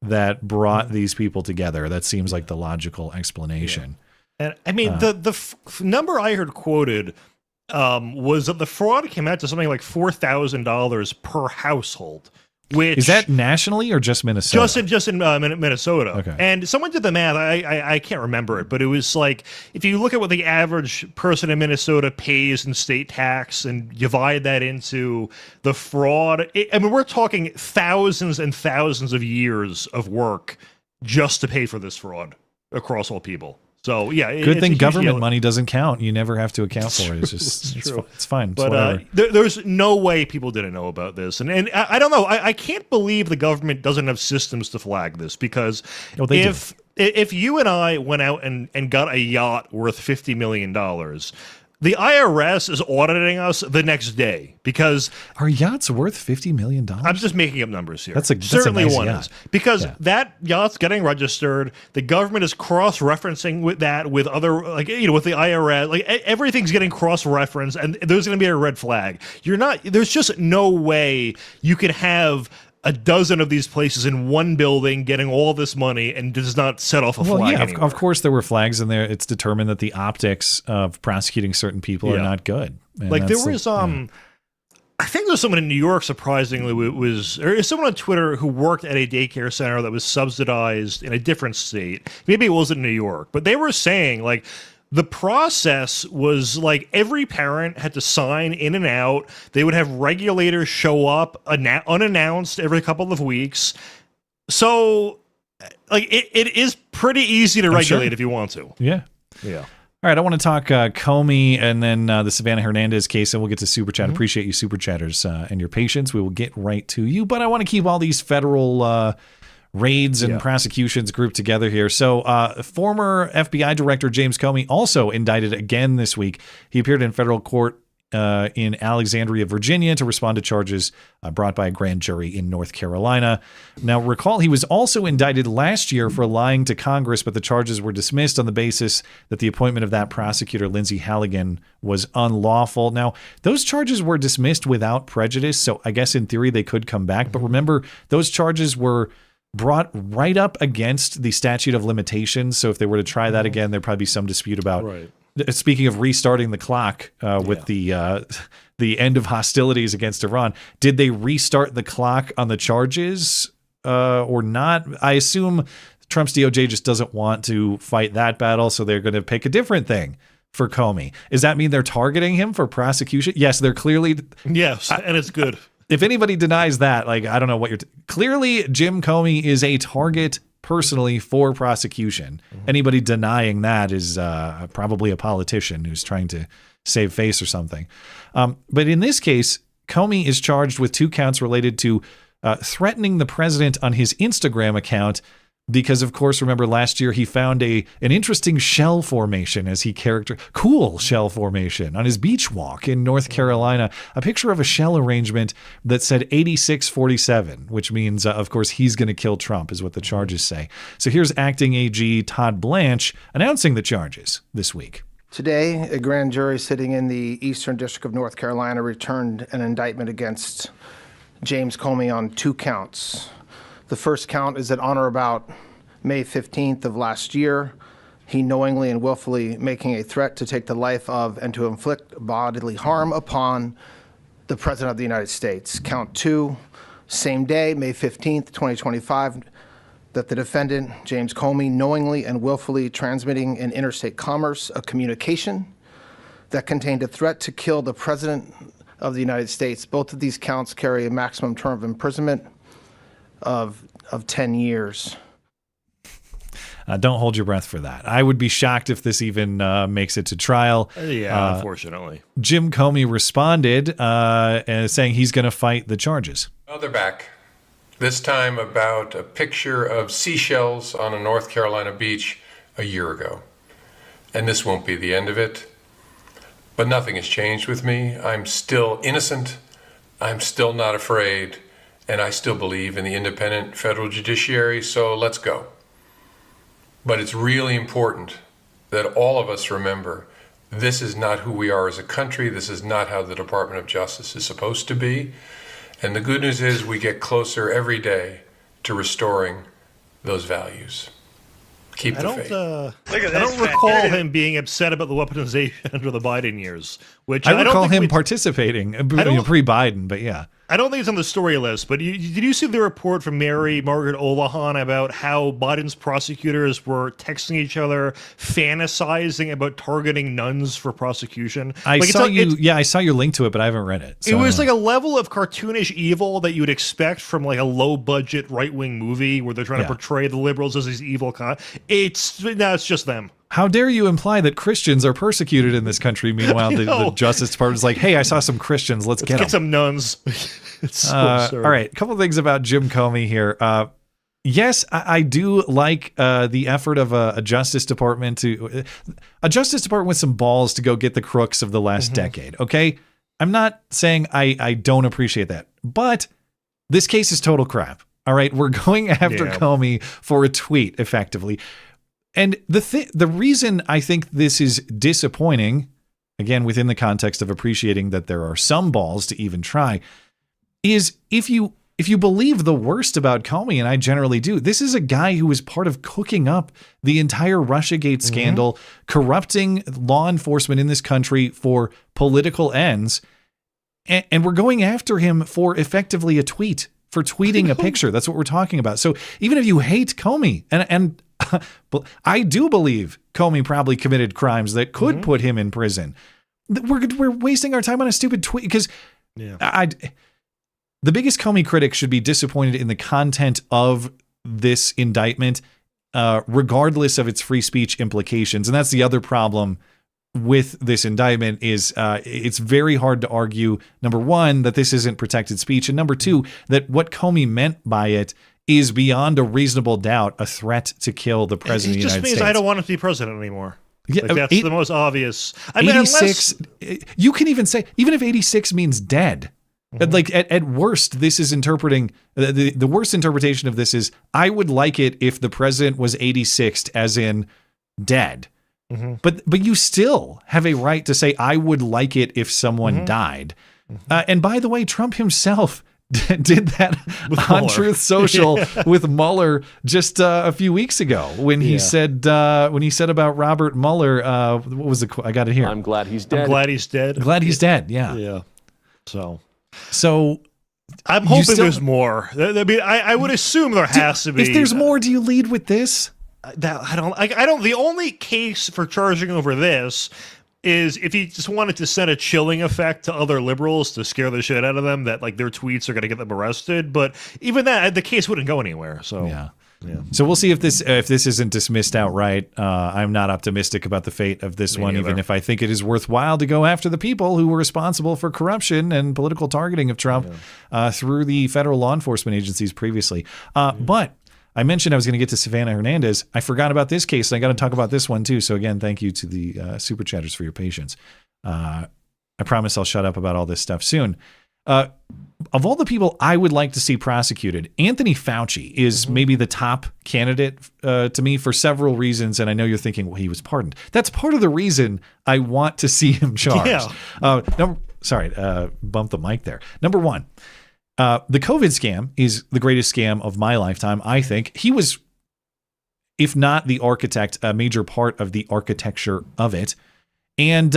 [SPEAKER 13] that brought these people together. That seems like the logical explanation.
[SPEAKER 8] And I mean, the number I heard quoted was that the fraud came out to something like $4,000 per household. Which
[SPEAKER 13] is that nationally or just Minnesota?
[SPEAKER 8] Just in Minnesota.
[SPEAKER 13] Okay.
[SPEAKER 8] And someone did the math. I can't remember it, but it was like, if you look at what the average person in Minnesota pays in state tax and divide that into the fraud, I mean, we're talking thousands and thousands of years of work just to pay for this fraud across all people. So yeah,
[SPEAKER 13] good thing government money doesn't count. You never have to account for it. It's just it's fine.
[SPEAKER 8] But there's no way people didn't know about this, and I don't know. I can't believe the government doesn't have systems to flag this, because if you and I went out and got a yacht worth $50 million, the IRS is auditing us the next day, because
[SPEAKER 13] our yacht's worth $50 million.
[SPEAKER 8] I'm just making up numbers here.
[SPEAKER 13] Certainly
[SPEAKER 8] a nice
[SPEAKER 13] one
[SPEAKER 8] yacht.
[SPEAKER 13] is,
[SPEAKER 8] because that yacht's getting registered. The government is cross-referencing with that with other, like, with the IRS. Like, everything's getting cross-referenced, and there's going to be a red flag. There's just no way you could have a dozen of these places in one building getting all this money and does not set off a flag.
[SPEAKER 13] Yeah, of course there were flags in there. It's determined that the optics of prosecuting certain people are not good. And
[SPEAKER 8] like, there was I think there's someone in New York, surprisingly, or someone on Twitter who worked at a daycare center that was subsidized in a different state. Maybe it wasn't New York, but they were saying, like, the process was like every parent had to sign in and out. They would have regulators show up unannounced every couple of weeks. So, like, it is pretty easy to regulate if you want to.
[SPEAKER 13] Yeah. All right, I want to talk Comey and then the Savanah Hernandez case, and we'll get to Super Chat. Appreciate you, Super Chatters, and your patience. We will get right to you, but I want to keep all these federal raids and prosecutions grouped together here. So former FBI Director James Comey also indicted again this week. He appeared in federal court in Alexandria, Virginia, to respond to charges brought by a grand jury in North Carolina. Now, recall he was also indicted last year for lying to Congress, but the charges were dismissed on the basis that the appointment of that prosecutor, Lindsey Halligan, was unlawful. Now, those charges were dismissed without prejudice, so I guess in theory they could come back. But remember, those charges were brought right up against the statute of limitations. So if they were to try that again, there'd probably be some dispute about.
[SPEAKER 8] Right.
[SPEAKER 13] Speaking of restarting the clock with the end of hostilities against Iran, did they restart the clock on the charges or not? I assume Trump's DOJ just doesn't want to fight that battle, so they're going to pick a different thing for Comey. Does that mean they're targeting him for prosecution? Yes, they're clearly.
[SPEAKER 8] Yes, and it's good.
[SPEAKER 13] If anybody denies that, like, I don't know what you're... Clearly, Jim Comey is a target personally for prosecution. Anybody denying that is probably a politician who's trying to save face or something. But in this case, Comey is charged with 2 counts related to threatening the president on his Instagram account because, of course, remember last year he found an interesting shell formation, as he cool shell formation on his beach walk in North Carolina, a picture of a shell arrangement that said 8647, which means, of course, he's going to kill Trump, is what the charges say. So here's acting AG Todd Blanche announcing the charges this week.
[SPEAKER 7] Today, a grand jury sitting in the Eastern District of North Carolina returned an indictment against James Comey on 2 counts. The first count is that on or about May 15th of last year, he knowingly and willfully making a threat to take the life of and to inflict bodily harm upon the President of the United States. Count 2, same day, May 15th, 2025, that the defendant, James Comey, knowingly and willfully transmitting in interstate commerce a communication that contained a threat to kill the President of the United States. Both of these counts carry a maximum term of imprisonment of 10 years.
[SPEAKER 13] Don't hold your breath for that. I would be shocked if this even makes it to trial.
[SPEAKER 8] Yeah, unfortunately.
[SPEAKER 13] Jim Comey responded saying he's going to fight the charges.
[SPEAKER 22] Well, they're back. This time about a picture of seashells on a North Carolina beach a year ago. And this won't be the end of it. But nothing has changed with me. I'm still innocent. I'm still not afraid. And I still believe in the independent federal judiciary, so let's go. But it's really important that all of us remember this is not who we are as a country. This is not how the Department of Justice is supposed to be. And the good news is we get closer every day to restoring those values. Keep the faith.
[SPEAKER 8] I don't recall him being upset about the weaponization under the Biden years. Which
[SPEAKER 13] I recall him participating pre-Biden, but yeah.
[SPEAKER 8] I don't think it's on the story list, but did you see the report from Mary Margaret Olahan about how Biden's prosecutors were texting each other, fantasizing about targeting nuns for prosecution?
[SPEAKER 13] I saw your link to it, but I haven't read it.
[SPEAKER 8] So it was like a level of cartoonish evil that you would expect from like a low-budget right-wing movie where they're trying to portray the liberals as these evil it's just them.
[SPEAKER 13] How dare you imply that Christians are persecuted in this country? Meanwhile, the Justice Department is like, hey, I saw some Christians. Let's get
[SPEAKER 8] some nuns. It's so absurd.
[SPEAKER 13] All right, a couple of things about Jim Comey here. Yes, I do like the effort of a Justice Department with some balls to go get the crooks of the last decade. Okay, I'm not saying I don't appreciate that, but this case is total crap. All right, we're going after Comey for a tweet, effectively. And the reason I think this is disappointing, again, within the context of appreciating that there are some balls to even try, is if you believe the worst about Comey, and I generally do, this is a guy who was part of cooking up the entire Russiagate scandal, corrupting law enforcement in this country for political ends, and we're going after him for effectively a tweet, for tweeting a picture. That's what we're talking about. So even if you hate Comey, and I do believe Comey probably committed crimes that could put him in prison, we're wasting our time on a stupid tweet because the biggest Comey critic should be disappointed in the content of this indictment, regardless of its free speech implications. And that's the other problem with this indictment is it's very hard to argue, number one, that this isn't protected speech, and number two, that what Comey meant by it is beyond a reasonable doubt a threat to kill the president of the United States.
[SPEAKER 8] It just means I don't want him to be president anymore.
[SPEAKER 13] Yeah,
[SPEAKER 8] Like, that's the most obvious. I mean,
[SPEAKER 13] 86, you can even say, even if 86 means dead, like at worst, this is interpreting, the worst interpretation of this is, I would like it if the president was 86th, as in dead. But you still have a right to say, I would like it if someone died. And by the way, Trump himself did that on Truth Social with Mueller just a few weeks ago when he said about Robert Mueller, what was the quote? I got it here.
[SPEAKER 6] I'm glad he's dead.
[SPEAKER 8] I'm glad he's dead.
[SPEAKER 13] Glad he's dead. Yeah.
[SPEAKER 8] Yeah.
[SPEAKER 13] So
[SPEAKER 8] I'm hoping there's more. I mean, I would assume there has to be.
[SPEAKER 13] If there's more, do you lead with this?
[SPEAKER 8] I don't. The only case for charging over this is if he just wanted to send a chilling effect to other liberals to scare the shit out of them, that like their tweets are going to get them arrested. But even that, the case wouldn't go anywhere. So
[SPEAKER 13] yeah. So we'll see if this isn't dismissed outright. I'm not optimistic about the fate of this one, even if I think it is worthwhile to go after the people who were responsible for corruption and political targeting of Trump through the federal law enforcement agencies previously. But I mentioned I was going to get to Savanah Hernandez. I forgot about this case, and I got to talk about this one too. So again, thank you to the Super Chatters for your patience. I promise I'll shut up about all this stuff soon. Of all the people I would like to see prosecuted, Anthony Fauci is maybe the top candidate to me for several reasons. And I know you're thinking, well, he was pardoned. That's part of the reason I want to see him charged. Bump the mic there. Number one. The COVID scam is the greatest scam of my lifetime, I think. He was, if not the architect, a major part of the architecture of it. And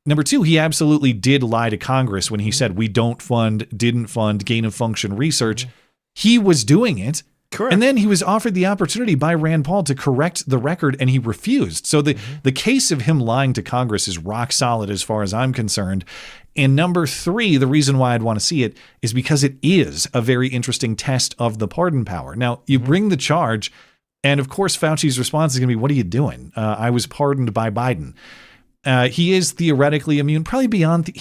[SPEAKER 13] number two, he absolutely did lie to Congress when he said we didn't fund gain-of-function research. He was doing it. Correct. And then he was offered the opportunity by Rand Paul to correct the record, and he refused. So the case of him lying to Congress is rock solid as far as I'm concerned. And number three, the reason why I'd want to see it is because it is a very interesting test of the pardon power. Now, you bring the charge, and of course, Fauci's response is going to be, what are you doing? I was pardoned by Biden. He is theoretically immune, probably beyond,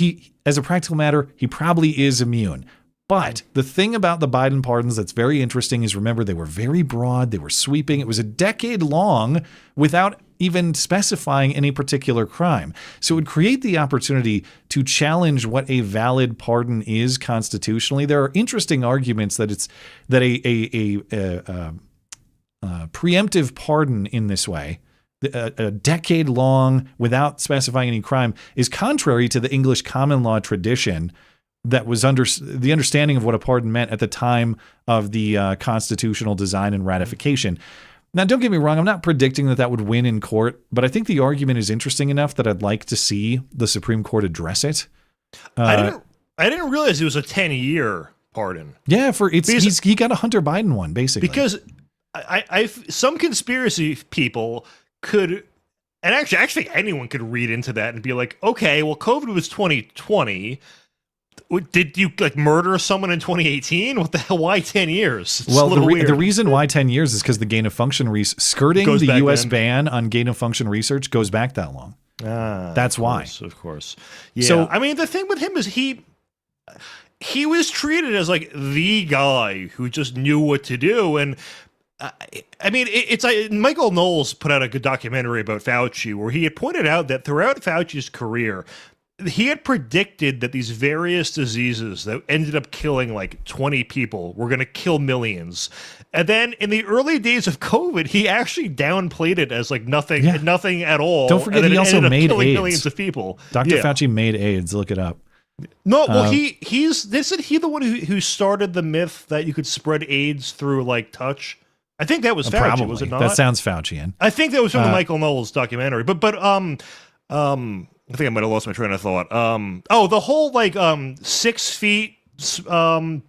[SPEAKER 13] as a practical matter, he probably is immune. But the thing about the Biden pardons that's very interesting is, remember, they were very broad, they were sweeping. It was a decade long without even specifying any particular crime. So it would create the opportunity to challenge what a valid pardon is constitutionally. There are interesting arguments that a preemptive pardon in this way, a decade long without specifying any crime, is contrary to the English common law tradition that was the understanding of what a pardon meant at the time of the constitutional design and ratification. Now, don't get me wrong, I'm not predicting that would win in court, but I think the argument is interesting enough that I'd like to see the Supreme Court address it.
[SPEAKER 8] I didn't realize it was a 10-year pardon.
[SPEAKER 13] Yeah, he got a Hunter Biden one, basically.
[SPEAKER 8] Because some conspiracy people could, and actually anyone could read into that and be like, okay, well, COVID was 2020. Did you murder someone in 2018? What the hell? Why 10 years?
[SPEAKER 13] Well, the reason why 10 years is because the gain of function skirting the U.S. ban on gain of function research goes back that long. That's why.
[SPEAKER 8] Of course. Yeah. So, I mean, the thing with him is he was treated as like the guy who just knew what to do. And I mean, it's Michael Knowles put out a good documentary about Fauci where he had pointed out that throughout Fauci's career, he had predicted that these various diseases that ended up killing like 20 people were going to kill millions. And then in the early days of COVID, he actually downplayed it as like nothing at all.
[SPEAKER 13] Don't forget, he also made AIDS.
[SPEAKER 8] Millions of people.
[SPEAKER 13] Dr. Fauci made AIDS. Look it up.
[SPEAKER 8] No, well, isn't he the one who started the myth that you could spread AIDS through like touch? I think that was Fauci,
[SPEAKER 13] probably.
[SPEAKER 8] Was it not?
[SPEAKER 13] That sounds Faucian.
[SPEAKER 8] I think that was from the Michael Knowles documentary. But I think I might have lost my train of thought. The whole 6 feet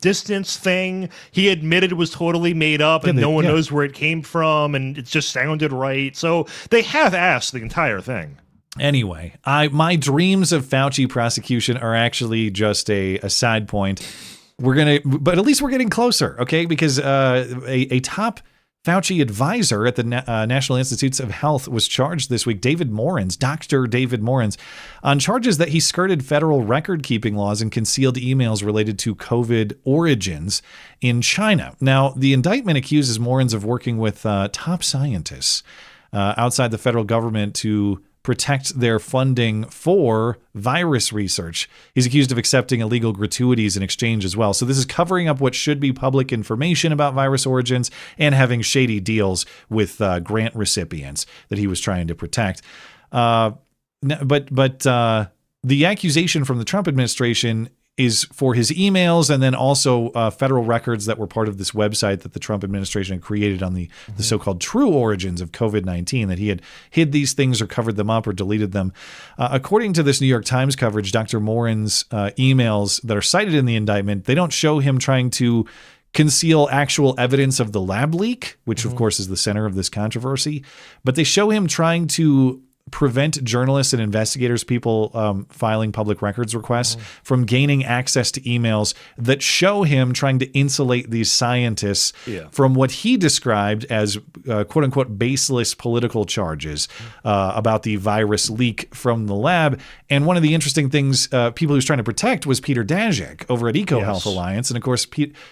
[SPEAKER 8] distance thing, he admitted was totally made up and no one knows where it came from and it just sounded right. So they have asked the entire thing.
[SPEAKER 13] Anyway, my dreams of Fauci prosecution are actually just a side point. But at least we're getting closer, okay? Because a top Fauci advisor at the National Institutes of Health was charged this week, Dr. David Morens, on charges that he skirted federal record-keeping laws and concealed emails related to COVID origins in China. Now, the indictment accuses Morens of working with top scientists outside the federal government to protect their funding for virus research. He's accused of accepting illegal gratuities in exchange as well. So this is covering up what should be public information about virus origins and having shady deals with grant recipients that he was trying to protect. But the accusation from the Trump administration is for his emails and then also federal records that were part of this website that the Trump administration had created on the so-called true origins of COVID-19, that he had hid these things or covered them up or deleted them. According to this New York Times coverage, Dr. Morin's emails that are cited in the indictment, they don't show him trying to conceal actual evidence of the lab leak, which of course is the center of this controversy, but they show him trying to prevent journalists and investigators, people filing public records requests, from gaining access to emails that show him trying to insulate these scientists from what he described as quote unquote baseless political charges about the virus leak from the lab. And one of the interesting things people he was trying to protect was Peter Daszak over at EcoHealth Alliance. And of course,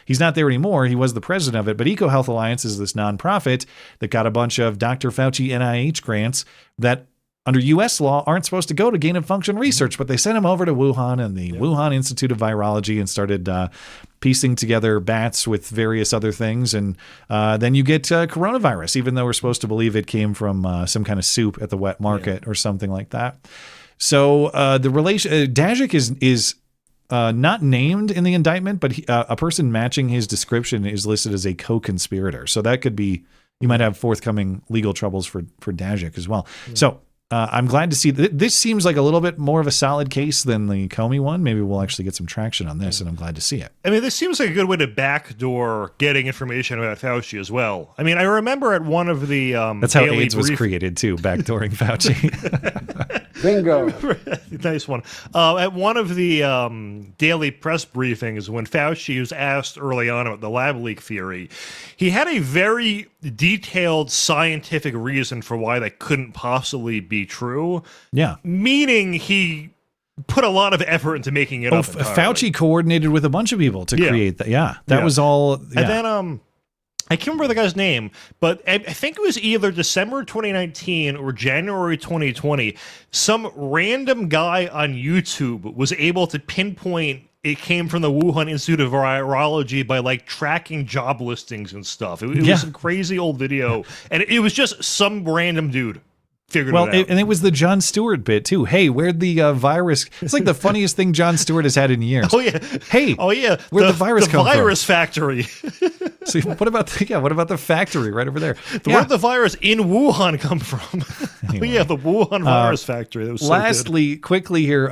[SPEAKER 13] he's not there anymore. He was the president of it. But EcoHealth Alliance is this nonprofit that got a bunch of Dr. Fauci NIH grants that under U.S. law aren't supposed to go to gain of function research, but they sent him over to Wuhan and the Wuhan Institute of Virology and started piecing together bats with various other things. And then you get coronavirus, even though we're supposed to believe it came from some kind of soup at the wet market or something like that. So the relation, Daszak is not named in the indictment, but a person matching his description is listed as a co-conspirator. So that could be, you might have forthcoming legal troubles for Daszak as well. So I'm glad to see that this seems like a little bit more of a solid case than the Comey one. Maybe we'll actually get some traction on this, and I'm glad to see it.
[SPEAKER 8] I mean, this seems like a good way to backdoor getting information about Fauci as well. I mean, I remember at one of the
[SPEAKER 13] that's how AIDS was created too, backdooring Fauci.
[SPEAKER 9] Bingo.
[SPEAKER 8] Nice one. At one of the daily press briefings, when Fauci was asked early on about the lab leak theory, he had a very detailed scientific reason for why that couldn't possibly be true.
[SPEAKER 13] Yeah.
[SPEAKER 8] Meaning he put a lot of effort into making it up.
[SPEAKER 13] Fauci coordinated with a bunch of people to create that. Yeah. That was all. Yeah.
[SPEAKER 8] And then I can't remember the guy's name, but I think it was either December 2019 or January 2020. Some random guy on YouTube was able to pinpoint it came from the Wuhan Institute of Virology by like tracking job listings and stuff. It was some crazy old video, and it was just some random dude figured it out.
[SPEAKER 13] And it was the Jon Stewart bit too. Hey, where'd the virus? It's like the funniest thing Jon Stewart has had in years.
[SPEAKER 8] Oh yeah.
[SPEAKER 13] Hey.
[SPEAKER 8] Oh yeah.
[SPEAKER 13] Where'd the virus come from?
[SPEAKER 8] The virus factory.
[SPEAKER 13] See, what about the factory right over there?
[SPEAKER 8] Where'd the virus in Wuhan come from? Anyway. Oh yeah, the Wuhan virus factory. That was so
[SPEAKER 13] lastly,
[SPEAKER 8] good.
[SPEAKER 13] Quickly here,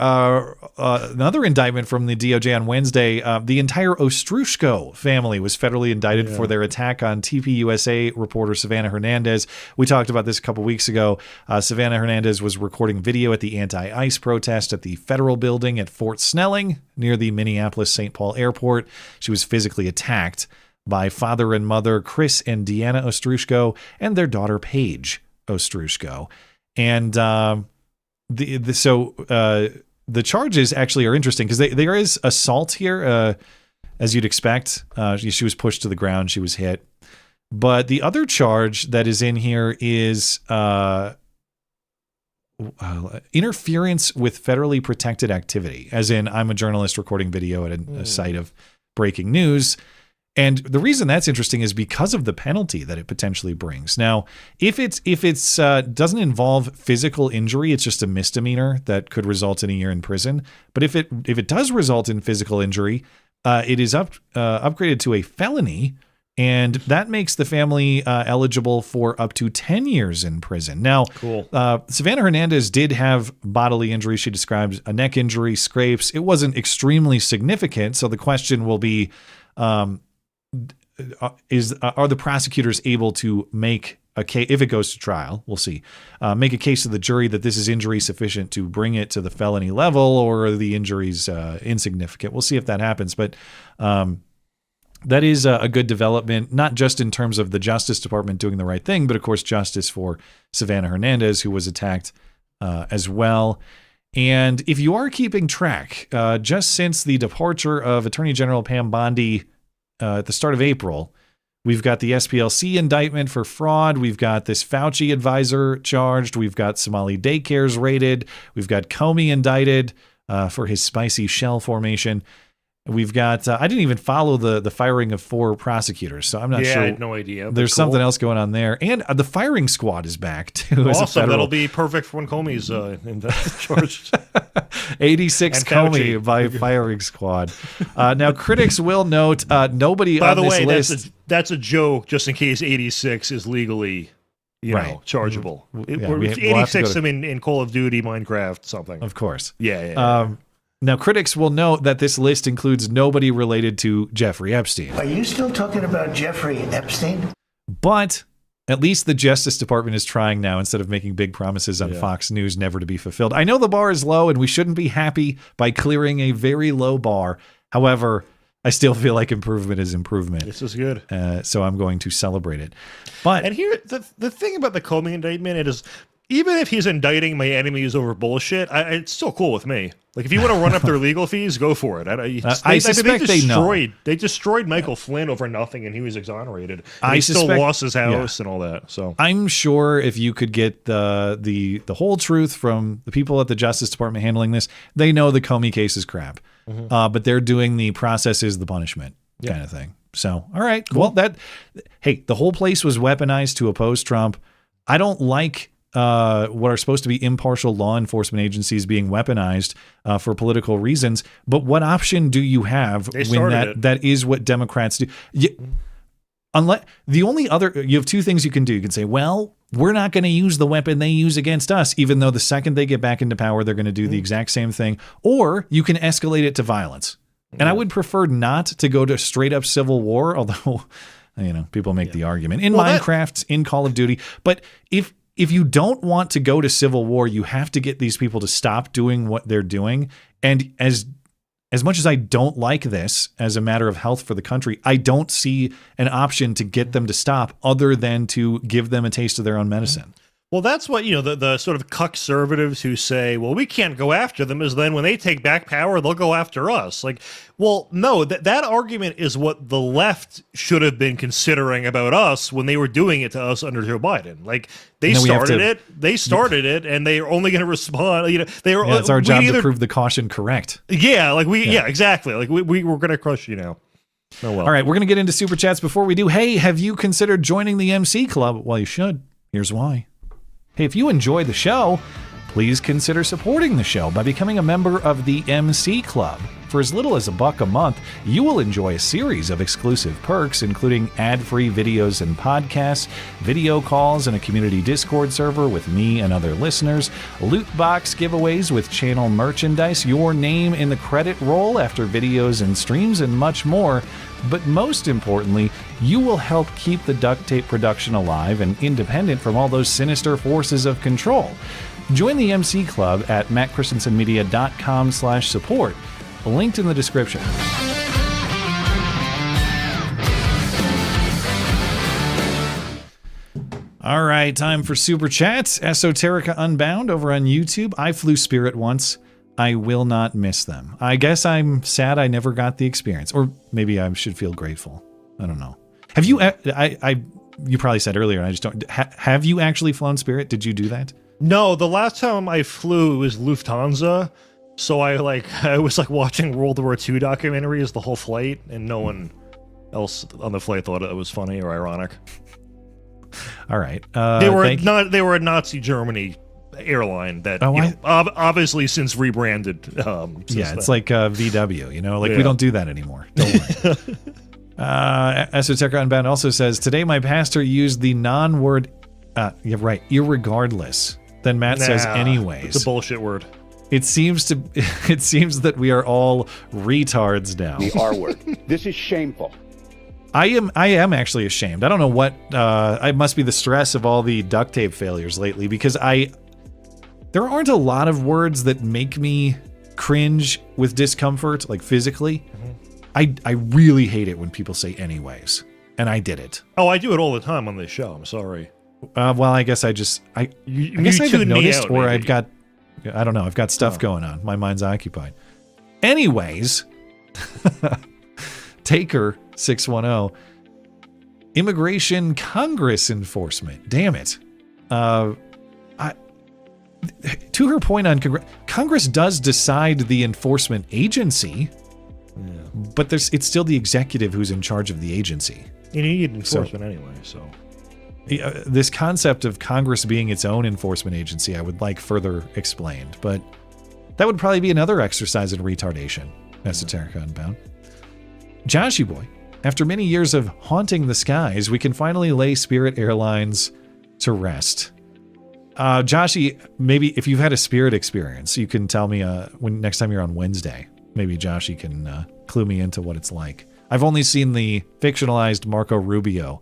[SPEAKER 13] another indictment from the DOJ on Wednesday. The entire Ostrushko family was federally indicted for their attack on TPUSA reporter Savanah Hernandez. We talked about this a couple weeks ago. Savanah Hernandez was recording video at the anti-ICE protest at the federal building at Fort Snelling near the Minneapolis-St. Paul airport. She was physically attacked by father and mother Chris and Deanna Ostrushko and their daughter Paige Ostrushko. And the charges actually are interesting because there is assault here, as you'd expect. She was pushed to the ground. She was hit. But the other charge that is in here is interference with federally protected activity, as in I'm a journalist recording video at a site of breaking news. And the reason that's interesting is because of the penalty that it potentially brings. Now, if it's doesn't involve physical injury, it's just a misdemeanor that could result in a year in prison. But if it does result in physical injury, it is upgraded to a felony. And that makes the family eligible for up to 10 years in prison. Now, Savanah Hernandez did have bodily injuries. She described a neck injury, scrapes. It wasn't extremely significant. So the question will be, are the prosecutors able to make a case, if it goes to trial, we'll see, make a case to the jury that this is injury sufficient to bring it to the felony level, or are the injuries insignificant? We'll see if that happens. But that is a good development, not just in terms of the Justice Department doing the right thing, but of course justice for Savanah Hernandez, who was attacked as well. And if you are keeping track, just since the departure of Attorney General Pam Bondi at the start of April, We've got the SPLC indictment for fraud. We've got this Fauci advisor charged. We've got Somali daycares raided. We've got Comey indicted for his spicy shell formation. We've got, I didn't even follow the firing of 4 prosecutors, so I'm not sure.
[SPEAKER 8] I had no idea.
[SPEAKER 13] There's something else going on there. And the firing squad is back, too.
[SPEAKER 8] Awesome. That'll be perfect for when Comey's charged.
[SPEAKER 13] 86 Comey by firing squad. Now, critics will note nobody
[SPEAKER 8] By
[SPEAKER 13] on
[SPEAKER 8] the
[SPEAKER 13] this
[SPEAKER 8] way,
[SPEAKER 13] list.
[SPEAKER 8] that's a joke, just in case 86 is legally, chargeable.
[SPEAKER 13] We'll
[SPEAKER 8] 86, in Call of Duty, Minecraft, something.
[SPEAKER 13] Of course.
[SPEAKER 8] Yeah.
[SPEAKER 13] Now, critics will note that this list includes nobody related to Jeffrey Epstein.
[SPEAKER 6] Are you still talking about Jeffrey Epstein?
[SPEAKER 13] But at least the Justice Department is trying now, instead of making big promises on Fox News never to be fulfilled. I know the bar is low, and we shouldn't be happy by clearing a very low bar. However, I still feel like improvement is improvement.
[SPEAKER 8] This is good.
[SPEAKER 13] So I'm going to celebrate it. And
[SPEAKER 8] here, the thing about the Comey indictment, it is, even if he's indicting my enemies over bullshit, it's still cool with me. Like, if you want to run up their legal fees, go for it.
[SPEAKER 13] I suspect they know.
[SPEAKER 8] They destroyed Michael Flynn over nothing, and he was exonerated.
[SPEAKER 13] I
[SPEAKER 8] he still
[SPEAKER 13] suspect,
[SPEAKER 8] lost his house and all that. So
[SPEAKER 13] I'm sure if you could get the whole truth from the people at the Justice Department handling this, they know the Comey case is crap. But they're doing the process is the punishment kind of thing. So, all right, cool. Well, the whole place was weaponized to oppose Trump. I don't like what are supposed to be impartial law enforcement agencies being weaponized for political reasons. But what option do you have when that is what Democrats do? Unless the only other, you have 2 things you can do. You can say, well, we're not going to use the weapon they use against us, even though the second they get back into power, they're going to do the exact same thing. Or you can escalate it to violence. And I would prefer not to go to straight up civil war, although, people make the argument in Minecraft, in Call of Duty. But if you don't want to go to civil war, you have to get these people to stop doing what they're doing. And as much as I don't like this as a matter of health for the country, I don't see an option to get them to stop other than to give them a taste of their own medicine.
[SPEAKER 8] Well, that's what, the sort of conservatives who say, well, we can't go after them, is then when they take back power, they'll go after us. Like, well, no, that argument is what the left should have been considering about us when they were doing it to us under Joe Biden. Like, they started it, and they are only going to respond.
[SPEAKER 13] It's our job to prove the caution correct.
[SPEAKER 8] Exactly. Like, we're going to crush you now. Oh, well.
[SPEAKER 13] All right, we're going to get into Super Chats. Before we do, hey, have you considered joining the MC Club? Well, you should. Here's why. Hey, if you enjoy the show, please consider supporting the show by becoming a member of the MC Club. For as little as $1 a month, you will enjoy a series of exclusive perks, including ad-free videos and podcasts, video calls, and a community Discord server with me and other listeners, loot box giveaways with channel merchandise, your name in the credit roll after videos and streams, and much more. But most importantly, you will help keep the duct tape production alive and independent from all those sinister forces of control. Join the MC Club at mattchristiansenmedia.com/support. Linked in the description. All right, time for Super Chats. Esoterica Unbound over on YouTube. I flew Spirit once. I will not miss them. I guess I'm sad I never got the experience. Or maybe I should feel grateful. I don't know. Have you, you probably said earlier, and I just don't, have you actually flown Spirit? Did you do that?
[SPEAKER 8] No, the last time I flew, it was Lufthansa. So I was watching World War II documentaries the whole flight, and no one else on the flight thought it was funny or ironic.
[SPEAKER 13] All right.
[SPEAKER 8] They were a Nazi Germany airline that obviously since rebranded.
[SPEAKER 13] It's like VW, we don't do that anymore. Don't worry. Esoterica Unbound also says, today my pastor used the non-word, irregardless. Then Matt says anyways.
[SPEAKER 8] It's a bullshit word.
[SPEAKER 13] It seems that we are all retards now.
[SPEAKER 1] The R word. This is shameful.
[SPEAKER 13] I am actually ashamed. I don't know what, I must be the stress of all the duct tape failures lately, because there aren't a lot of words that make me cringe with discomfort, like physically. Mm-hmm. I really hate it when people say anyways, and I did it.
[SPEAKER 8] Oh, I do it all the time on this show. I'm sorry.
[SPEAKER 13] Well, I guess I guess I haven't noticed, or I've got, I don't know, I've got stuff going on. My mind's occupied. Anyways, Taker 610. Immigration Congress enforcement. Damn it. To her point on Congress does decide the enforcement agency, but it's still the executive who's in charge of the agency.
[SPEAKER 8] You need enforcement anyway, so.
[SPEAKER 13] This concept of Congress being its own enforcement agency, I would like further explained, but that would probably be another exercise in retardation. Esoterica Unbound. Joshy Boy, after many years of haunting the skies, we can finally lay Spirit Airlines to rest. Joshy, maybe if you've had a Spirit experience, you can tell me when next time you're on Wednesday. Maybe Joshy can clue me into what it's like. I've only seen the fictionalized Marco Rubio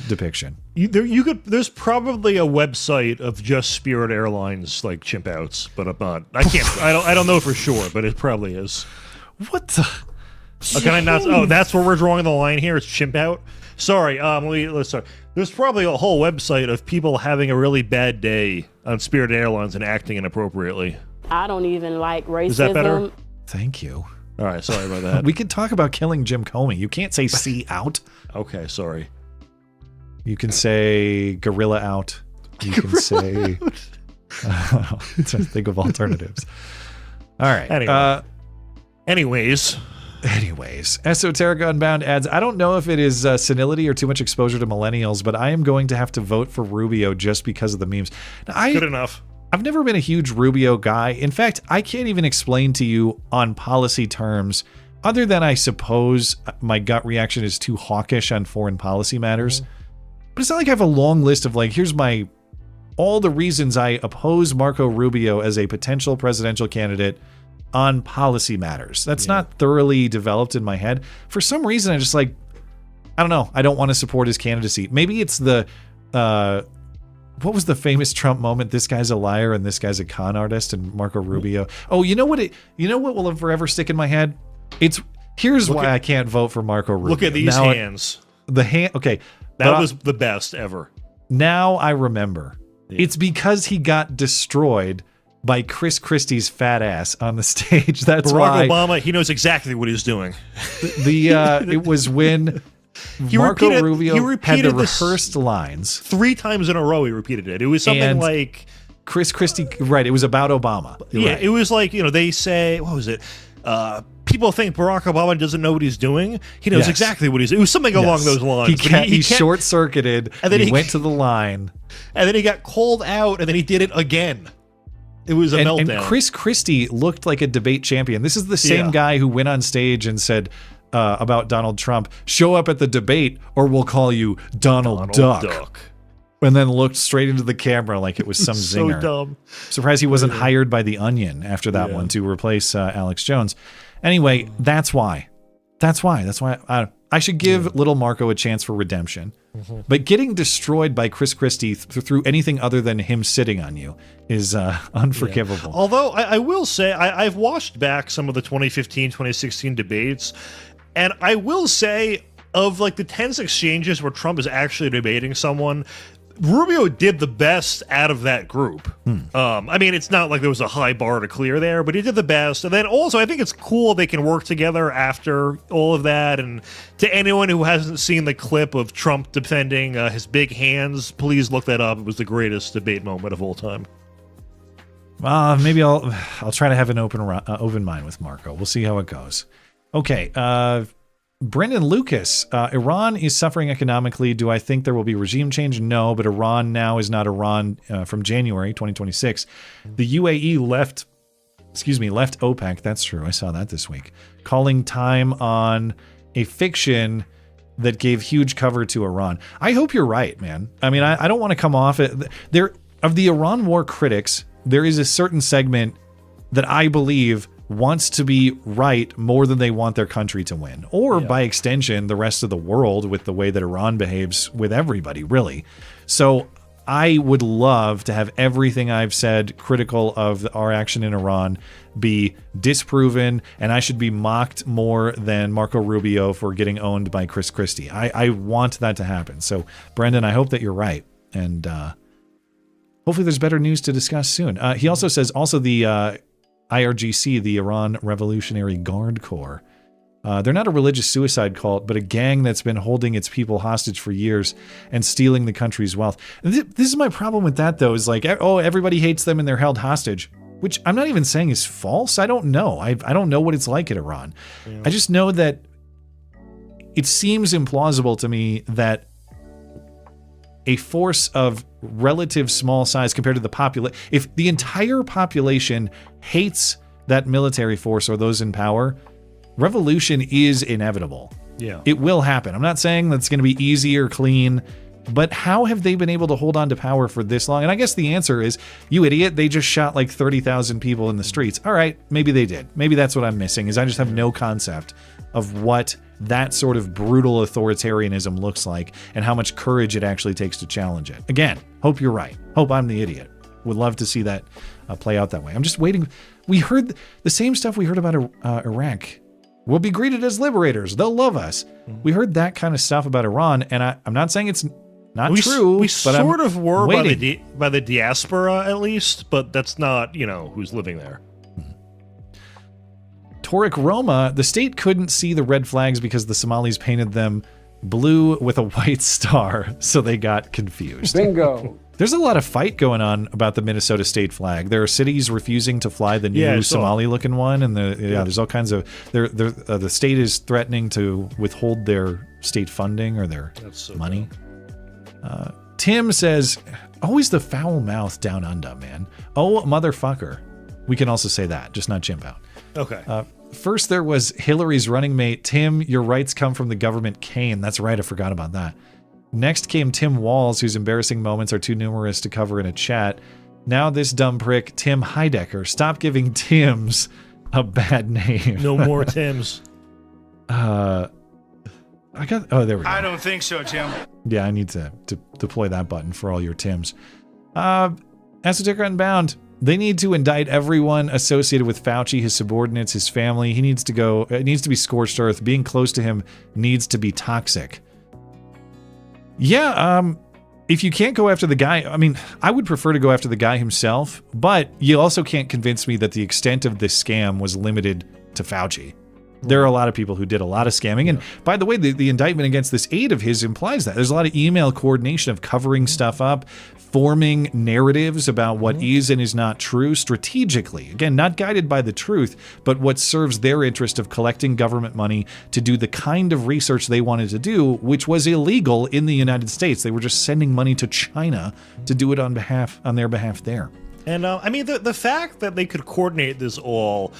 [SPEAKER 13] depiction.
[SPEAKER 8] There's probably a website of just Spirit Airlines like chimp outs, but I don't know for sure, but it probably is.
[SPEAKER 13] What the?
[SPEAKER 8] Can I not? Oh, that's where we're drawing the line here. It's chimp out. Sorry. Let's start. There's probably a whole website of people having a really bad day on Spirit Airlines and acting inappropriately.
[SPEAKER 10] I don't even like racism.
[SPEAKER 8] Is that better?
[SPEAKER 13] Thank you.
[SPEAKER 8] All right, sorry about that.
[SPEAKER 13] We could talk about killing Jim Comey. You can't say see out.
[SPEAKER 8] Okay, sorry.
[SPEAKER 13] You can say gorilla out. You can say... think of alternatives. All right.
[SPEAKER 8] Anyway. Anyways,
[SPEAKER 13] Esoterica Unbound adds, I don't know if it is senility or too much exposure to millennials, but I am going to have to vote for Rubio just because of the memes. Now,
[SPEAKER 8] good enough.
[SPEAKER 13] I've never been a huge Rubio guy. In fact, I can't even explain to you on policy terms, other than I suppose my gut reaction is too hawkish on foreign policy matters. But it's not like I have a long list of like, here's all the reasons I oppose Marco Rubio as a potential presidential candidate on policy matters. That's not thoroughly developed in my head. For some reason, I just I don't know. I don't want to support his candidacy. Maybe it's the, what was the famous Trump moment? This guy's a liar and this guy's a con artist, and Marco Rubio. Oh, you know what will forever stick in my head? Here's why I can't vote for Marco Rubio.
[SPEAKER 8] Look at these hands.
[SPEAKER 13] Okay.
[SPEAKER 8] That was the best ever.
[SPEAKER 13] Now I remember. Yeah. It's because he got destroyed by Chris Christie's fat ass on the stage. That's
[SPEAKER 8] Barack Obama, he knows exactly what he's doing.
[SPEAKER 13] It was when Marco Rubio had the rehearsed lines
[SPEAKER 8] 3 times in a row. He repeated it. It was something like
[SPEAKER 13] Chris Christie. Right. It was about Obama.
[SPEAKER 8] Right. It was like, they say, what was it? People think Barack Obama doesn't know what he's doing. He knows exactly what he's doing. It was something along those lines.
[SPEAKER 13] He short-circuited, and then he went to the line.
[SPEAKER 8] And then he got called out, and then he did it again. It was a meltdown.
[SPEAKER 13] And Chris Christie looked like a debate champion. This is the same guy who went on stage and said about Donald Trump, show up at the debate or we'll call you Donald Duck. And then looked straight into the camera like it was some zinger.
[SPEAKER 8] So dumb.
[SPEAKER 13] Surprised he wasn't hired by The Onion after that one to replace Alex Jones. Anyway, that's why. I should give little Marco a chance for redemption. But getting destroyed by Chris Christie through anything other than him sitting on you is unforgivable.
[SPEAKER 8] Yeah. Although I will say, I've watched back some of the 2015, 2016 debates, and I will say, of like the tense exchanges where Trump is actually debating someone, Rubio did the best out of that group. I mean, it's not like there was a high bar to clear there, but he did the best. And then also, I think it's cool they can work together after all of that. And to anyone who hasn't seen the clip of Trump defending his big hands, please look that up. It was the greatest debate moment of all time.
[SPEAKER 13] Maybe I'll try to have an open mind with Marco. We'll see how it goes. Okay. Brendan Lucas, Iran is suffering economically. Do I think there will be regime change? No, but Iran now is not Iran from January 2026. The UAE left OPEC. That's true. I saw that this week. Calling time on a fiction that gave huge cover to Iran. I hope you're right, man. I mean, I don't want to come off it. There, of the Iran war critics, there is a certain segment that I believe wants to be right more than they want their country to win, or by extension, the rest of the world with the way that Iran behaves with everybody, really. So I would love to have everything I've said critical of our action in Iran be disproven, and I should be mocked more than Marco Rubio for getting owned by Chris Christie. I want that to happen. So, Brendan, I hope that you're right, and hopefully there's better news to discuss soon. He also says, the IRGC, the Iran Revolutionary Guard Corps, They're not a religious suicide cult, but a gang that's been holding its people hostage for years and stealing the country's wealth. And this is my problem with that, though, is like, oh, everybody hates them and they're held hostage, which I'm not even saying is false. I don't know. I don't know what it's like at Iran. Yeah. I just know that it seems implausible to me that a force of relative small size compared to the population, if the entire population hates that military force or those in power, revolution is inevitable.
[SPEAKER 8] Yeah.
[SPEAKER 13] It will happen. I'm not saying that's going to be easy or clean, but how have they been able to hold on to power for this long? And I guess the answer is, you idiot, they just shot like 30,000 people in the streets. All right, maybe they did. Maybe that's what I'm missing, is I just have no concept of what that sort of brutal authoritarianism looks like and how much courage it actually takes to challenge it. Again, hope you're right. Hope I'm the idiot. Would love to see that play out that way. I'm just waiting. We heard the same stuff we heard about Iraq. We'll be greeted as liberators. They'll love us. We heard that kind of stuff about Iran, and I'm not saying it's not true.
[SPEAKER 8] We
[SPEAKER 13] but
[SPEAKER 8] sort of were
[SPEAKER 13] waiting.
[SPEAKER 8] by the diaspora, at least, but that's not, who's living there.
[SPEAKER 13] Torek Roma, the state couldn't see the red flags because the Somalis painted them blue with a white star, so they got confused.
[SPEAKER 9] Bingo.
[SPEAKER 13] There's a lot of fight going on about the Minnesota state flag. There are cities refusing to fly the new Somali-looking one, and there's all kinds of. The state is threatening to withhold their state funding or their money. Tim says, "Always the foul mouth down under, man. Oh motherfucker." We can also say that, just not chimp out.
[SPEAKER 8] Okay.
[SPEAKER 13] First, there was Hillary's running mate, Tim, your rights come from the government cane. That's right, I forgot about that. Next came Tim Walz, whose embarrassing moments are too numerous to cover in a chat. Now this dumb prick, Tim Heidecker. Stop giving Tims a bad name.
[SPEAKER 8] No more Tims.
[SPEAKER 13] There we go.
[SPEAKER 2] I don't think so, Tim.
[SPEAKER 13] Yeah, I need to deploy that button for all your Tims. Esoteric Unbound. They need to indict everyone associated with Fauci, his subordinates, his family. He needs to go. It needs to be scorched earth. Being close to him needs to be toxic. Yeah, if you can't go after the guy, I mean, I would prefer to go after the guy himself, but you also can't convince me that the extent of this scam was limited to Fauci. There are a lot of people who did a lot of scamming. And by the way, the indictment against this aide of his implies that. There's a lot of email coordination of covering stuff up, forming narratives about what is and is not true strategically. Again, not guided by the truth, but what serves their interest of collecting government money to do the kind of research they wanted to do, which was illegal in the United States. They were just sending money to China to do it on their behalf there.
[SPEAKER 8] And I mean, the fact that they could coordinate this all,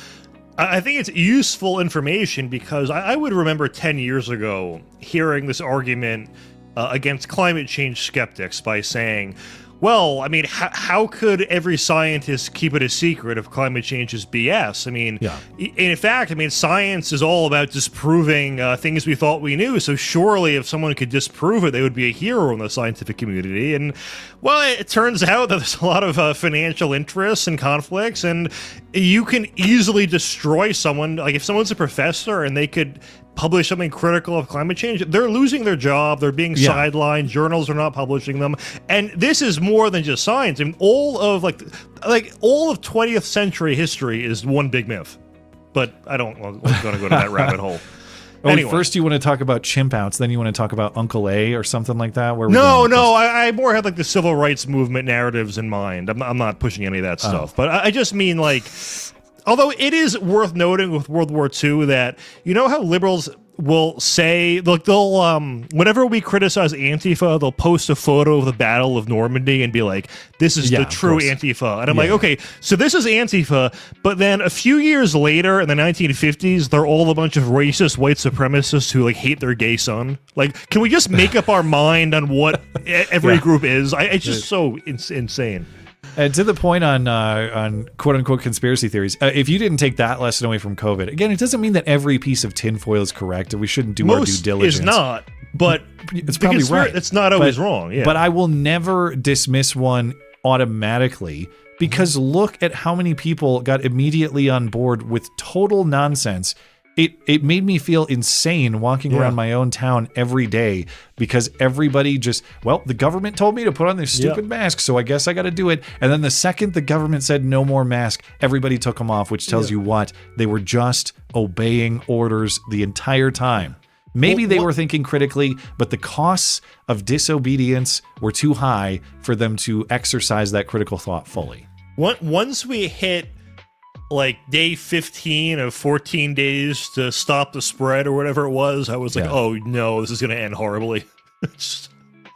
[SPEAKER 8] I think it's useful information, because I would remember 10 years ago hearing this argument against climate change skeptics by saying, well, I mean, how could every scientist keep it a secret if climate change is BS? I mean, in fact, I mean, science is all about disproving things we thought we knew. So surely if someone could disprove it, they would be a hero in the scientific community. And, well, it turns out that there's a lot of financial interests and conflicts, and you can easily destroy someone. Like, if someone's a professor and they could publish something critical of climate change, they're losing their job, they're being sidelined, journals are not publishing them. And this is more than just science. I mean, all of like all of 20th century history is one big myth. But I don't want to go to that rabbit hole. Anyway.
[SPEAKER 13] First you want to talk about chimp outs, then you want to talk about Uncle A or something like that?
[SPEAKER 8] I more had like the civil rights movement narratives in mind. I'm not pushing any of that stuff. But I just mean, like, although it is worth noting with World War II that, you know how liberals will say, look, they'll, whenever we criticize Antifa, they'll post a photo of the Battle of Normandy and be like, this is the true Antifa. And I'm like, okay, so this is Antifa, but then a few years later in the 1950s, they're all a bunch of racist white supremacists who like hate their gay son. Like, can we just make up our mind on what every group is? It's just so insane.
[SPEAKER 13] And to the point on quote-unquote conspiracy theories, if you didn't take that lesson away from COVID, again, it doesn't mean that every piece of tinfoil is correct and we shouldn't do our due diligence.
[SPEAKER 8] Most is not, but
[SPEAKER 13] it's probably right.
[SPEAKER 8] It's not always wrong. Yeah.
[SPEAKER 13] But I will never dismiss one automatically, because look at how many people got immediately on board with total nonsense it made me feel insane walking around my own town every day because everybody just, well, the government told me to put on this stupid mask, so I guess I got to do it. And then the second the government said no more mask, everybody took them off, which tells you what? They were just obeying orders the entire time. Maybe they were thinking critically, but the costs of disobedience were too high for them to exercise that critical thought fully.
[SPEAKER 8] Once we hit like day 15 of 14 days to stop the spread or whatever it was, I was like, oh no, this is going to end horribly.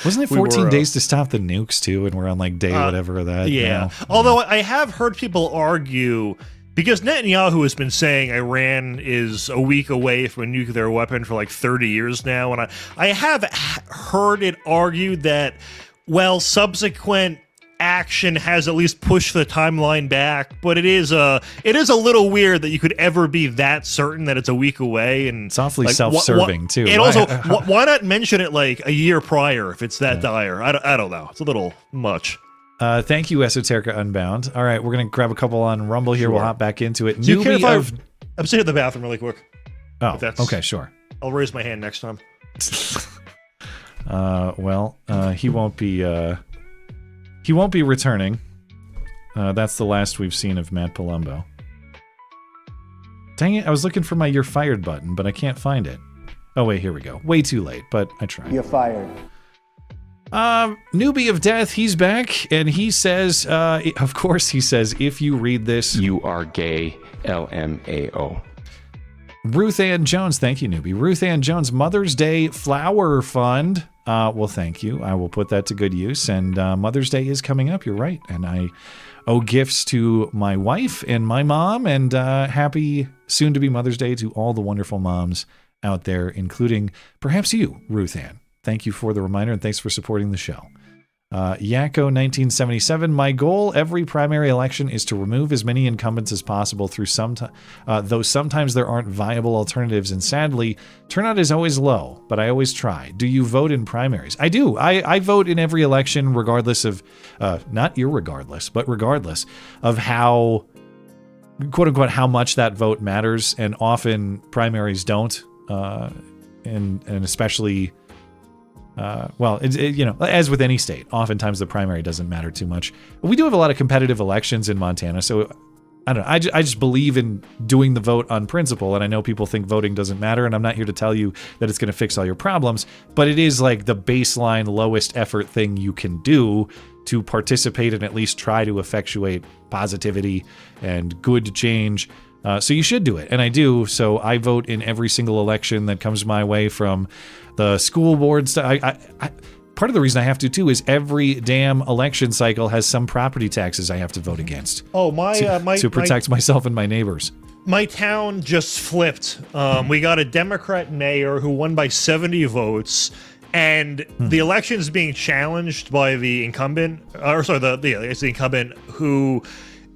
[SPEAKER 13] Wasn't it 14 days to stop the nukes too? And we're on like day whatever of that.
[SPEAKER 8] Yeah.
[SPEAKER 13] You know?
[SPEAKER 8] Although I have heard people argue, because Netanyahu has been saying Iran is a week away from a nuclear weapon for like 30 years now. And I have heard it argued that, well, subsequent action has at least pushed the timeline back, but it is a little weird that you could ever be that certain that it's a week away, and
[SPEAKER 13] it's awfully self-serving too.
[SPEAKER 8] And also, why not mention it like a year prior if it's that dire? I don't know. It's a little much.
[SPEAKER 13] Thank you, Esoterica Unbound. All right, we're gonna grab a couple on Rumble here. Sure. We'll hop back into it.
[SPEAKER 8] Do you care if I'm sitting at the bathroom really quick?
[SPEAKER 13] Oh, okay, sure.
[SPEAKER 8] I'll raise my hand next time.
[SPEAKER 13] He won't be. He won't be returning. That's the last we've seen of Matt Palumbo. Dang it, I was looking for my "You're fired" button, but I can't find it. Oh, wait, here we go. Way too late, but I tried.
[SPEAKER 6] You're fired.
[SPEAKER 13] Newbie of Death, he's back, and he says, of course he says, if you read this...
[SPEAKER 15] You are gay, LMAO.
[SPEAKER 13] Ruth Ann Jones, thank you, Newbie. Ruth Ann Jones, Mother's Day Flower Fund. Well, thank you. I will put that to good use. And Mother's Day is coming up. You're right. And I owe gifts to my wife and my mom. And happy soon-to-be Mother's Day to all the wonderful moms out there, including perhaps you, Ruth Ann. Thank you for the reminder, and thanks for supporting the show. Yakko 1977, my goal every primary election is to remove as many incumbents as possible through though sometimes there aren't viable alternatives, and sadly, turnout is always low, but I always try. Do you vote in primaries? I do. I vote in every election regardless of, not irregardless, but regardless of how, quote unquote, how much that vote matters, and often primaries don't, and especially... as with any state, oftentimes the primary doesn't matter too much. We do have a lot of competitive elections in Montana, so I don't know. I just believe in doing the vote on principle, and I know people think voting doesn't matter, and I'm not here to tell you that it's going to fix all your problems, but it is like the baseline, lowest effort thing you can do to participate and at least try to effectuate positivity and good change. So you should do it, and I do. So I vote in every single election that comes my way, from the school board stuff. Part of the reason I have to too is every damn election cycle has some property taxes I have to vote against.
[SPEAKER 8] Oh,
[SPEAKER 13] to protect myself and my neighbors.
[SPEAKER 8] My town just flipped. We got a Democrat mayor who won by 70 votes. And the election's being challenged by the incumbent, it's the incumbent who.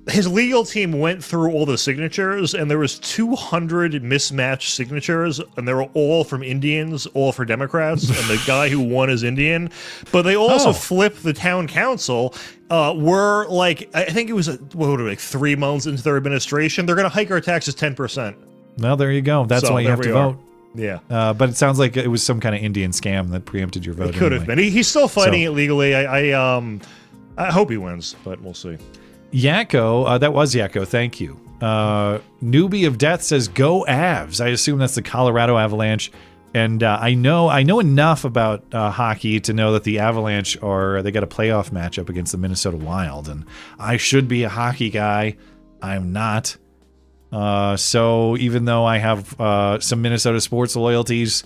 [SPEAKER 8] His legal team went through all the signatures, and there was 200 mismatched signatures, and they were all from Indians, all for Democrats, and the guy who won is Indian. But they also flipped the town council. We're like, I think it was, 3 months into their administration. They're going to hike our taxes 10%.
[SPEAKER 13] Well, there you go. That's why you have to vote.
[SPEAKER 8] Yeah.
[SPEAKER 13] But it sounds like it was some kind of Indian scam that preempted your vote.
[SPEAKER 8] It could have been. He's still fighting it legally. I hope he wins, but we'll see.
[SPEAKER 13] Yakko, that was Yakko, thank you. Newbie of Death says, go Avs. I assume that's the Colorado Avalanche. And I know enough about hockey to know that the Avalanche they got a playoff matchup against the Minnesota Wild. And I should be a hockey guy. I'm not. So even though I have some Minnesota sports loyalties,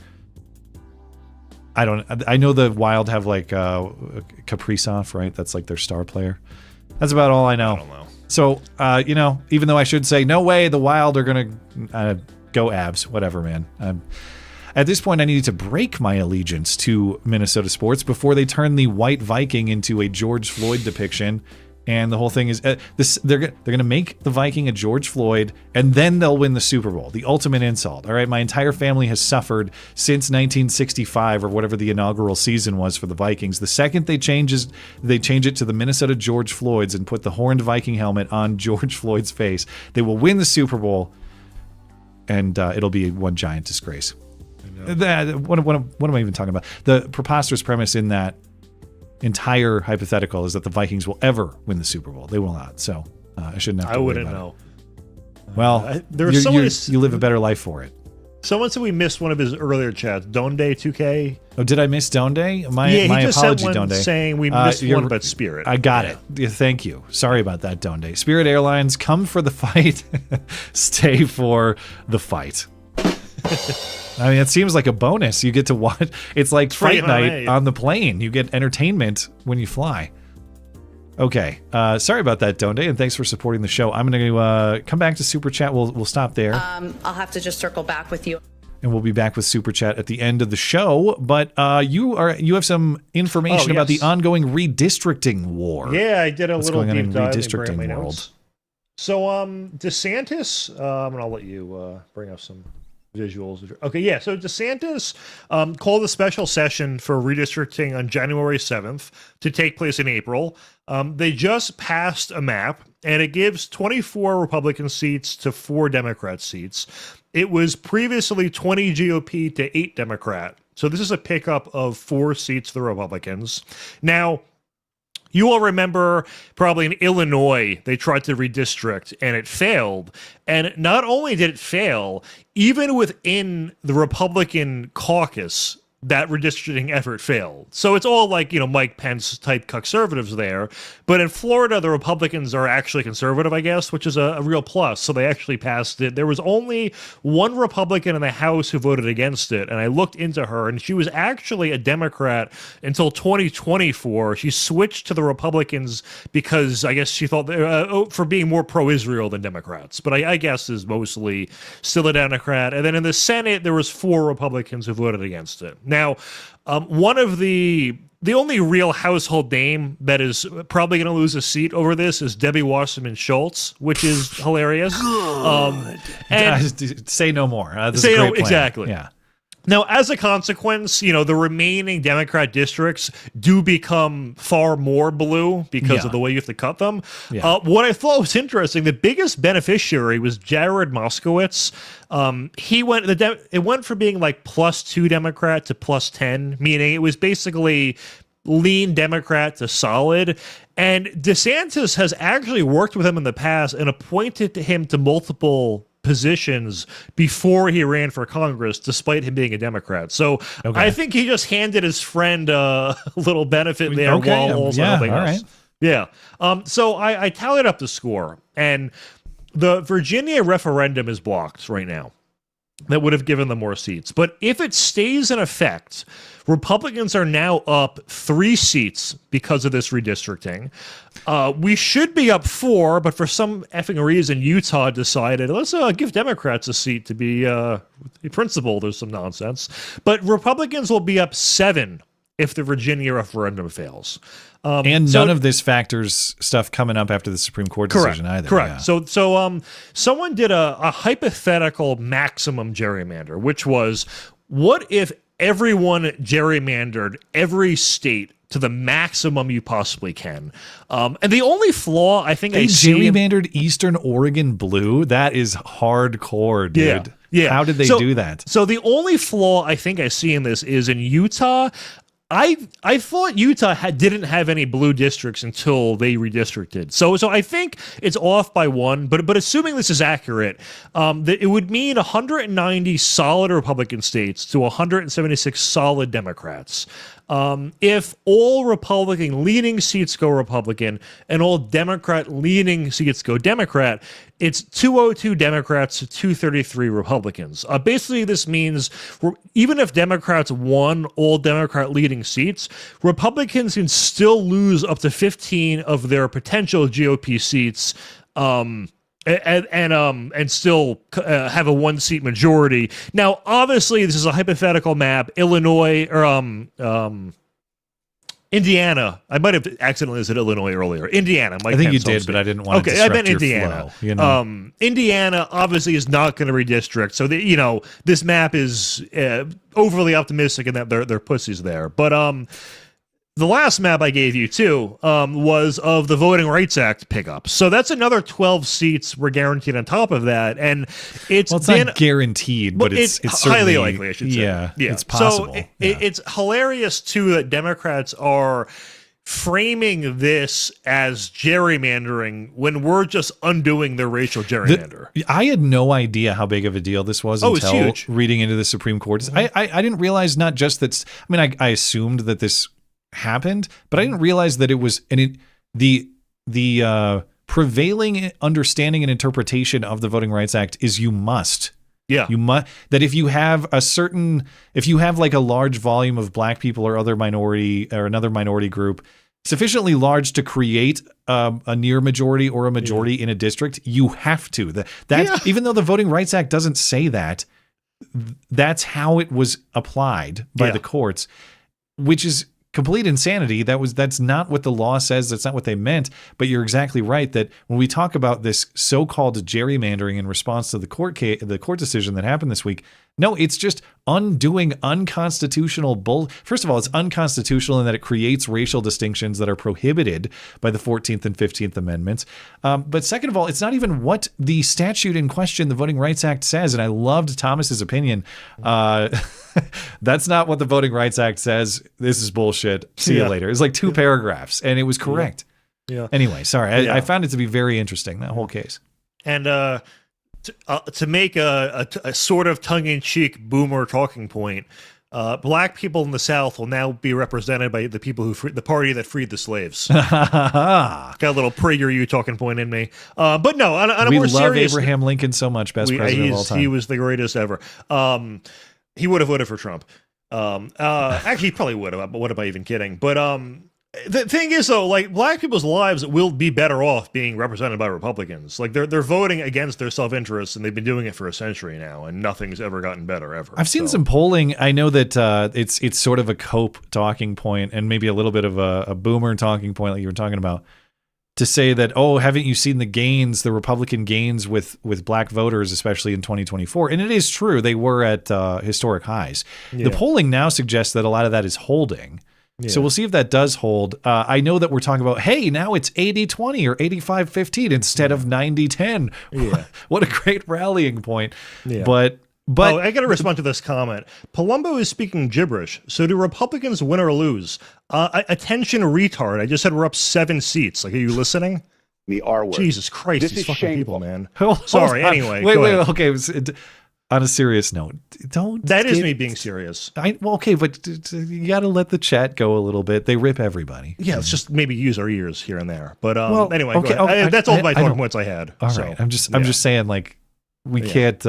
[SPEAKER 13] I know the Wild have like Kaprizov, right? That's like their star player. That's about all I know.
[SPEAKER 8] I don't know.
[SPEAKER 13] So, even though I should say, no way, the Wild are going to go Avs. Whatever, man. At this point, I needed to break my allegiance to Minnesota sports before they turn the White Viking into a George Floyd depiction. And the whole thing is, they're going to make the Viking a George Floyd, and then they'll win the Super Bowl. The ultimate insult. All right, my entire family has suffered since 1965 or whatever the inaugural season was for the Vikings. The second they change it to the Minnesota George Floyds and put the horned Viking helmet on George Floyd's face, they will win the Super Bowl. and it'll be one giant disgrace. What am I even talking about? The preposterous premise in that entire hypothetical is that the Vikings will ever win the Super Bowl. They will not. So I shouldn't have to worry about
[SPEAKER 8] know.
[SPEAKER 13] It. Well, you live a better life for it.
[SPEAKER 8] Someone said we missed one of his earlier chats. Donde 2K.
[SPEAKER 13] Oh, did I miss Donde? My
[SPEAKER 8] he just
[SPEAKER 13] apology,
[SPEAKER 8] sent one
[SPEAKER 13] Donde.
[SPEAKER 8] saying we missed one about Spirit.
[SPEAKER 13] I got it. Yeah, thank you. Sorry about that, Donde. Spirit Airlines, come for the fight, stay for the fight. I mean, it seems like a bonus. You get to watch. It's like fight night on the plane. You get entertainment when you fly. Okay. Sorry about that, Donde, and thanks for supporting the show. I'm going to come back to Super Chat. We'll stop there.
[SPEAKER 2] I'll have to just circle back with you.
[SPEAKER 13] And we'll be back with Super Chat at the end of the show. But you have some information about the ongoing redistricting war.
[SPEAKER 8] Yeah, I did a little deep dive in
[SPEAKER 13] redistricting world.
[SPEAKER 8] So, DeSantis, and I'll let you bring up some visuals. Okay, yeah. So DeSantis called a special session for redistricting on January 7th to take place in April. They just passed a map, and it gives 24 Republican seats to 4 Democrat seats. It was previously 20 GOP to 8 Democrat. So this is a pickup of 4 seats for the Republicans. Now, you all remember probably in Illinois, they tried to redistrict and it failed. And not only did it fail, even within the Republican caucus, that redistricting effort failed. So it's all like, Mike Pence type conservatives there. But in Florida, the Republicans are actually conservative, I guess, which is a real plus. So they actually passed it. There was only one Republican in the House who voted against it. And I looked into her, and she was actually a Democrat until 2024. She switched to the Republicans because I guess she thought for being more pro-Israel than Democrats. But I guess is mostly still a Democrat. And then in the Senate, there was 4 Republicans who voted against it. Now, one of the only real household name that is probably going to lose a seat over this is Debbie Wasserman Schultz, which is hilarious.
[SPEAKER 13] And say no more. This is a great plan.
[SPEAKER 8] Exactly.
[SPEAKER 13] Yeah.
[SPEAKER 8] Now, as a consequence, the remaining Democrat districts do become far more blue because of the way you have to cut them. Yeah. What I thought was interesting, the biggest beneficiary was Jared Moskowitz. It went from being like +2 Democrat to +10, meaning it was basically lean Democrat to solid. And DeSantis has actually worked with him in the past and appointed him to multiple positions before he ran for Congress, despite him being a Democrat. So I think he just handed his friend a little benefit there while also helping us. Right. Yeah. So I tallied up the score, and the Virginia referendum is blocked right now. That would have given them more seats. But if it stays in effect, Republicans are now up 3 seats because of this redistricting. We should be up 4, but for some effing reason, Utah decided, let's give Democrats a seat to be principled or some nonsense. But Republicans will be up 7 if the Virginia referendum fails.
[SPEAKER 13] And none of this factors stuff coming up after the Supreme Court decision either.
[SPEAKER 8] Correct. Yeah. So someone did a hypothetical maximum gerrymander, which was, what if everyone gerrymandered every state to the maximum you possibly can? And the only flaw I think
[SPEAKER 13] they gerrymandered Eastern Oregon blue? That is hardcore, dude.
[SPEAKER 8] Yeah.
[SPEAKER 13] How did they do that?
[SPEAKER 8] So the only flaw I think I see in this is in Utah. I thought Utah didn't have any blue districts until they redistricted. So I think it's off by 1, but assuming this is accurate, that it would mean 190 solid Republican states to 176 solid Democrats. If all Republican-leaning seats go Republican and all Democrat-leaning seats go Democrat, it's 202 Democrats to 233 Republicans. Basically, this means even if Democrats won all Democrat-leading seats, Republicans can still lose up to 15 of their potential GOP seats and still have a 1-seat majority. Now, obviously, this is a hypothetical map. Illinois or Indiana. I might have accidentally said Illinois earlier. Indiana.
[SPEAKER 13] I think you did, but I didn't want to disrupt your
[SPEAKER 8] Indiana.
[SPEAKER 13] Flow,
[SPEAKER 8] Indiana obviously is not going to redistrict, so this map is overly optimistic in that they're pussies there. But the last map I gave you too was of the Voting Rights Act pickup. So that's another 12 seats we're guaranteed on top of that, and it's
[SPEAKER 13] not guaranteed, but it's
[SPEAKER 8] highly likely, I should say.
[SPEAKER 13] Yeah, it's possible.
[SPEAKER 8] So it's hilarious too that Democrats are framing this as gerrymandering when we're just undoing their racial gerrymander.
[SPEAKER 13] I had no idea how big of a deal this was until reading into the Supreme Court.
[SPEAKER 8] Mm-hmm.
[SPEAKER 13] I didn't realize not just that. I mean, I assumed that this happened, but I didn't realize that it was the prevailing understanding and interpretation of the Voting Rights Act is you must.
[SPEAKER 8] Yeah.
[SPEAKER 13] You must, that if you have like a large volume of black people or other minority or another minority group sufficiently large to create a near majority or a majority in a district, you have to. Even though the Voting Rights Act doesn't say that, that's how it was applied by the courts, which is complete insanity. That's not what the law says. That's not what they meant. But you're exactly right that when we talk about this so-called gerrymandering in response to the court decision that happened this week, no, it's just undoing unconstitutional First of all, it's unconstitutional in that it creates racial distinctions that are prohibited by the 14th and 15th Amendments. But second of all, it's not even what the statute in question, the Voting Rights Act, says. And I loved Thomas's opinion. That's not what the Voting Rights Act says. This is bullshit. See you later. It's like 2 paragraphs, and it was correct.
[SPEAKER 8] Yeah.
[SPEAKER 13] Anyway, sorry. I found it to be very interesting, that whole case.
[SPEAKER 8] And to make a sort of tongue-in-cheek boomer talking point, black people in the South will now be represented by the people the party that freed the slaves. Got a little PragerU talking point in me. But no, on a more serious... We love
[SPEAKER 13] Abraham Lincoln so much, best president of all time.
[SPEAKER 8] He was the greatest ever. He would have voted for Trump. Actually, he probably would have, but what am I even kidding? But the thing is, though, like, black people's lives will be better off being represented by Republicans. Like, they're voting against their self-interest, and they've been doing it for a century now, and nothing's ever gotten better, ever.
[SPEAKER 13] I've seen some polling. I know that it's sort of a cope talking point and maybe a little bit of a boomer talking point like you were talking about, to say that, oh, haven't you seen the Republican gains with black voters, especially in 2024? And it is true. They were at historic highs. Yeah. The polling now suggests that a lot of that is holding. Yeah. So we'll see if that does hold. I know that we're talking about, hey, now it's 80-20 or 85-15 instead of 90-10. Yeah. What a great rallying point. Yeah. But
[SPEAKER 8] I got to respond to this comment. Palumbo is speaking gibberish. So do Republicans win or lose? Attention, retard. I just said we're up 7 seats. Like, are you listening?
[SPEAKER 1] The R word.
[SPEAKER 8] Jesus Christ,
[SPEAKER 1] this
[SPEAKER 8] these
[SPEAKER 1] is
[SPEAKER 8] fucking
[SPEAKER 1] shameful.
[SPEAKER 8] people, man.
[SPEAKER 13] Sorry,
[SPEAKER 8] anyway.
[SPEAKER 13] Wait, okay. On a serious note,
[SPEAKER 8] That is me being serious.
[SPEAKER 13] Okay, but you got to let the chat go a little bit. They rip everybody.
[SPEAKER 8] Yeah, let's just maybe use our ears here and there. But anyway,
[SPEAKER 13] okay,
[SPEAKER 8] go ahead. That's all my talking points I had.
[SPEAKER 13] All right, I'm just saying, like, we can't.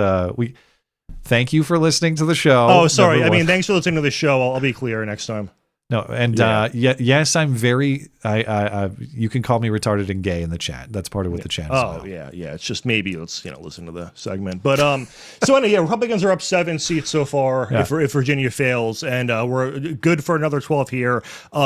[SPEAKER 13] Thank you for listening to the show.
[SPEAKER 8] Oh, sorry. I mean, thanks for listening to the show. I'll be clear next time.
[SPEAKER 13] No, and yes, I'm very. You can call me retarded and gay in the chat. That's part of what the chat is about.
[SPEAKER 8] Yeah. It's just maybe let's listen to the segment. But so anyway, Republicans are up 7 seats so far if Virginia fails, and we're good for another 12 here.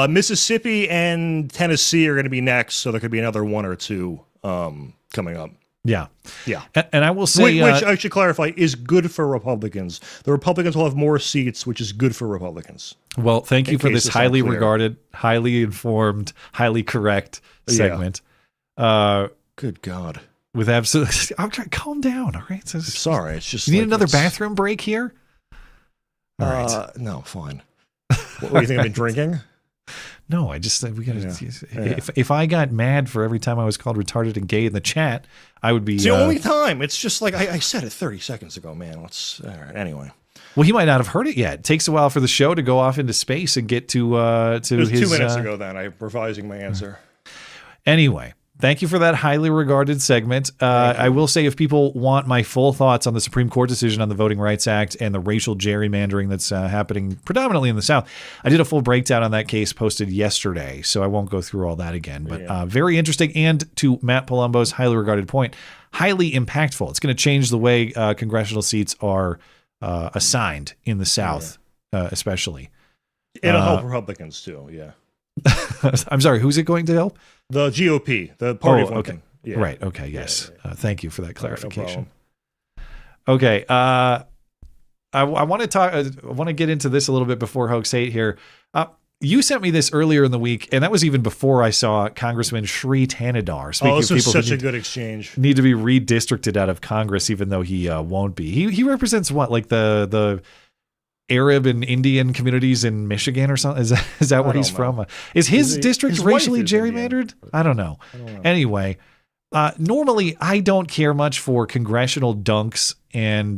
[SPEAKER 8] Mississippi and Tennessee are going to be next, so there could be another 1 or 2 coming up.
[SPEAKER 13] Yeah.
[SPEAKER 8] Yeah.
[SPEAKER 13] And I will say...
[SPEAKER 8] Which I should clarify is good for Republicans. The Republicans will have more seats, which is good for Republicans.
[SPEAKER 13] Well, thank you for this highly regarded, highly informed, highly correct segment.
[SPEAKER 8] Good God.
[SPEAKER 13] With absolute... I'm trying, calm down, all right?
[SPEAKER 8] Sorry, it's just...
[SPEAKER 13] You need another bathroom break here? All right.
[SPEAKER 8] No, fine. What do you think I've been drinking?
[SPEAKER 13] No, we gotta. If I got mad for every time I was called retarded and gay in the chat, I would be.
[SPEAKER 8] It's the only time. It's just like I said it 30 seconds ago, man. All right. Anyway.
[SPEAKER 13] Well, he might not have heard it yet. It takes a while for the show to go off into space and get to
[SPEAKER 8] it was his. 2 minutes ago. Then I'm revising my answer.
[SPEAKER 13] Anyway. Thank you for that highly regarded segment. I will say, if people want my full thoughts on the Supreme Court decision on the Voting Rights Act and the racial gerrymandering that's happening predominantly in the South, I did a full breakdown on that case posted yesterday, so I won't go through all that again. But very interesting, and to Matt Palumbo's highly regarded point, highly impactful. It's going to change the way congressional seats are assigned in the South, especially.
[SPEAKER 8] It'll help Republicans, too, yeah.
[SPEAKER 13] I'm sorry, who's it going to help?
[SPEAKER 8] The GOP, the party of Lincoln.
[SPEAKER 13] Okay. Yeah. Right. Okay. Yes. Thank you for that clarification.
[SPEAKER 8] No
[SPEAKER 13] okay. I want to talk. I want to get into this a little bit before Hoax 8 here. you sent me this earlier in the week, and that was even before I saw Congressman Shri Thannedar. Speaking
[SPEAKER 8] this
[SPEAKER 13] of
[SPEAKER 8] was
[SPEAKER 13] people
[SPEAKER 8] such
[SPEAKER 13] who
[SPEAKER 8] a good exchange.
[SPEAKER 13] Need to be redistricted out of Congress, even though he won't be. He represents what, like the Arab and Indian communities in Michigan or something? Is that where he's from? Is his district racially gerrymandered? I don't know. Anyway, normally I don't care much for congressional dunks and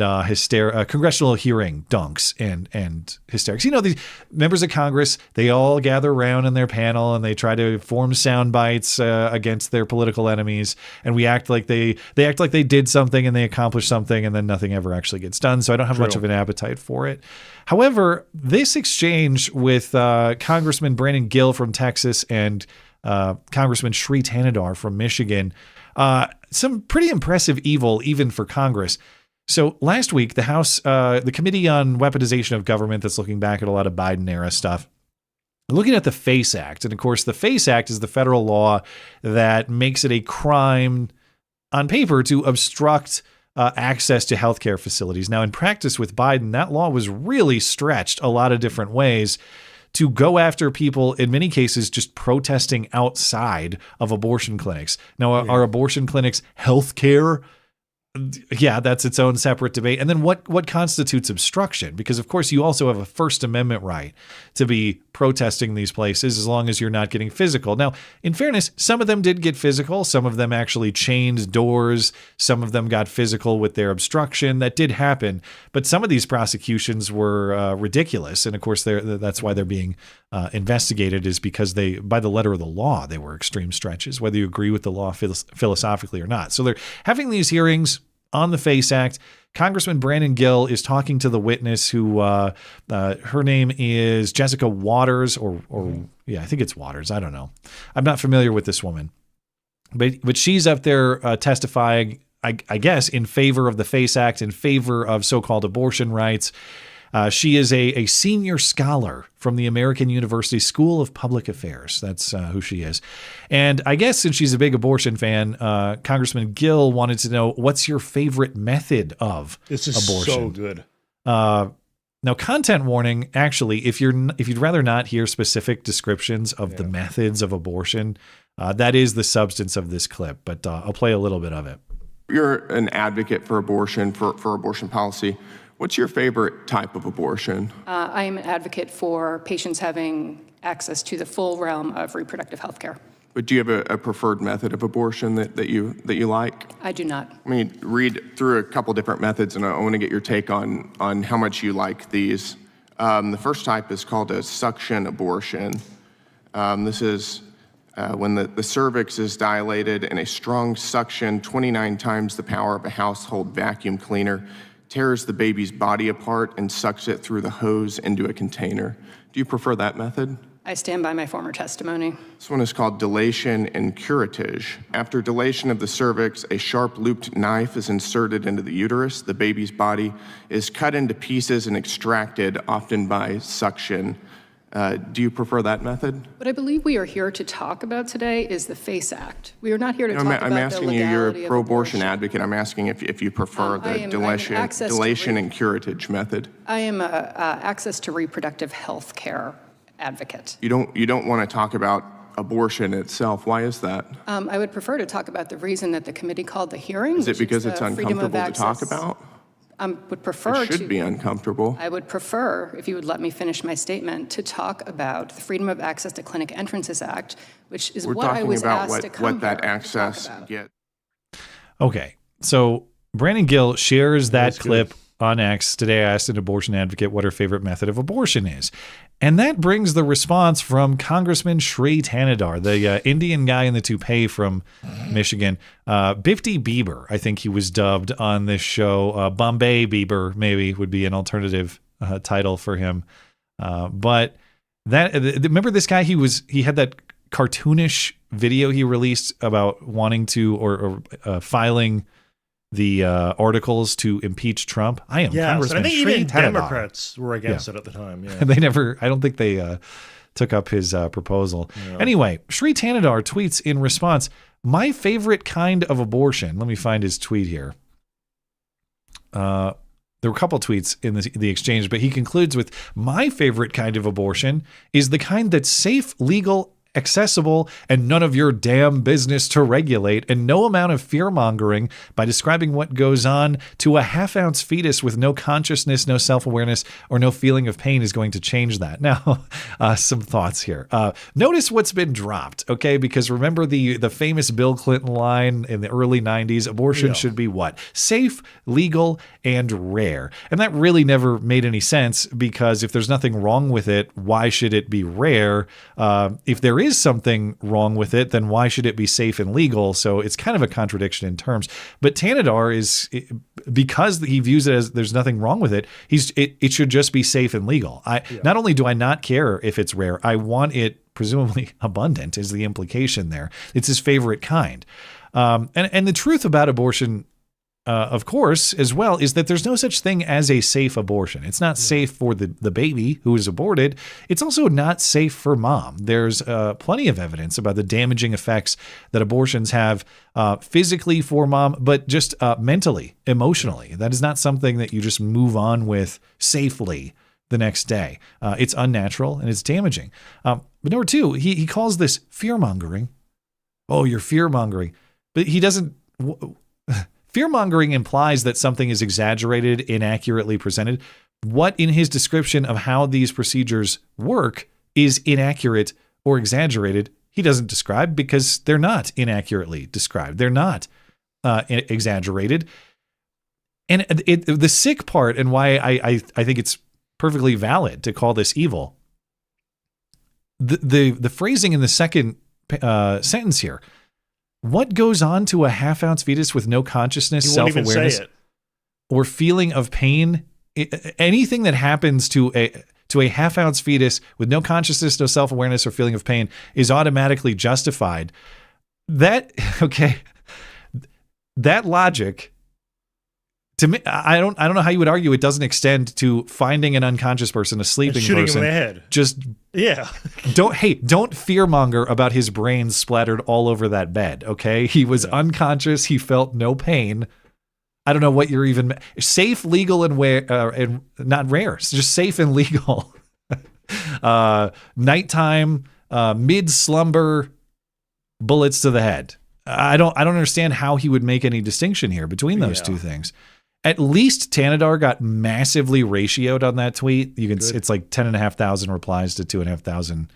[SPEAKER 13] congressional hearing dunks and hysterics. You know, these members of Congress, they all gather around in their panel and they try to form sound bites against their political enemies, and we act like they act like they did something and they accomplished something, and then nothing ever actually gets done. So I don't have much of an appetite for it. However, this exchange with Congressman Brandon Gill from Texas and Congressman Shri Thannedar from Michigan, some pretty impressive evil even for Congress. So last week, the House, the Committee on Weaponization of Government, that's looking back at a lot of Biden era stuff, looking at the FACE Act. And of course, the FACE Act is the federal law that makes it a crime on paper to obstruct access to healthcare facilities. Now, in practice with Biden, that law was really stretched a lot of different ways to go after people, in many cases, just protesting outside of abortion clinics. Now, are abortion clinics healthcare? Yeah, that's its own separate debate. And then what constitutes obstruction? Because, of course, you also have a First Amendment right to be protesting these places as long as you're not getting physical. Now, in fairness, some of them did get physical. Some of them actually chained doors. Some of them got physical with their obstruction. That did happen. But some of these prosecutions were ridiculous. And, of course, that's why they're being investigated, is because they, by the letter of the law, they were extreme stretches, whether you agree with the law philosophically or not. So they're having these hearings on the FACE Act. Congressman Brandon Gill is talking to the witness who, her name is Jessica Waters, or I think it's Waters. I don't know. I'm not familiar with this woman, but she's up there testifying, I guess, in favor of the FACE Act, in favor of so-called abortion rights. She is a senior scholar from the American University School of Public Affairs. That's who she is. And I guess since she's a big abortion fan, Congressman Gill wanted to know, what's your favorite method of abortion?
[SPEAKER 8] This is so good.
[SPEAKER 13] Now, content warning, actually, if you'd rather not hear specific descriptions of the methods of abortion, that is the substance of this clip. But I'll play a little bit of it.
[SPEAKER 3] You're an advocate for abortion, for abortion policy. What's your favorite type of abortion?
[SPEAKER 11] I am an advocate for patients having access to the full realm of reproductive health care.
[SPEAKER 3] But do you have a preferred method of abortion that you like?
[SPEAKER 11] I do not.
[SPEAKER 3] Let me read through a couple different methods, and I want to get your take on how much you like these. The first type is called a suction abortion. This is when the cervix is dilated and a strong suction, 29 times the power of a household vacuum cleaner, tears the baby's body apart and sucks it through the hose into a container. Do you prefer that method?
[SPEAKER 11] I stand by my former testimony.
[SPEAKER 3] This one is called dilation and curettage. After dilation of the cervix, a sharp looped knife is inserted into the uterus. The baby's body is cut into pieces and extracted, often by suction. Do you prefer that method?
[SPEAKER 11] What I believe we are here to talk about today is the FACE Act. We are not here to talk about the legality of abortion.
[SPEAKER 3] I'm asking you, you're a pro-abortion advocate. I'm asking if you prefer the dilation and curettage method.
[SPEAKER 11] I am a access to reproductive health care advocate.
[SPEAKER 3] You don't want to talk about abortion itself. Why is that?
[SPEAKER 11] I would prefer to talk about the reason that the committee called the hearing.
[SPEAKER 3] Is it because it's uncomfortable to talk about?
[SPEAKER 11] I would prefer
[SPEAKER 3] it should be uncomfortable.
[SPEAKER 11] I would prefer, if you would let me finish my statement, to talk about the Freedom of Access to Clinic Entrances Act, which is what I was asked to come here to talk about.
[SPEAKER 3] We're talking about what that access gets.
[SPEAKER 13] Okay, so Brandon Gill shares that clip on X. Today I asked an abortion advocate what her favorite method of abortion is. And that brings the response from Congressman Shri Thannedar, the Indian guy in the toupee from Michigan. Bifty Bieber, I think he was dubbed on this show. Bombay Bieber, maybe, would be an alternative title for him. But that, remember this guy? He had that cartoonish video he released about wanting to or filing the articles to impeach Trump. I am Congressman
[SPEAKER 8] I think
[SPEAKER 13] Shri
[SPEAKER 8] even
[SPEAKER 13] Thannedar.
[SPEAKER 8] Democrats were against it at the time. Yeah.
[SPEAKER 13] They never, I don't think they took up his proposal. No. Anyway, Shri Thannedar tweets in response, my favorite kind of abortion. Let me find his tweet here. The There were a couple tweets in the exchange, but he concludes with, my favorite kind of abortion is the kind that's safe, legal, accessible, and none of your damn business to regulate, and no amount of fear-mongering by describing what goes on to a half-ounce fetus with no consciousness, no self-awareness, or no feeling of pain is going to change that. Now, some thoughts here. Notice what's been dropped, okay? Because remember the famous Bill Clinton line in the early 90s, abortion should be what? Safe, legal, and rare. And that really never made any sense, because if there's nothing wrong with it, why should it be rare? If there is something wrong with it, then why should it be safe and legal? So it's kind of a contradiction in terms. But Thannedar is, because he views it as there's nothing wrong with it, it should just be safe and legal. Not only do I not care if it's rare, I want it presumably abundant is the implication there. It's his favorite kind. And the truth about abortion, of course, as well, is that there's no such thing as a safe abortion. It's not safe for the baby who is aborted. It's also not safe for mom. There's plenty of evidence about the damaging effects that abortions have physically for mom, but just mentally, emotionally. That is not something that you just move on with safely the next day. It's unnatural and it's damaging. But number two, he calls this fear-mongering. Oh, you're fear-mongering. But he doesn't... Fear-mongering implies that something is exaggerated, inaccurately presented. What in his description of how these procedures work is inaccurate or exaggerated, he doesn't describe, because they're not inaccurately described. They're not exaggerated. And the sick part, and why I think it's perfectly valid to call this evil, the phrasing in the second sentence here, what goes on to a half-ounce fetus with no consciousness, self-awareness, or feeling of pain? Anything that happens to a half-ounce fetus with no consciousness, no self-awareness, or feeling of pain is automatically justified. That logic, to me, I don't know how you would argue it doesn't extend to finding an unconscious person, a sleeping
[SPEAKER 8] shooting
[SPEAKER 13] person.
[SPEAKER 8] him in the head.
[SPEAKER 13] Just don't fearmonger about his brains splattered all over that bed. Okay, he was unconscious. He felt no pain. I don't know what you're even safe, legal, and not rare. It's just safe and legal. Nighttime, mid slumber, bullets to the head. I don't understand how he would make any distinction here between those two things. At least Thannedar got massively ratioed on that tweet. It's like 10,500 replies to 2,500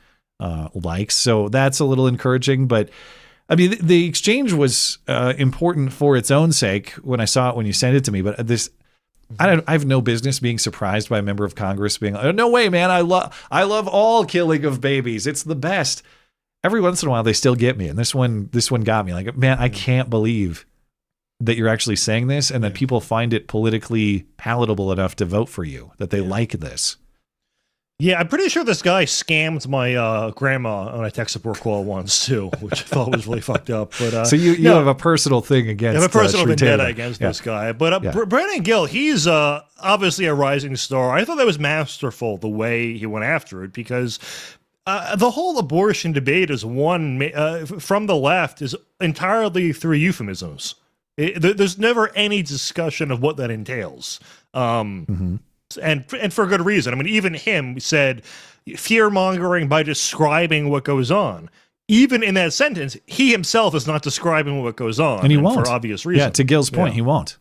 [SPEAKER 13] likes. So that's a little encouraging. But I mean, the exchange was important for its own sake when I saw it, when you sent it to me. But I have no business being surprised by a member of Congress being like, oh, no way, man. I love all killing of babies. It's the best. Every once in a while, they still get me. And this one got me. Like, man, I can't believe that you're actually saying this, and that people find it politically palatable enough to vote for you, that they like this.
[SPEAKER 8] Yeah, I'm pretty sure this guy scammed my grandma on a tech support call once too, which I thought was really fucked up. But
[SPEAKER 13] so you have a personal thing against.
[SPEAKER 8] I have a personal
[SPEAKER 13] Shri
[SPEAKER 8] vendetta
[SPEAKER 13] Thannedar
[SPEAKER 8] against this guy. But Brennan Gill, he's obviously a rising star. I thought that was masterful the way he went after it, because the whole abortion debate is one from the left is entirely through euphemisms. There's never any discussion of what that entails. And for good reason. I mean, even him said fear-mongering by describing what goes on. Even in that sentence, he himself is not describing what goes on.
[SPEAKER 13] And he won't.
[SPEAKER 8] For obvious reasons.
[SPEAKER 13] Yeah, to Gil's point, he won't.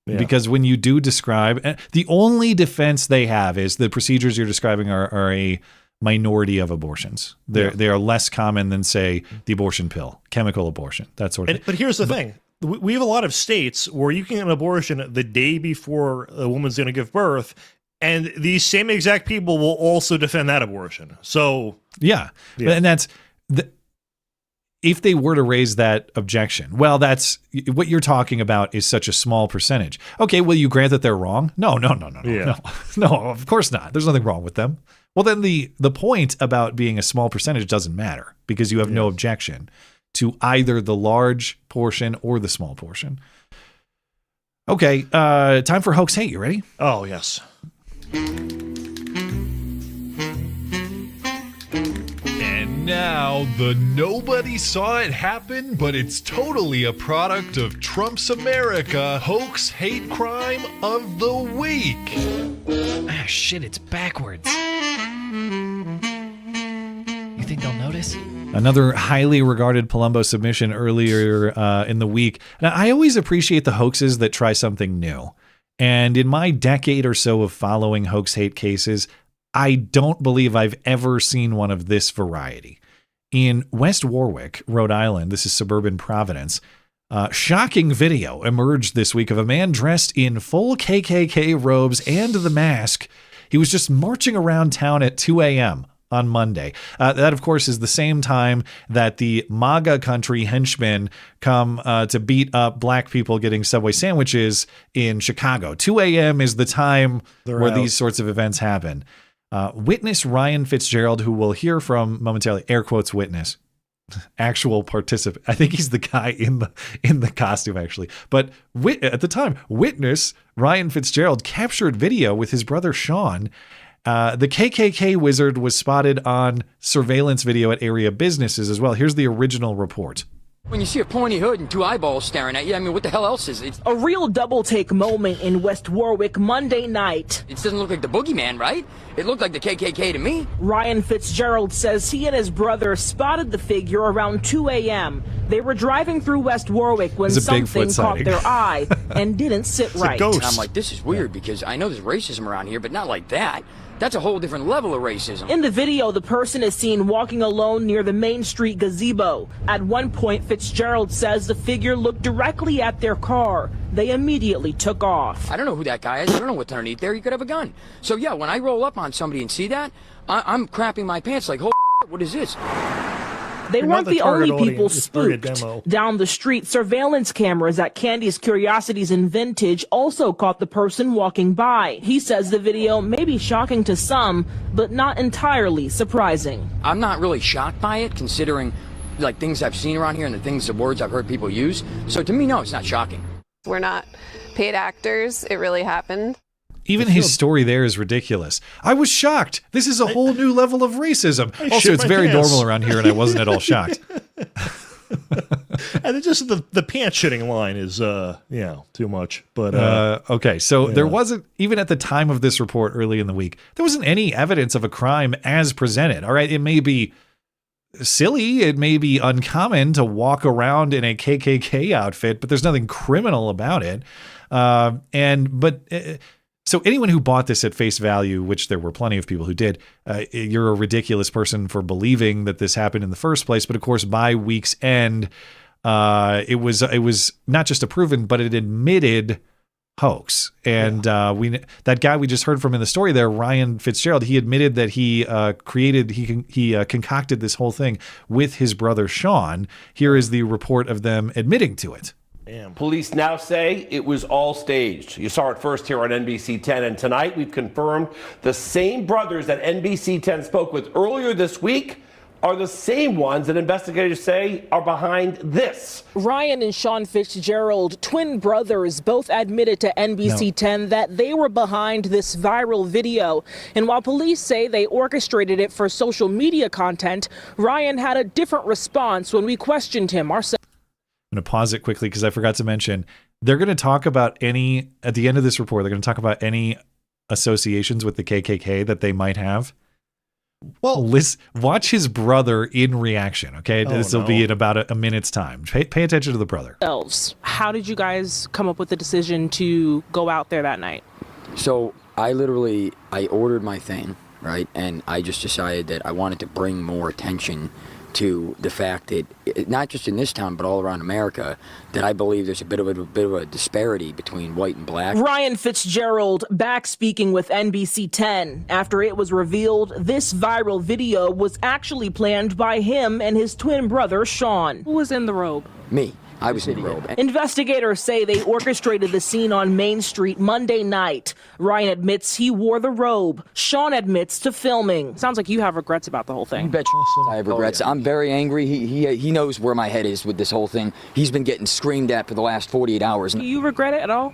[SPEAKER 13] Yeah. Because when you do describe, the only defense they have is the procedures you're describing are a minority of abortions. They are less common than, say, the abortion pill, chemical abortion, that sort of thing.
[SPEAKER 8] But here's the thing. We have a lot of states where you can get an abortion the day before a woman's going to give birth, and these same exact people will also defend that abortion. So
[SPEAKER 13] and that's if they were to raise that objection. Well, that's what you're talking about is such a small percentage. Okay, will you grant that they're wrong? No, of course not. There's nothing wrong with them. Well, then the point about being a small percentage doesn't matter, because you have no objection to either the large portion or the small portion. Okay, time for Hoax Hate. You ready?
[SPEAKER 8] Oh, yes.
[SPEAKER 13] And now, the nobody saw it happen, but it's totally a product of Trump's America hoax hate crime of the week.
[SPEAKER 16] Ah, shit, it's backwards. You think they'll notice?
[SPEAKER 13] Another highly regarded Palumbo submission earlier in the week. Now, I always appreciate the hoaxes that try something new. And in my decade or so of following hoax hate cases, I don't believe I've ever seen one of this variety. In West Warwick, Rhode Island, this is suburban Providence, shocking video emerged this week of a man dressed in full KKK robes and the mask. He was just marching around town at 2 a.m. on Monday. That, of course, is the same time that the MAGA country henchmen come to beat up black people getting Subway sandwiches in Chicago. 2 a.m. is the time where these sorts of events happen. Witness Ryan Fitzgerald, who we'll hear from momentarily, air quotes witness, actual participant. I think he's the guy in the costume, actually. But at the time, witness Ryan Fitzgerald captured video with his brother Sean. The KKK wizard was spotted on surveillance video at area businesses as well. Here's the original report.
[SPEAKER 20] When you see a pointy hood and two eyeballs staring at you, I mean, what the hell else is it?
[SPEAKER 17] A real double-take moment in West Warwick Monday night.
[SPEAKER 20] It doesn't look like the boogeyman, right? It looked like the KKK to me.
[SPEAKER 17] Ryan Fitzgerald says he and his brother spotted the figure around 2 a.m. They were driving through West Warwick when something caught their eye and didn't sit right.
[SPEAKER 20] And I'm like, this is weird because I know there's racism around here, but not like that. That's a whole different level of racism.
[SPEAKER 17] In the video, the person is seen walking alone near the Main Street gazebo. At one point, Fitzgerald says the figure looked directly at their car. They immediately took off.
[SPEAKER 20] I don't know who that guy is. I don't know what's underneath there. He could have a gun. So yeah, when I roll up on somebody and see that, I'm crapping my pants like, holy shit, what is this?
[SPEAKER 17] They weren't the only people spooked. Down the street, surveillance cameras at Candy's Curiosities in Vintage also caught the person walking by. He says the video may be shocking to some, but not entirely surprising.
[SPEAKER 20] I'm not really shocked by it, considering like things I've seen around here and the words I've heard people use. So to me, no, it's not shocking.
[SPEAKER 23] We're not paid actors. It really happened.
[SPEAKER 13] Even his story there is ridiculous. I was shocked. This is a whole new level of racism. Also, it's very normal around here, and I wasn't at all shocked.
[SPEAKER 8] And just the pants shitting line is, too much. But
[SPEAKER 13] okay, so there wasn't, even at the time of this report early in the week, there wasn't any evidence of a crime as presented. All right, it may be silly, it may be uncommon to walk around in a KKK outfit, but there's nothing criminal about it. So anyone who bought this at face value, which there were plenty of people who did, you're a ridiculous person for believing that this happened in the first place. But of course, by week's end, it was not just a proven, but it admitted hoax. And that guy we just heard from in the story there, Ryan Fitzgerald, he admitted that he concocted this whole thing with his brother Sean. Here is the report of them admitting to it.
[SPEAKER 24] Damn. Police now say it was all staged. You saw it first here on NBC 10, and tonight we've confirmed the same brothers that NBC 10 spoke with earlier this week are the same ones that investigators say are behind this.
[SPEAKER 17] Ryan and Sean Fitzgerald, twin brothers, both admitted to NBC 10 that they were behind this viral video. And while police say they orchestrated it for social media content, Ryan had a different response when we questioned him ourselves.
[SPEAKER 13] I'm going to pause it quickly because I forgot to mention, they're going to talk about at the end of this report, they're going to talk about any associations with the KKK that they might have. Well, watch his brother in reaction, okay? This will be in about a minute's time. Pay attention to the brother.
[SPEAKER 17] How did you guys come up with the decision to go out there that night?
[SPEAKER 25] So I ordered my thing, right? And I just decided that I wanted to bring more attention to the fact that not just in this town but all around America, that I believe there's a bit of a disparity between white and black.
[SPEAKER 17] Ryan Fitzgerald back speaking with NBC 10 after it was revealed this viral video was actually planned by him and his twin brother Sean. Who was in the robe?
[SPEAKER 25] Me. I was in the robe.
[SPEAKER 17] Investigators say they orchestrated the scene on Main Street Monday night. Ryan admits he wore the robe. Sean admits to filming. Sounds like you have regrets about the whole thing.
[SPEAKER 25] You bet I have regrets. I'm very angry. He knows where my head is with this whole thing. He's been getting screamed at for the last 48 hours.
[SPEAKER 17] Do you regret it at all?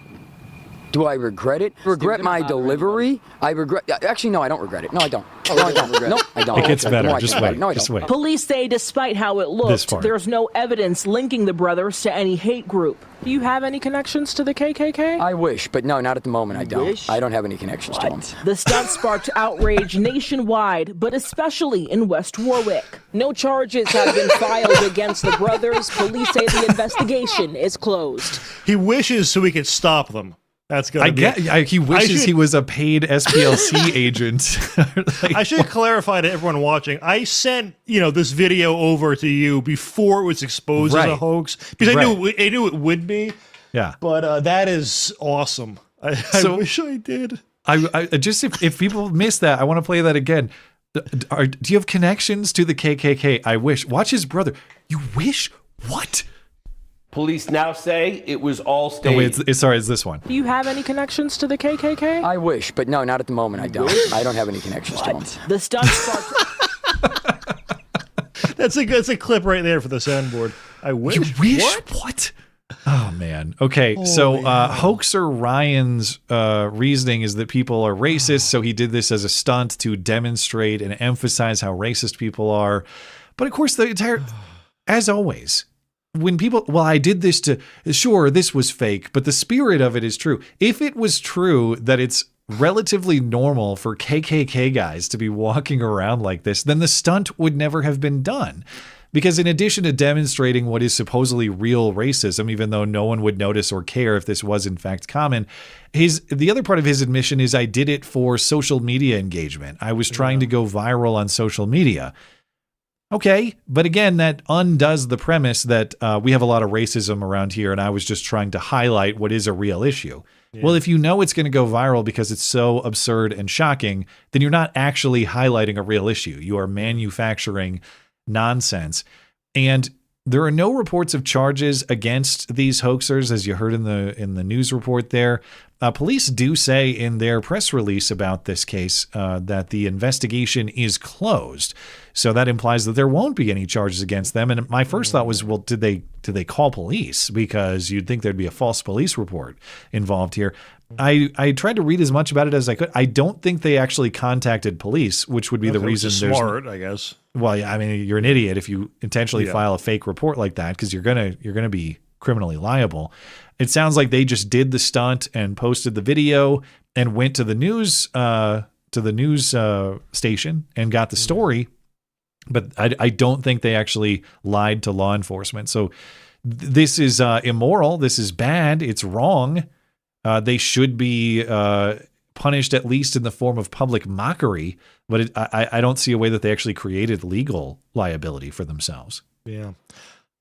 [SPEAKER 25] Do I regret it? Regret my delivery? Actually, no, I don't regret it. No, I don't. No, I don't. No, I don't.
[SPEAKER 13] It gets better.
[SPEAKER 25] No,
[SPEAKER 13] Just wait.
[SPEAKER 25] No, I
[SPEAKER 13] Just
[SPEAKER 25] don't.
[SPEAKER 13] wait.
[SPEAKER 17] Police say despite how it
[SPEAKER 13] This
[SPEAKER 17] looked,
[SPEAKER 13] part.
[SPEAKER 17] there's no evidence linking the brothers to any hate group. Do you have any connections to the KKK?
[SPEAKER 25] I wish, but no, not at the moment. I don't. I don't have any connections to them.
[SPEAKER 17] The stunt sparked outrage nationwide, but especially in West Warwick. No charges have been filed against the brothers. Police say the investigation is closed.
[SPEAKER 8] He wishes so we could stop them. That's going to be.
[SPEAKER 13] He wishes he was a paid SPLC agent.
[SPEAKER 8] I should clarify to everyone watching. I sent this video over to you before it was exposed as a hoax because I knew it would be.
[SPEAKER 13] Yeah,
[SPEAKER 8] but that is awesome. I wish I did.
[SPEAKER 13] I just if people miss that, I want to play that again. Do you have connections to the KKK? I wish. Watch his brother. You wish what?
[SPEAKER 24] Police now say it was all staged.
[SPEAKER 13] Oh, wait, it's this one.
[SPEAKER 17] Do you have any connections to the KKK?
[SPEAKER 25] I wish, but no, not at the moment. I don't. I don't have any connections to them.
[SPEAKER 17] The stunt sparked.
[SPEAKER 8] That's a clip right there for the soundboard. I wish.
[SPEAKER 13] You wish what? Oh man. Okay, so hoaxer Ryan's reasoning is that people are racist, so he did this as a stunt to demonstrate and emphasize how racist people are. But of course, as always. When people, I did this sure, this was fake, but the spirit of it is true. If it was true that it's relatively normal for KKK guys to be walking around like this, then the stunt would never have been done. Because in addition to demonstrating what is supposedly real racism, even though no one would notice or care if this was in fact common, the other part of his admission is I did it for social media engagement. I was trying to go viral on social media. Okay, but again, that undoes the premise that we have a lot of racism around here, and I was just trying to highlight what is a real issue. Yeah. Well, if you know it's going to go viral because it's so absurd and shocking, then you're not actually highlighting a real issue. You are manufacturing nonsense. And there are no reports of charges against these hoaxers, as you heard in the news report there. Police do say in their press release about this case that the investigation is closed. So that implies that there won't be any charges against them. And my first thought was, well, did they call police? Because you'd think there'd be a false police report involved here. I tried to read as much about it as I could. I don't think they actually contacted police, which would be the reason.
[SPEAKER 8] Smart, I guess.
[SPEAKER 13] Well, yeah, I mean, you're an idiot if you intentionally file a fake report like that, because you're gonna be criminally liable. It sounds like they just did the stunt and posted the video and went to the news station and got the story. But I don't think they actually lied to law enforcement. So this is immoral. This is bad. It's wrong. They should be punished at least in the form of public mockery. But I don't see a way that they actually created legal liability for themselves.
[SPEAKER 8] Yeah.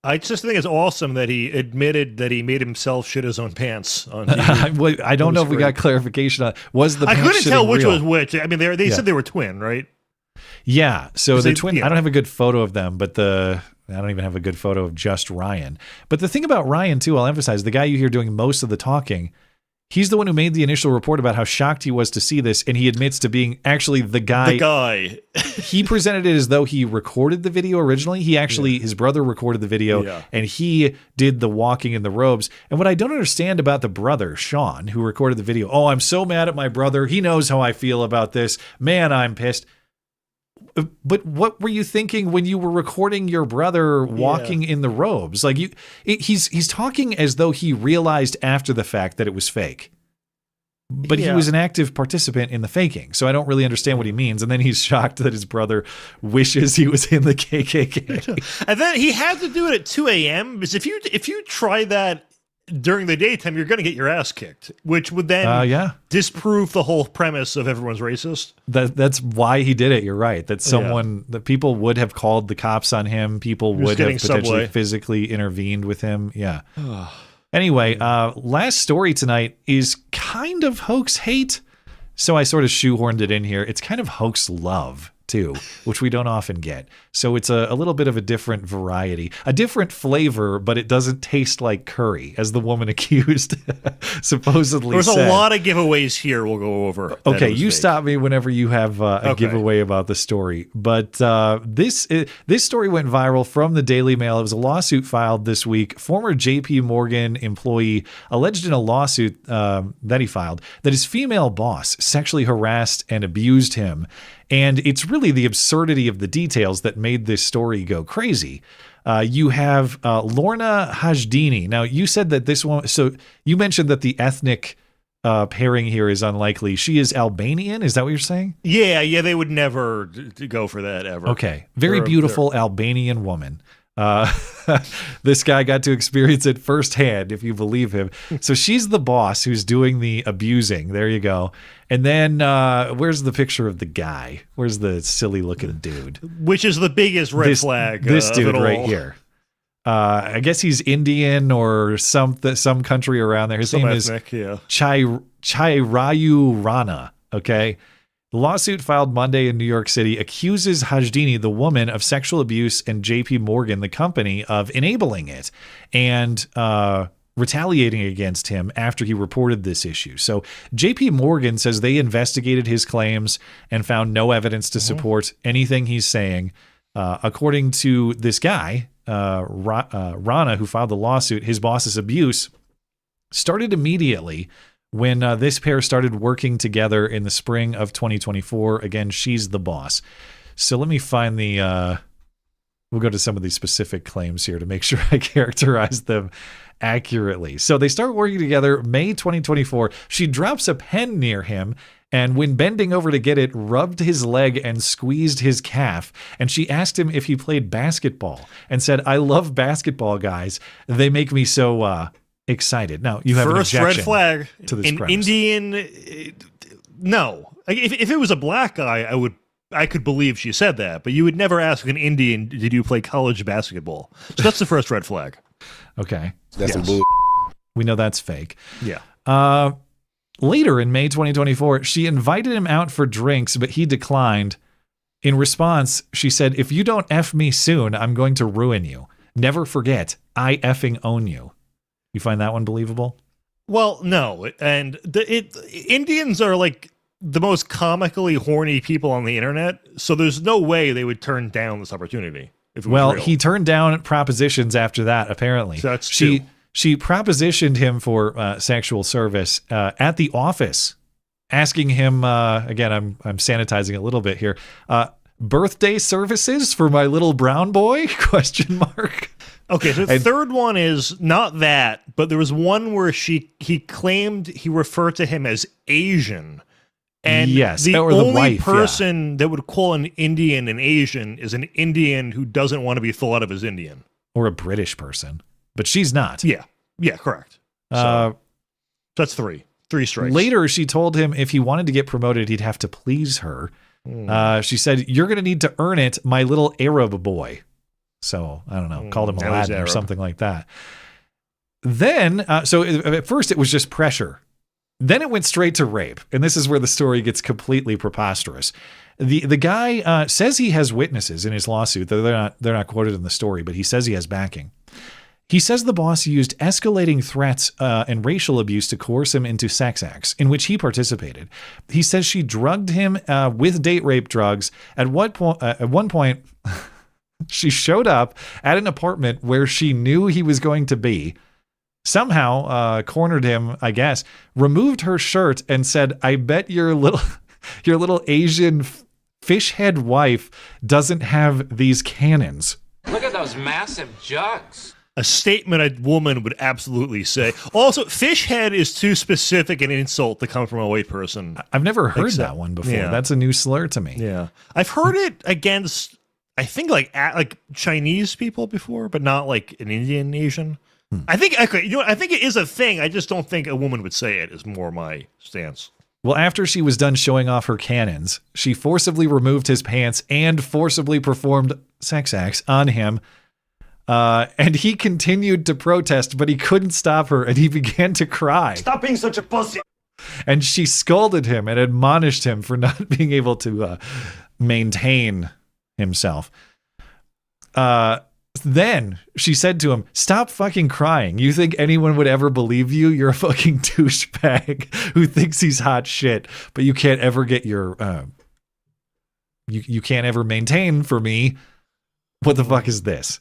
[SPEAKER 8] I just think it's awesome that he admitted that he made himself shit his own pants on TV.
[SPEAKER 13] I don't know if we got clarification on was the
[SPEAKER 8] I
[SPEAKER 13] pants
[SPEAKER 8] couldn't tell which
[SPEAKER 13] real?
[SPEAKER 8] was which. I mean, they said they were twin, right?
[SPEAKER 13] Yeah. So the twin,
[SPEAKER 8] yeah.
[SPEAKER 13] I don't have a good photo of them, but I don't even have a good photo of just Ryan. But the thing about Ryan, too, I'll emphasize, the guy you hear doing most of the talking, he's the one who made the initial report about how shocked he was to see this, and he admits to being actually the guy. He presented it as though he recorded the video originally. He actually, his brother recorded the video, and he did the walking in the robes. And what I don't understand about the brother, Sean, who recorded the video, I'm so mad at my brother. He knows how I feel about this. Man, I'm pissed. But what were you thinking when you were recording your brother walking in the robes? Like he's talking as though he realized after the fact that it was fake. But he was an active participant in the faking. So I don't really understand what he means. And then he's shocked that his brother wishes he was in the KKK.
[SPEAKER 8] And then he had to do it at 2 a.m. because if you try that during the daytime, you're going to get your ass kicked, which would then disprove the whole premise of everyone's racist.
[SPEAKER 13] That's why he did it. You're right. That people would have called the cops on him. People would have potentially physically intervened with him. Yeah. Anyway, last story tonight is kind of hoax hate. So I sort of shoehorned it in here. It's kind of hoax love, too, which we don't often get. So it's a little bit of a different variety, a different flavor, but it doesn't taste like curry, as the woman accused supposedly
[SPEAKER 8] There's
[SPEAKER 13] said.
[SPEAKER 8] a lot of giveaways here we'll go over.
[SPEAKER 13] Okay, you stop me whenever you have a giveaway about the story. But this story went viral from the Daily Mail. It was a lawsuit filed this week. Former J.P. Morgan employee alleged in a lawsuit that he filed that his female boss sexually harassed and abused him. And it's really the absurdity of the details that made this story go crazy. You have Lorna Hajdini. Now, you said that this one, so you mentioned that the ethnic pairing here is unlikely. She is Albanian. Is that what you're saying?
[SPEAKER 8] Yeah, they would never go for that ever.
[SPEAKER 13] Okay. Very beautiful Albanian woman. This guy got to experience it firsthand, if you believe him. So she's the boss who's doing the abusing. There you go. And then where's the picture of the guy? Where's the silly looking dude?
[SPEAKER 8] Which is the biggest red flag.
[SPEAKER 13] This dude
[SPEAKER 8] of it
[SPEAKER 13] right
[SPEAKER 8] all.
[SPEAKER 13] here. I guess he's Indian or some country around there. His
[SPEAKER 8] Some
[SPEAKER 13] name
[SPEAKER 8] ethnic,
[SPEAKER 13] is Chairayu Rana. Okay. The lawsuit filed Monday in New York City accuses Hajdini, the woman, of sexual abuse, and JP Morgan, the company, of enabling it and retaliating against him after he reported this issue. So JP Morgan says they investigated his claims and found no evidence to support anything he's saying. According to this guy, Rana, who filed the lawsuit, his boss's abuse started immediately when this pair started working together in the spring of 2024. Again, she's the boss. So let me find we'll go to some of these specific claims here to make sure I characterize them accurately. So they start working together May 2024. She drops a pen near him, and when bending over to get it, rubbed his leg and squeezed his calf. And she asked him if he played basketball and said, "I love basketball, guys. They make me so excited." Now, you have
[SPEAKER 8] First
[SPEAKER 13] an objection
[SPEAKER 8] red flag.
[SPEAKER 13] to this
[SPEAKER 8] An
[SPEAKER 13] premise.
[SPEAKER 8] Indian, no. Like, if it was a black guy, I could believe she said that. But you would never ask an Indian, "Did you play college basketball?" So that's the first red flag.
[SPEAKER 13] Okay.
[SPEAKER 4] That's some bull.
[SPEAKER 13] We know that's fake.
[SPEAKER 8] Yeah.
[SPEAKER 13] Later in May 2024, she invited him out for drinks, but he declined. In response, she said, "If you don't F me soon, I'm going to ruin you. Never forget, I effing own you." You find that one believable?
[SPEAKER 8] Well, no. And Indians are like the most comically horny people on the internet, so there's no way they would turn down this opportunity. If it was real.
[SPEAKER 13] He turned down propositions after that, apparently.
[SPEAKER 8] So that's
[SPEAKER 13] She propositioned him for sexual service at the office, asking him, again, I'm sanitizing a little bit here, birthday services for my little brown boy? ?
[SPEAKER 8] Okay, so the third one is not that, but there was one where he claimed he referred to him as Asian. And
[SPEAKER 13] yes,
[SPEAKER 8] the
[SPEAKER 13] or
[SPEAKER 8] only
[SPEAKER 13] the wife,
[SPEAKER 8] person that would call an Indian an Asian is an Indian who doesn't want to be thought of as Indian.
[SPEAKER 13] Or a British person. But she's not.
[SPEAKER 8] Yeah, correct. So that's three strikes.
[SPEAKER 13] Later, she told him if he wanted to get promoted, he'd have to please her. She said, "You're going to need to earn it, my little Arab boy." So, I don't know, called him Aladdin or something like that. Then, so at first it was just pressure. Then it went straight to rape. And this is where the story gets completely preposterous. The guy says he has witnesses in his lawsuit. They're not quoted in the story, but he says he has backing. He says the boss used escalating threats and racial abuse to coerce him into sex acts in which he participated. He says she drugged him with date rape drugs. At one point, she showed up at an apartment where she knew he was going to be, somehow cornered him, I guess, removed her shirt and said, "I bet your little Asian fish head wife doesn't have these cannons."
[SPEAKER 5] Look at those massive jugs.
[SPEAKER 8] A statement a woman would absolutely say. Also, fish head is too specific an insult to come from a white person.
[SPEAKER 13] I've never heard that one before.
[SPEAKER 8] Yeah.
[SPEAKER 13] That's a new slur to me.
[SPEAKER 8] Yeah. I've heard it against, I think, like Chinese people before, but not like an Indian Asian. I think, okay, I think it is a thing. I just don't think a woman would say it, is more my stance.
[SPEAKER 13] Well, after she was done showing off her cannons, she forcibly removed his pants and forcibly performed sex acts on him. And he continued to protest, but he couldn't stop her, and he began to cry.
[SPEAKER 5] Stop being such a pussy.
[SPEAKER 13] And she scolded him and admonished him for not being able to maintain himself. Then she said to him, "Stop fucking crying. You think anyone would ever believe you? You're a fucking douchebag who thinks he's hot shit, but you can't ever get your, you can't ever maintain for me. What the fuck is this?"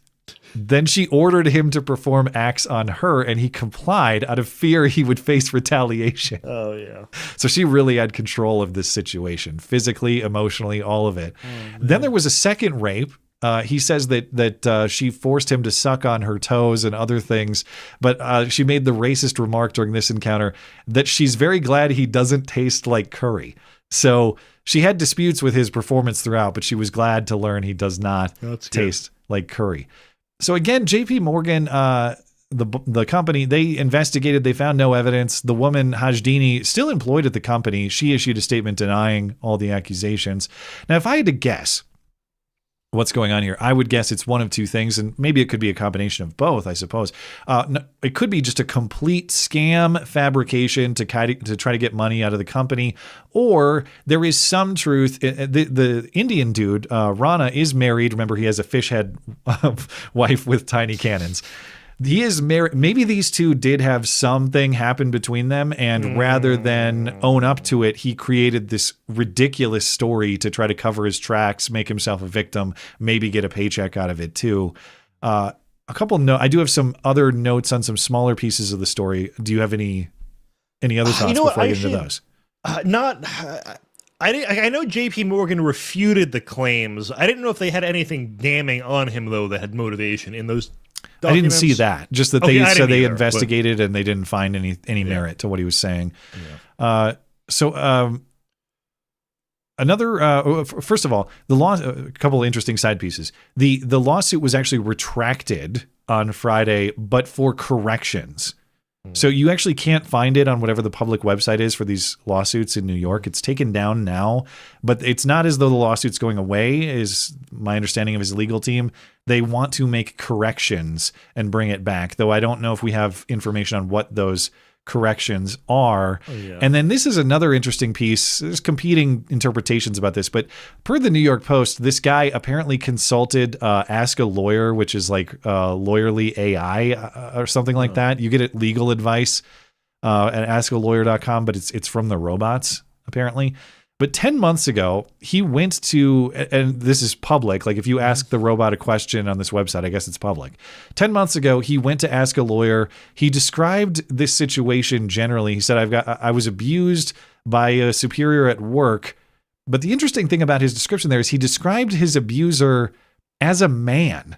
[SPEAKER 13] Then she ordered him to perform acts on her, and he complied out of fear he would face retaliation.
[SPEAKER 8] Oh, yeah.
[SPEAKER 13] So she really had control of this situation, physically, emotionally, all of it. Then there was a second rape. He says that she forced him to suck on her toes and other things, but she made the racist remark during this encounter that she's very glad he doesn't taste like curry. So she had disputes with his performance throughout, but she was glad to learn he does not taste like curry. So again, JP Morgan, the company, they investigated, they found no evidence. The woman, Hajdini, still employed at the company. She issued a statement denying all the accusations. Now, if I had to guess what's going on here, I would guess it's one of two things, and maybe it could be a combination of both, I suppose. No, it could be just a complete scam fabrication to try to get money out of the company, or there is some truth. The Indian dude, Rana, is married. Remember, he has a fish head wife with tiny cannons. He is married. Maybe these two did have something happen between them, and rather than own up to it, he created this ridiculous story to try to cover his tracks, make himself a victim, maybe get a paycheck out of it too. A couple I do have some other notes on some smaller pieces of the story. Do you have any other thoughts before I get into those?
[SPEAKER 8] I know JP Morgan refuted the claims. I didn't know if they had anything damning on him, though, that had motivation in those documents.
[SPEAKER 13] I didn't see that. Just that they said they investigated and they didn't find any merit to what he was saying. Yeah. First of all, the law. A couple of interesting side pieces. The lawsuit was actually retracted on Friday, but for corrections. So you actually can't find it on whatever the public website is for these lawsuits in New York. It's taken down now, but it's not as though the lawsuit's going away, is my understanding of his legal team. They want to make corrections and bring it back, though I don't know if we have information on what those corrections are. And then this is another interesting piece. There's competing interpretations about this, but per the New York Post, this guy apparently consulted Ask a Lawyer, which is like Lawyerly AI or something like that. You get legal advice at askalawyer.com, but it's from the robots apparently. But 10 months ago, he went to, and this is public, like if you ask the robot a question on this website, I guess it's public. 10 months ago, he went to Ask a Lawyer. He described this situation generally. He said, I was abused by a superior at work. But the interesting thing about his description there is he described his abuser as a man.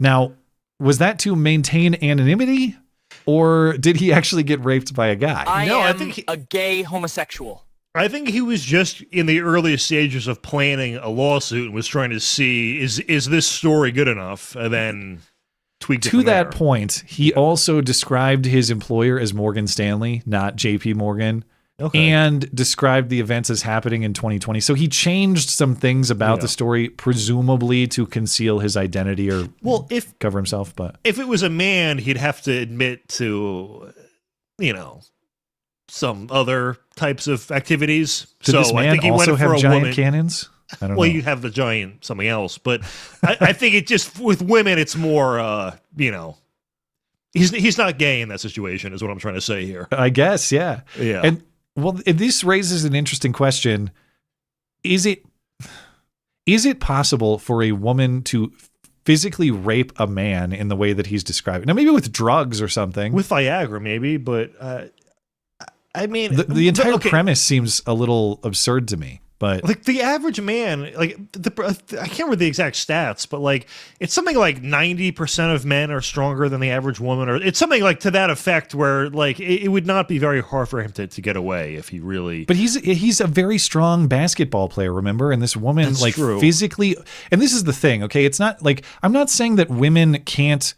[SPEAKER 13] Now, was that to maintain anonymity, or did he actually get raped by a guy?
[SPEAKER 4] I think a gay homosexual.
[SPEAKER 8] I think he was just in the earliest stages of planning a lawsuit and was trying to see, is this story good enough? And then tweaked it
[SPEAKER 13] to that point, he also described his employer as Morgan Stanley, not JP Morgan, and described the events as happening in 2020. So he changed some things about the story, presumably to conceal his identity or cover himself. But
[SPEAKER 8] if it was a man, he'd have to admit to, some other types of activities.
[SPEAKER 13] Did this man
[SPEAKER 8] I think he
[SPEAKER 13] also
[SPEAKER 8] went for
[SPEAKER 13] have
[SPEAKER 8] a
[SPEAKER 13] giant
[SPEAKER 8] woman.
[SPEAKER 13] cannons? I don't know.
[SPEAKER 8] You have the giant something else, but I think it just with women, it's more, he's not gay in that situation, is what I'm trying to say here.
[SPEAKER 13] I guess, yeah. And this raises an interesting question: is it possible for a woman to physically rape a man in the way that he's describing? Now, maybe with drugs or something,
[SPEAKER 8] with Viagra, maybe, but. I mean,
[SPEAKER 13] the entire premise seems a little absurd to me, but
[SPEAKER 8] like the average man, like I can't remember the exact stats, but like it's something like 90% of men are stronger than the average woman, or it's something like to that effect, where like it would not be very hard for him to get away if he really.
[SPEAKER 13] But he's a very strong basketball player, remember? And this woman,
[SPEAKER 8] That's
[SPEAKER 13] like
[SPEAKER 8] true.
[SPEAKER 13] Physically, and this is the thing, okay? It's not like I'm not saying that women can't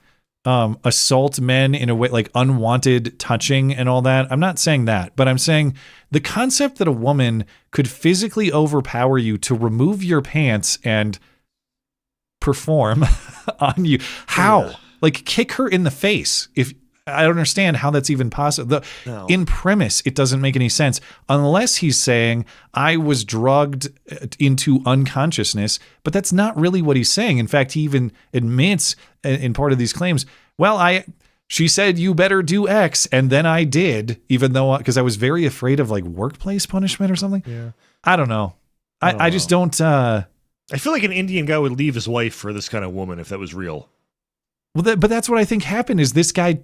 [SPEAKER 13] assault men in a way, like unwanted touching and all that. I'm not saying that, but I'm saying the concept that a woman could physically overpower you to remove your pants and perform on you. How? Yeah. Like kick her in the face. If I don't understand how that's even possible. In premise, it doesn't make any sense unless he's saying I was drugged into unconsciousness, but that's not really what he's saying. In fact, he even admits in part of these claims, she said you better do X, and then I did, even though because I was very afraid of like workplace punishment or something.
[SPEAKER 8] Yeah,
[SPEAKER 13] I don't know. I just don't.
[SPEAKER 8] I feel like an Indian guy would leave his wife for this kind of woman if that was real.
[SPEAKER 13] Well, but that's what I think happened. Is this guy?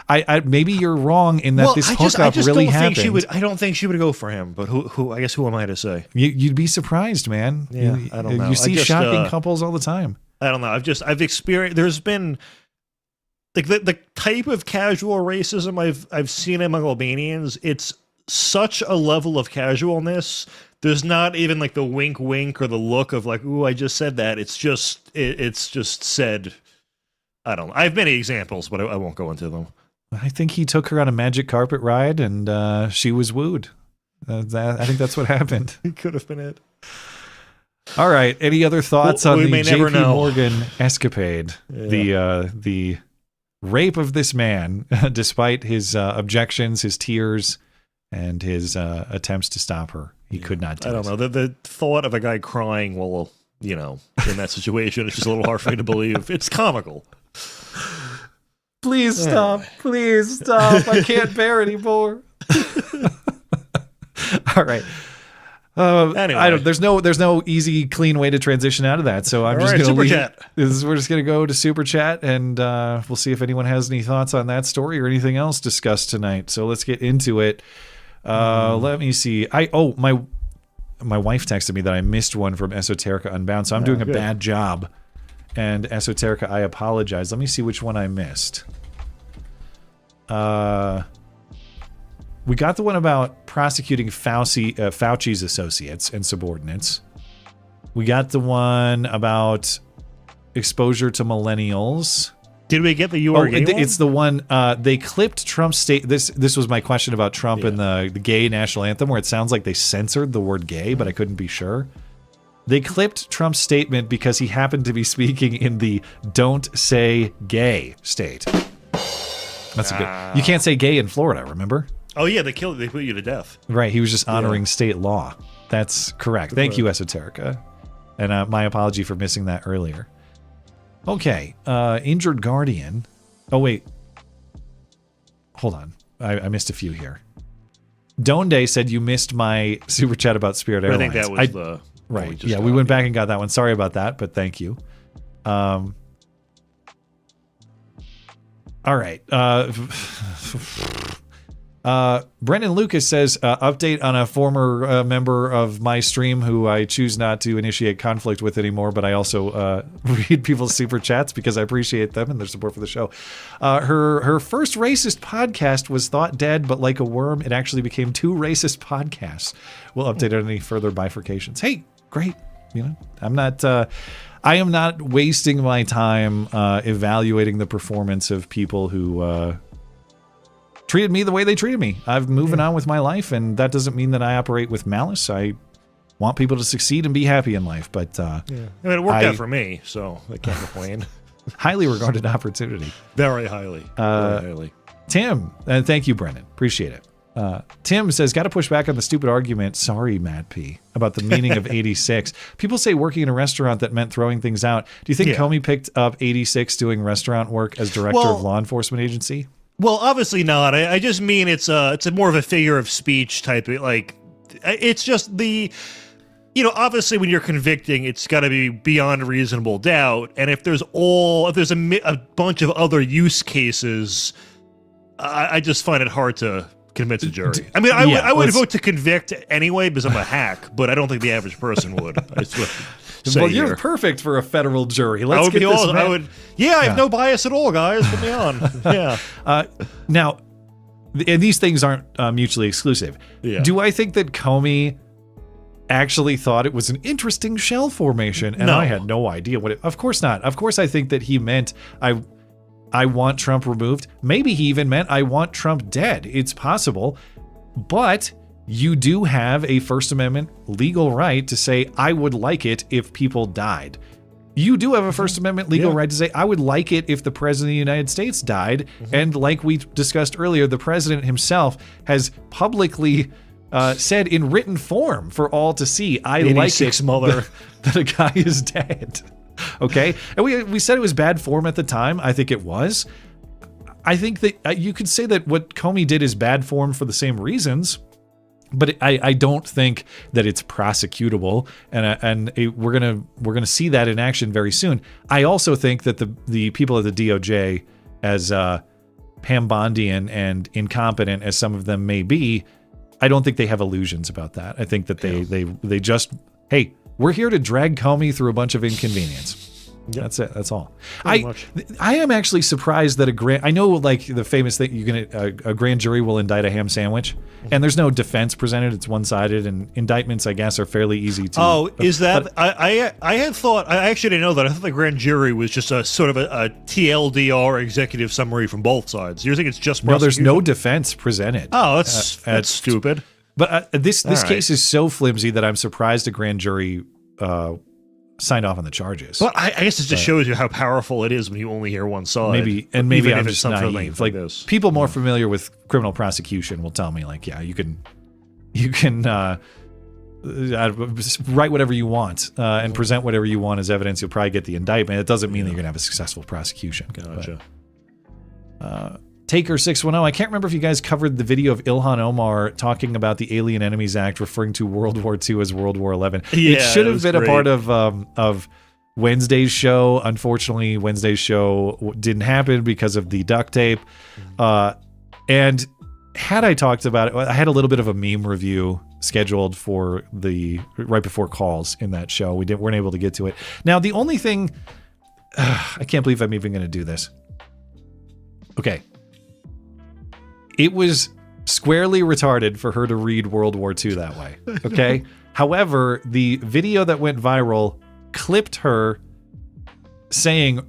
[SPEAKER 13] I maybe you're wrong in that this hookup really happened.
[SPEAKER 8] I don't think she would go for him. But who? I guess who am I to say?
[SPEAKER 13] You'd be surprised, man.
[SPEAKER 8] Yeah, I don't know.
[SPEAKER 13] You see shocking couples all the time.
[SPEAKER 8] I don't know. I've experienced. There's been like the type of casual racism I've seen among Albanians. It's such a level of casualness. There's not even like the wink wink or the look of like, ooh, I just said that. It's just said. I don't know. I have many examples, but I won't go into them.
[SPEAKER 13] I think he took her on a magic carpet ride and she was wooed. I think that's what happened.
[SPEAKER 8] It could have been it.
[SPEAKER 13] All right. Any other thoughts on the JP
[SPEAKER 8] know.
[SPEAKER 13] Morgan escapade? Yeah. The rape of this man, despite his objections, his tears, and his attempts to stop her. He could not do it.
[SPEAKER 8] I don't know. The thought of a guy crying while, in that situation is just a little hard for me to believe. It's comical.
[SPEAKER 13] Please stop. Please stop. I can't bear anymore. All right.
[SPEAKER 8] Anyway.
[SPEAKER 13] There's no easy, clean way to transition out of that. So I'm just going to we're just going to go to Super Chat and we'll see if anyone has any thoughts on that story or anything else discussed tonight. So let's get into it. Let me see. My wife texted me that I missed one from Esoterica Unbound, so I'm doing a bad job. And Esoterica, I apologize. Let me see which one I missed. We got the one about prosecuting Fauci's associates and subordinates. We got the one about exposure to millennials.
[SPEAKER 8] Did we get the you are gay one?
[SPEAKER 13] It's the one they clipped Trump's state. This was my question about Trump and the gay national anthem, where it sounds like they censored the word gay, but I couldn't be sure. They clipped Trump's statement because he happened to be speaking in the "don't say gay" state. That's a good. You can't say gay in Florida, remember?
[SPEAKER 8] Oh yeah, they put you to death.
[SPEAKER 13] Right, he was just honoring state law. That's correct. Thank you, Esoterica. And my apology for missing that earlier. Okay, Injured Guardian. Oh, wait. Hold on. I missed a few here. Donde said you missed my super chat about Spirit Airlines.
[SPEAKER 8] I think that was the...
[SPEAKER 13] Right. Yeah, we went back and got that one. Sorry about that, but thank you. All right. Brendan Lucas says, update on a former member of my stream who I choose not to initiate conflict with anymore, but I also read people's super chats because I appreciate them and their support for the show. Her first racist podcast was thought dead, but like a worm, it actually became 2 racist podcasts. We'll update on any further bifurcations. Hey, great. I am not wasting my time evaluating the performance of people who treated me the way they treated me. I'm moving on with my life, and that doesn't mean that I operate with malice. I want people to succeed and be happy in life, but
[SPEAKER 8] I mean, it worked out for me, so I can't complain.
[SPEAKER 13] Highly regarded opportunity.
[SPEAKER 8] Very highly. Very highly.
[SPEAKER 13] Tim, and thank you, Brennan. Appreciate it. Tim says, got to push back on the stupid argument, sorry, Matt P., about the meaning of 86. People say working in a restaurant that meant throwing things out. Do you think Comey picked up 86 doing restaurant work as director of law enforcement agency?
[SPEAKER 8] Well, obviously not. I just mean it's a more of a figure of speech type of, like, it's just the, obviously when you're convicting, it's got to be beyond reasonable doubt. And if there's a bunch of other use cases, I just find it hard to convince a jury. I mean, I would vote to convict anyway because I'm a hack, but I don't think the average person would.
[SPEAKER 13] Well, you're perfect for a federal jury. Let's get this.
[SPEAKER 8] I have no bias at all, guys. Put me on. Yeah.
[SPEAKER 13] Now, and these things aren't mutually exclusive.
[SPEAKER 8] Yeah.
[SPEAKER 13] Do I think that Comey actually thought it was an interesting shell formation, and I had no idea what it? Of course not. Of course, I think that he meant I want Trump removed. Maybe he even meant I want Trump dead. It's possible, but you do have a First Amendment legal right to say, I would like it if people died. You do have a First Amendment legal right to say, I would like it if the President of the United States died. And like we discussed earlier, the President himself has publicly said in written form for all to see, I like it that a guy is dead. Okay? And we said it was bad form at the time. I think it was. I think that you could say that what Comey did is bad form for the same reasons. But I don't think that it's prosecutable, and we're gonna see that in action very soon. I also think that the people at the DOJ, as Pambondian and incompetent as some of them may be, I don't think they have illusions about that. I think that they just, hey, we're here to drag Comey through a bunch of inconvenience. Yep. That's it. That's all. I am actually surprised that I know, like, the famous thing, a grand jury will indict a ham sandwich, and there's no defense presented. It's one-sided, and indictments, I guess, are fairly easy to.
[SPEAKER 8] Oh, is that? I had thought. I actually didn't know that. I thought the grand jury was just a sort of a TLDR executive summary from both sides. You think it's just prosecution?
[SPEAKER 13] No, there's no defense presented.
[SPEAKER 8] Oh, that's stupid.
[SPEAKER 13] But this case is so flimsy that I'm surprised a grand jury signed off on the charges.
[SPEAKER 8] Well, I guess it just shows you how powerful it is when you only hear one side.
[SPEAKER 13] Maybe I'm just naive. Like people more familiar with criminal prosecution will tell me, like, yeah, you can write whatever you want and present whatever you want as evidence. You'll probably get the indictment. It doesn't mean that you're gonna have a successful prosecution.
[SPEAKER 8] Gotcha.
[SPEAKER 13] Taker 610. I can't remember if you guys covered the video of Ilhan Omar talking about the Alien Enemies Act, referring to World War II as World War 11.
[SPEAKER 8] Yeah,
[SPEAKER 13] it should have been a part of Wednesday's show. Unfortunately, Wednesday's show didn't happen because of the duct tape. And had I talked about it, I had a little bit of a meme review scheduled for right before calls in that show. We weren't able to get to it. Now, the only thing, I can't believe I'm even going to do this. Okay. It was squarely retarded for her to read World War II that way, okay? However, the video that went viral clipped her saying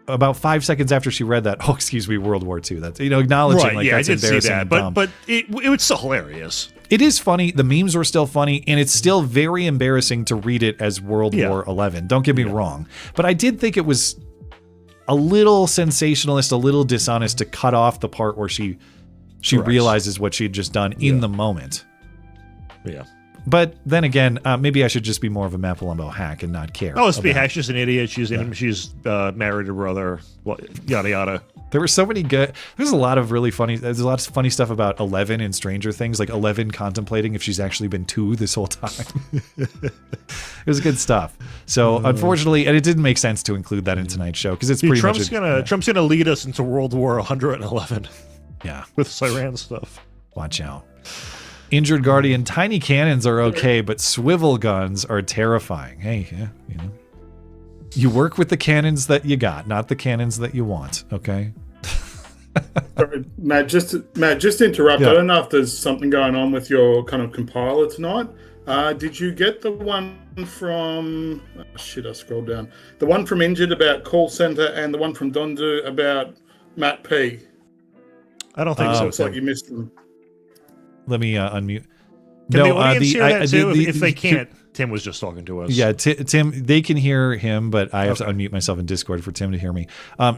[SPEAKER 13] about 5 seconds after she read that, oh, excuse me, World War II. That's, acknowledging
[SPEAKER 8] right,
[SPEAKER 13] like
[SPEAKER 8] yeah,
[SPEAKER 13] that's
[SPEAKER 8] I did
[SPEAKER 13] embarrassing.
[SPEAKER 8] See that, but it was still hilarious.
[SPEAKER 13] It is funny. The memes were still funny, and it's still very embarrassing to read it as World War 11. Don't get me wrong. But I did think it was a little sensationalist, a little dishonest to cut off the part where she realizes what she had just done in the moment.
[SPEAKER 8] Yeah.
[SPEAKER 13] But then again, maybe I should just be more of a Matt Palumbo hack and not care.
[SPEAKER 8] Oh, Hack's just an idiot. She's married her brother. Yada yada.
[SPEAKER 13] There were so many good. There's a lot of really funny. There's a lot of funny stuff about Eleven in Stranger Things, like Eleven contemplating if she's actually been 2 this whole time. It was good stuff. So unfortunately, and it didn't make sense to include that in tonight's show because it's pretty
[SPEAKER 8] Trump's
[SPEAKER 13] much
[SPEAKER 8] Trump's gonna lead us into World War 111.
[SPEAKER 13] Yeah,
[SPEAKER 8] with Iran stuff.
[SPEAKER 13] Watch out. Injured Guardian, tiny cannons are okay, but swivel guns are terrifying. Hey, yeah, you work with the cannons that you got, not the cannons that you want. Okay.
[SPEAKER 12] Sorry, Matt, just to interrupt.
[SPEAKER 13] Yeah.
[SPEAKER 12] I don't know if there's something going on with your kind of compiler tonight. Did you get the one from? I scrolled down. The one from Injured about call center, and the one from Dondu about Matt P.
[SPEAKER 8] I don't think so.
[SPEAKER 12] Looks like you missed them.
[SPEAKER 13] Let me unmute.
[SPEAKER 8] Can the audience hear that too? If they can't, Tim was just talking to us.
[SPEAKER 13] Yeah, Tim, they can hear him, but I have to unmute myself in Discord for Tim to hear me.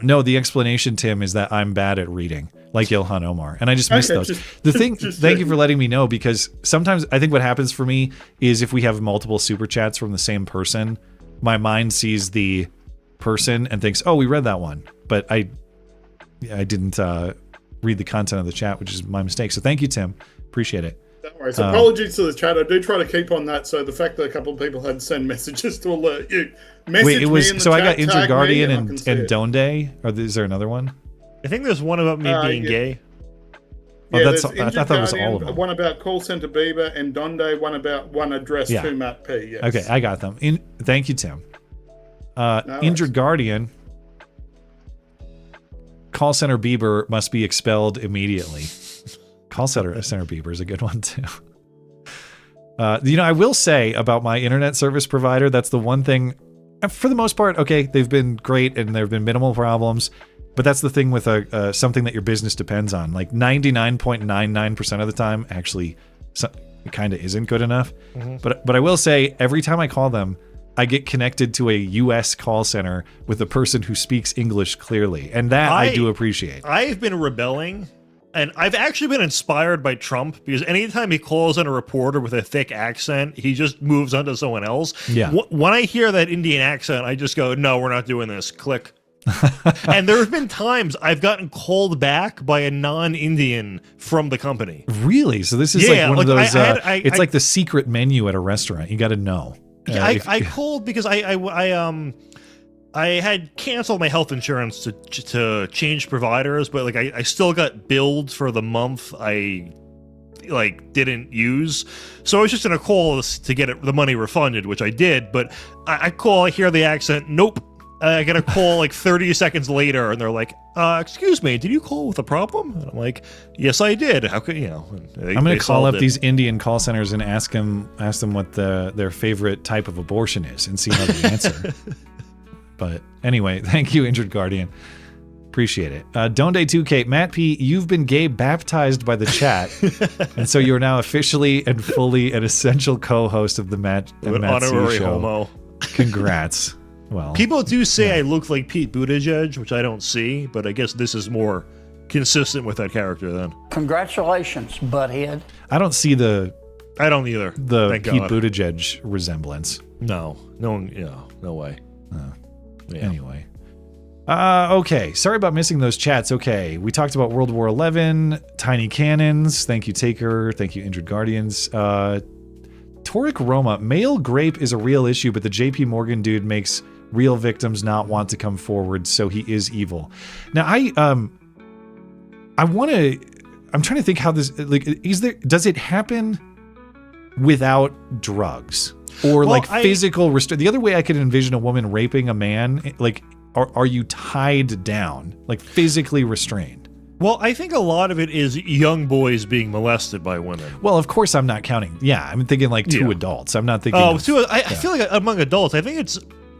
[SPEAKER 13] No, the explanation, Tim, is that I'm bad at reading, like Ilhan Omar, and I just missed those. Thank you for letting me know, because sometimes I think what happens for me is if we have multiple super chats from the same person, my mind sees the person and thinks, oh, we read that one, but I didn't read the content of the chat, which is my mistake. So thank you, Tim. Appreciate it.
[SPEAKER 12] Don't worry. So apologies to the chat. I do try to keep on that. So the fact that a couple of people had sent messages to alert you.
[SPEAKER 13] Wait, it was so I got Injured Guardian and Donde. Or is there another one?
[SPEAKER 8] I think there's one about me being gay.
[SPEAKER 13] Oh, I thought that was all of them.
[SPEAKER 12] One about call center Bieber and Donde. One addressed to Matt P. Yes.
[SPEAKER 13] Okay, I got them. Thank you, Tim. Injured Guardian. Call center Bieber must be expelled immediately. Call center Bieber is a good one too. I will say about my internet service provider, that's the one thing, for the most part, okay, they've been great and there have been minimal problems, but that's the thing with something that your business depends on. Like 99.99% of the time, actually, it kind of isn't good enough. Mm-hmm. But I will say, every time I call them, I get connected to a U.S. call center with a person who speaks English clearly, and that I do appreciate.
[SPEAKER 8] I've been rebelling. And I've actually been inspired by Trump, because anytime he calls in a reporter with a thick accent, he just moves on to someone else.
[SPEAKER 13] Yeah.
[SPEAKER 8] When I hear that Indian accent, I just go, no, we're not doing this. Click. And there have been times I've gotten called back by a non-Indian from the company.
[SPEAKER 13] Really? So this is like one of those. It's like the secret menu at a restaurant. You got to know.
[SPEAKER 8] I called because I had canceled my health insurance to change providers, but like I still got billed for the month I didn't use. So I was just gonna call to get the money refunded, which I did. But I call, I hear the accent. Nope. I get a call like 30 seconds later, and they're like, "Excuse me, did you call with a problem?" And I'm like, "Yes, I did. How could you know?" I'm
[SPEAKER 13] going to call up these Indian call centers and ask them what their favorite type of abortion is, and see how they answer. But anyway, thank you, Injured Guardian. Appreciate it. Donde 2K, Matt P, you've been gay baptized by the chat, and so you're now officially and fully an essential co-host of the Matt and Matt C show.
[SPEAKER 8] Homo.
[SPEAKER 13] Congrats. Well,
[SPEAKER 8] people do say I look like Pete Buttigieg, which I don't see, but I guess this is more consistent with that character then.
[SPEAKER 6] Congratulations, butthead.
[SPEAKER 13] I don't see
[SPEAKER 8] I don't either.
[SPEAKER 13] The
[SPEAKER 8] Thank
[SPEAKER 13] Pete
[SPEAKER 8] God.
[SPEAKER 13] Buttigieg resemblance.
[SPEAKER 8] No one, no way.
[SPEAKER 13] Anyway. Okay. Sorry about missing those chats. Okay. We talked about World War XI, tiny cannons. Thank you, Taker. Thank you, Injured Guardians. Toric Roma, male grape is a real issue, but the JP Morgan dude makes real victims not want to come forward, so he is evil. Now, I'm trying to think how this, does it happen without drugs? Or physical restraint? The other way I could envision a woman raping a man, are you tied down, physically restrained?
[SPEAKER 8] Well, I think a lot of it is young boys being molested by women.
[SPEAKER 13] Well, of course I'm not counting. Yeah, I'm thinking two adults. I'm not thinking.
[SPEAKER 8] I feel like among adults, I think it's.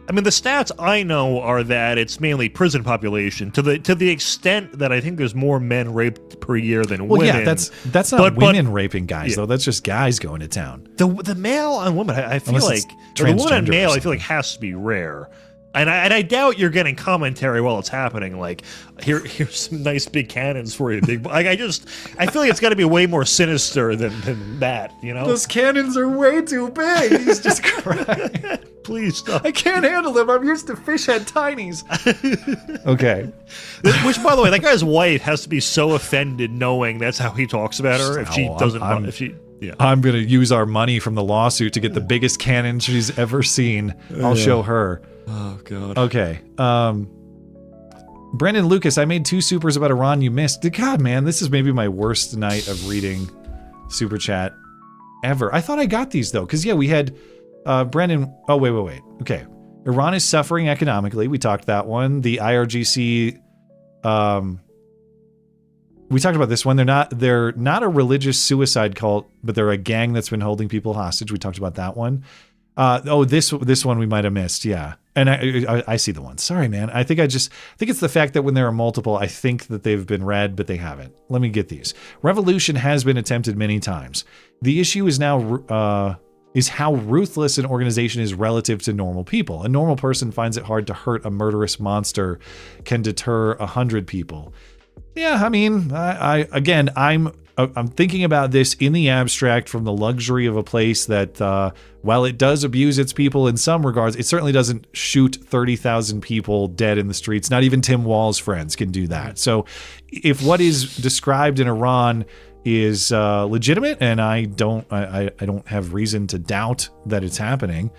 [SPEAKER 8] I mean, the stats I know are that it's mainly prison population to the extent that I think there's more men raped per year than women.
[SPEAKER 13] Well, yeah, that's not women raping guys though. That's just guys going to town.
[SPEAKER 8] The male on women, I feel like the woman on male, I feel like has to be rare. And I doubt you're getting commentary while it's happening. Like, here's some nice big cannons for you, big boy. I feel like it's got to be way more sinister than that. You know,
[SPEAKER 13] those cannons are way too big. He's just crying.
[SPEAKER 8] Please stop.
[SPEAKER 13] I can't handle them. I'm used to fish head tinies. Okay.
[SPEAKER 8] Which, by the way, that guy's wife has to be so offended knowing that's how he talks about her. If she doesn't, yeah.
[SPEAKER 13] I'm gonna use our money from the lawsuit to get the biggest cannon she's ever seen. I'll show her.
[SPEAKER 8] Oh, God.
[SPEAKER 13] Okay. Brendan Lucas, I made 2 supers about Iran you missed. God, man, this is maybe my worst night of reading Super Chat ever. I thought I got these, though, because, yeah, we had Brendan... Oh, wait. Okay. Iran is suffering economically. We talked that one. The IRGC... we talked about this one. They're not a religious suicide cult, but they're a gang that's been holding people hostage. We talked about that one. This one we might have missed, yeah. And I see the one. Sorry, man. I think it's the fact that when there are multiple, I think that they've been read, but they haven't. Let me get these. Revolution has been attempted many times. The issue is now is how ruthless an organization is relative to normal people. A normal person finds it hard to hurt a murderous monster can deter 100 people. Yeah, I mean, I'm thinking about this in the abstract from the luxury of a place that, while it does abuse its people in some regards, it certainly doesn't shoot 30,000 people dead in the streets. Not even Tim Wall's friends can do that. So if what is described in Iran is legitimate, and I don't have reason to doubt that it's happening,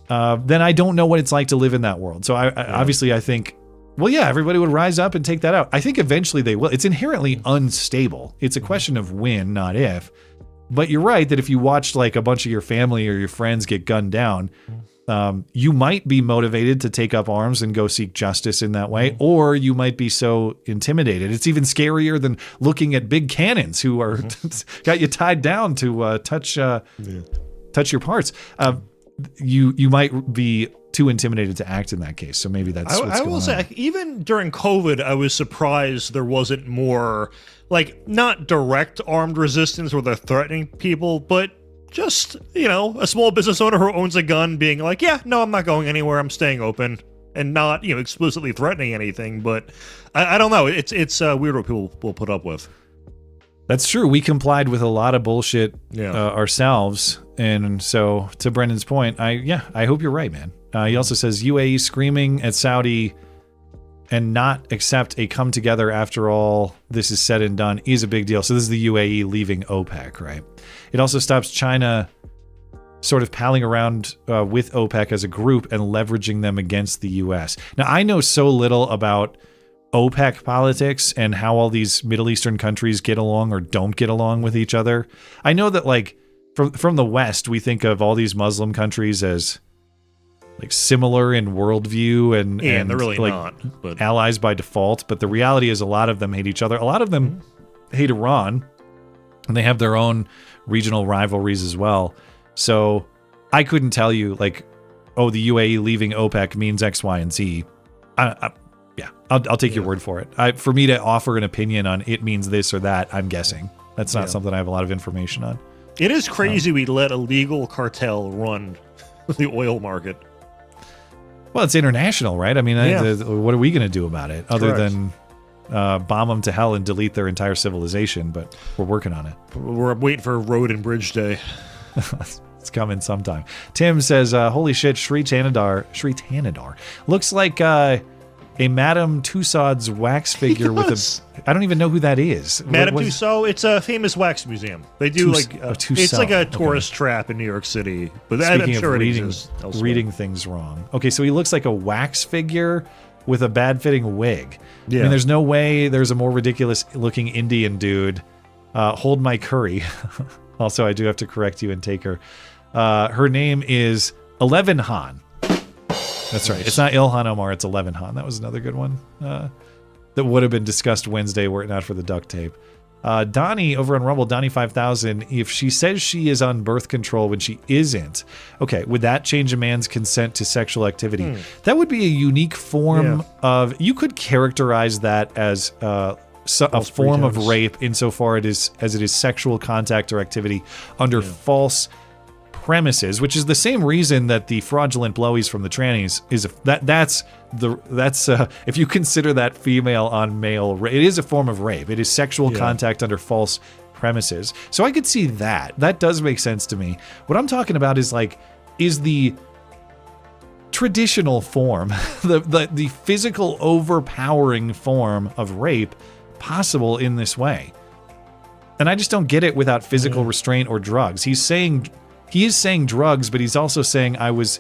[SPEAKER 13] then I don't know what it's like to live in that world. So obviously I think... Well, yeah, everybody would rise up and take that out. I think eventually they will. It's inherently unstable. It's a question of when, not if. But you're right that if you watched like a bunch of your family or your friends get gunned down, you might be motivated to take up arms and go seek justice in that way, or you might be so intimidated. It's even scarier than looking at big cannons who are got you tied down to touch your parts. You might be too intimidated to act in that case. So maybe that's what's going on. I will say,
[SPEAKER 8] even during COVID, I was surprised there wasn't more, not direct armed resistance where they're threatening people, but just, a small business owner who owns a gun being like, yeah, no, I'm not going anywhere. I'm staying open, and not, explicitly threatening anything. But I don't know. It's weird what people will put up with.
[SPEAKER 13] That's true. We complied with a lot of bullshit ourselves. And so, to Brendan's point, I hope you're right, man. He also says UAE screaming at Saudi and not accept a come together after all this is said and done is a big deal. So this is the UAE leaving OPEC, right? It also stops China sort of palling around with OPEC as a group and leveraging them against the US. Now, I know so little about OPEC politics and how all these Middle Eastern countries get along or don't get along with each other. I know that, like, from the West, we think of all these Muslim countries as like similar in worldview and
[SPEAKER 8] they're really
[SPEAKER 13] like
[SPEAKER 8] not, but
[SPEAKER 13] allies by default. But the reality is a lot of them hate each other. A lot of them hate Iran, and they have their own regional rivalries as well. So I couldn't tell you, like, oh, the UAE leaving OPEC means X, Y, and Z. I'll take your word for it. For me to offer an opinion on it means this or that, I'm guessing. That's not something I have a lot of information on.
[SPEAKER 8] It is crazy we let a legal cartel run the oil market.
[SPEAKER 13] Well, it's international, right? I mean, what are we going to do about it other than bomb them to hell and delete their entire civilization? But we're working on it.
[SPEAKER 8] We're waiting for Road and Bridge Day.
[SPEAKER 13] It's coming sometime. Tim says, holy shit, Shri Thannedar looks like a Madame Tussauds wax figure with a... I don't even know who that is.
[SPEAKER 8] Madame Tussauds, it's a famous wax museum. They do it's like a tourist trap in New York City. But
[SPEAKER 13] Speaking
[SPEAKER 8] I'm sure
[SPEAKER 13] of
[SPEAKER 8] it exists elsewhere.
[SPEAKER 13] reading things wrong. Okay, so he looks like a wax figure with a bad-fitting wig.
[SPEAKER 8] Yeah.
[SPEAKER 13] I mean, there's no way there's a more ridiculous-looking Indian dude. Hold my curry. Also, I do have to correct you and take her. Her name is Eleven Han. That's right. It's not Ilhan Omar. It's 11 Han. That was another good one that would have been discussed Wednesday were it not for the duct tape. Donnie over on Rumble, Donnie 5000. If she says she is on birth control when she isn't, okay, would that change a man's consent to sexual activity? That would be a unique form of. You could characterize that as a form of rape insofar as it is sexual contact or activity under false premises, which is the same reason that the fraudulent blowies from the trannies is that's if you consider that female on male, it is a form of rape. It is sexual contact under false premises. So I could see that. That does make sense to me. What I'm talking about is the traditional form, the physical overpowering form of rape possible in this way. And I just don't get it without physical restraint or drugs. He is saying drugs, but he's also saying I was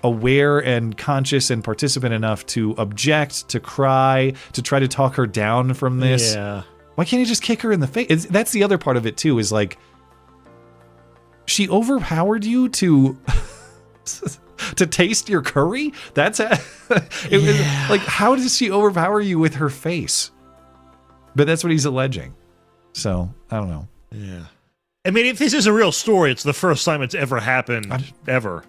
[SPEAKER 13] aware and conscious and participant enough to object, to cry, to try to talk her down from this.
[SPEAKER 8] Yeah.
[SPEAKER 13] Why can't he just kick her in the face? That's the other part of it too, is like, she overpowered you to taste your curry? Like, how does she overpower you with her face? But that's what he's alleging. So, I don't know.
[SPEAKER 8] Yeah. I mean, if this is a real story, it's the first time it's ever happened, ever.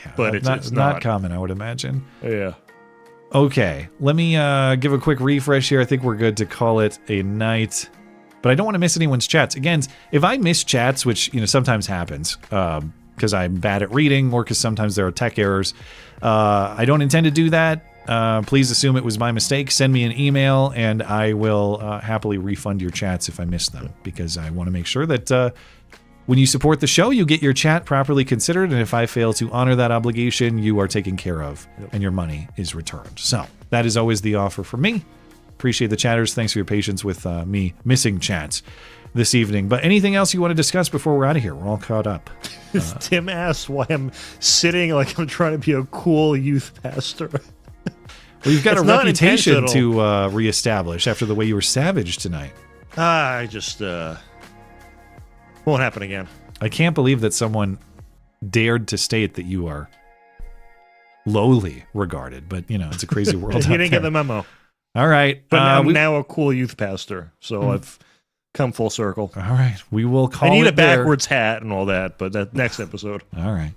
[SPEAKER 13] Yeah,
[SPEAKER 8] but it's not
[SPEAKER 13] common, I would imagine.
[SPEAKER 8] Yeah.
[SPEAKER 13] Okay, let me give a quick refresh here. I think we're good to call it a night. But I don't want to miss anyone's chats. Again, if I miss chats, which sometimes happens, because I'm bad at reading or because sometimes there are tech errors, I don't intend to do that. Please assume it was my mistake. Send me an email, and I will happily refund your chats if I miss them, because I want to make sure that when you support the show, you get your chat properly considered, and if I fail to honor that obligation, you are taken care of, and your money is returned. So that is always the offer from me. Appreciate the chatters. Thanks for your patience with me missing chats this evening. But anything else you want to discuss before we're out of here? We're all caught up.
[SPEAKER 8] Tim asked why I'm sitting like I'm trying to be a cool youth pastor.
[SPEAKER 13] Well, you've got a reputation to reestablish after the way you were savage tonight.
[SPEAKER 8] I just won't happen again.
[SPEAKER 13] I can't believe that someone dared to state that you are lowly regarded, but it's a crazy world.
[SPEAKER 8] You didn't get the memo.
[SPEAKER 13] All right.
[SPEAKER 8] But I'm now a cool youth pastor, so I've come full circle.
[SPEAKER 13] All right. We will call it
[SPEAKER 8] I need a
[SPEAKER 13] there.
[SPEAKER 8] backwards hat and all that, but that next episode.
[SPEAKER 13] All right.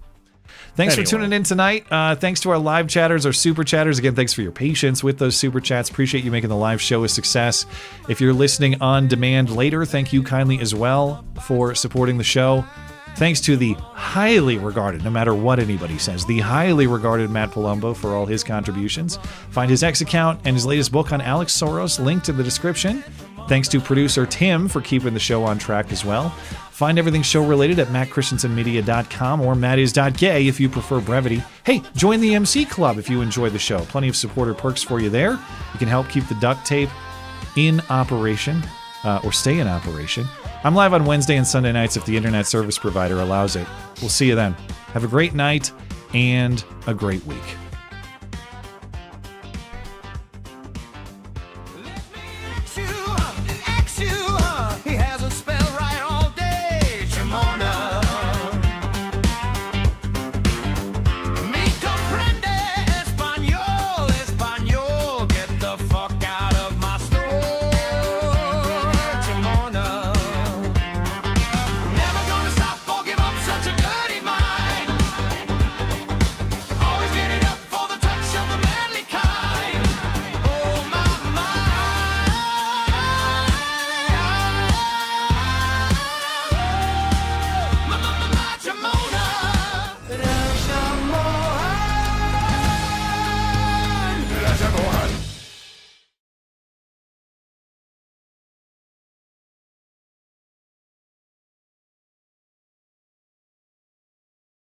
[SPEAKER 13] Thanks for tuning in tonight. Thanks to our live chatters, our super chatters. Again, thanks for your patience with those super chats. Appreciate you making the live show a success. If you're listening on demand later, thank you kindly as well for supporting the show. Thanks to the highly regarded, no matter what anybody says, the highly regarded Matt Palumbo for all his contributions. Find his X account and his latest book on Alex Soros linked in the description. Thanks to producer Tim for keeping the show on track as well. Find everything show-related at mattchristiansenmedia.com or mattis.gay if you prefer brevity. Hey, join the MC Club if you enjoy the show. Plenty of supporter perks for you there. You can help keep the duct tape in operation, or stay in operation. I'm live on Wednesday and Sunday nights if the internet service provider allows it. We'll see you then. Have a great night and a great week.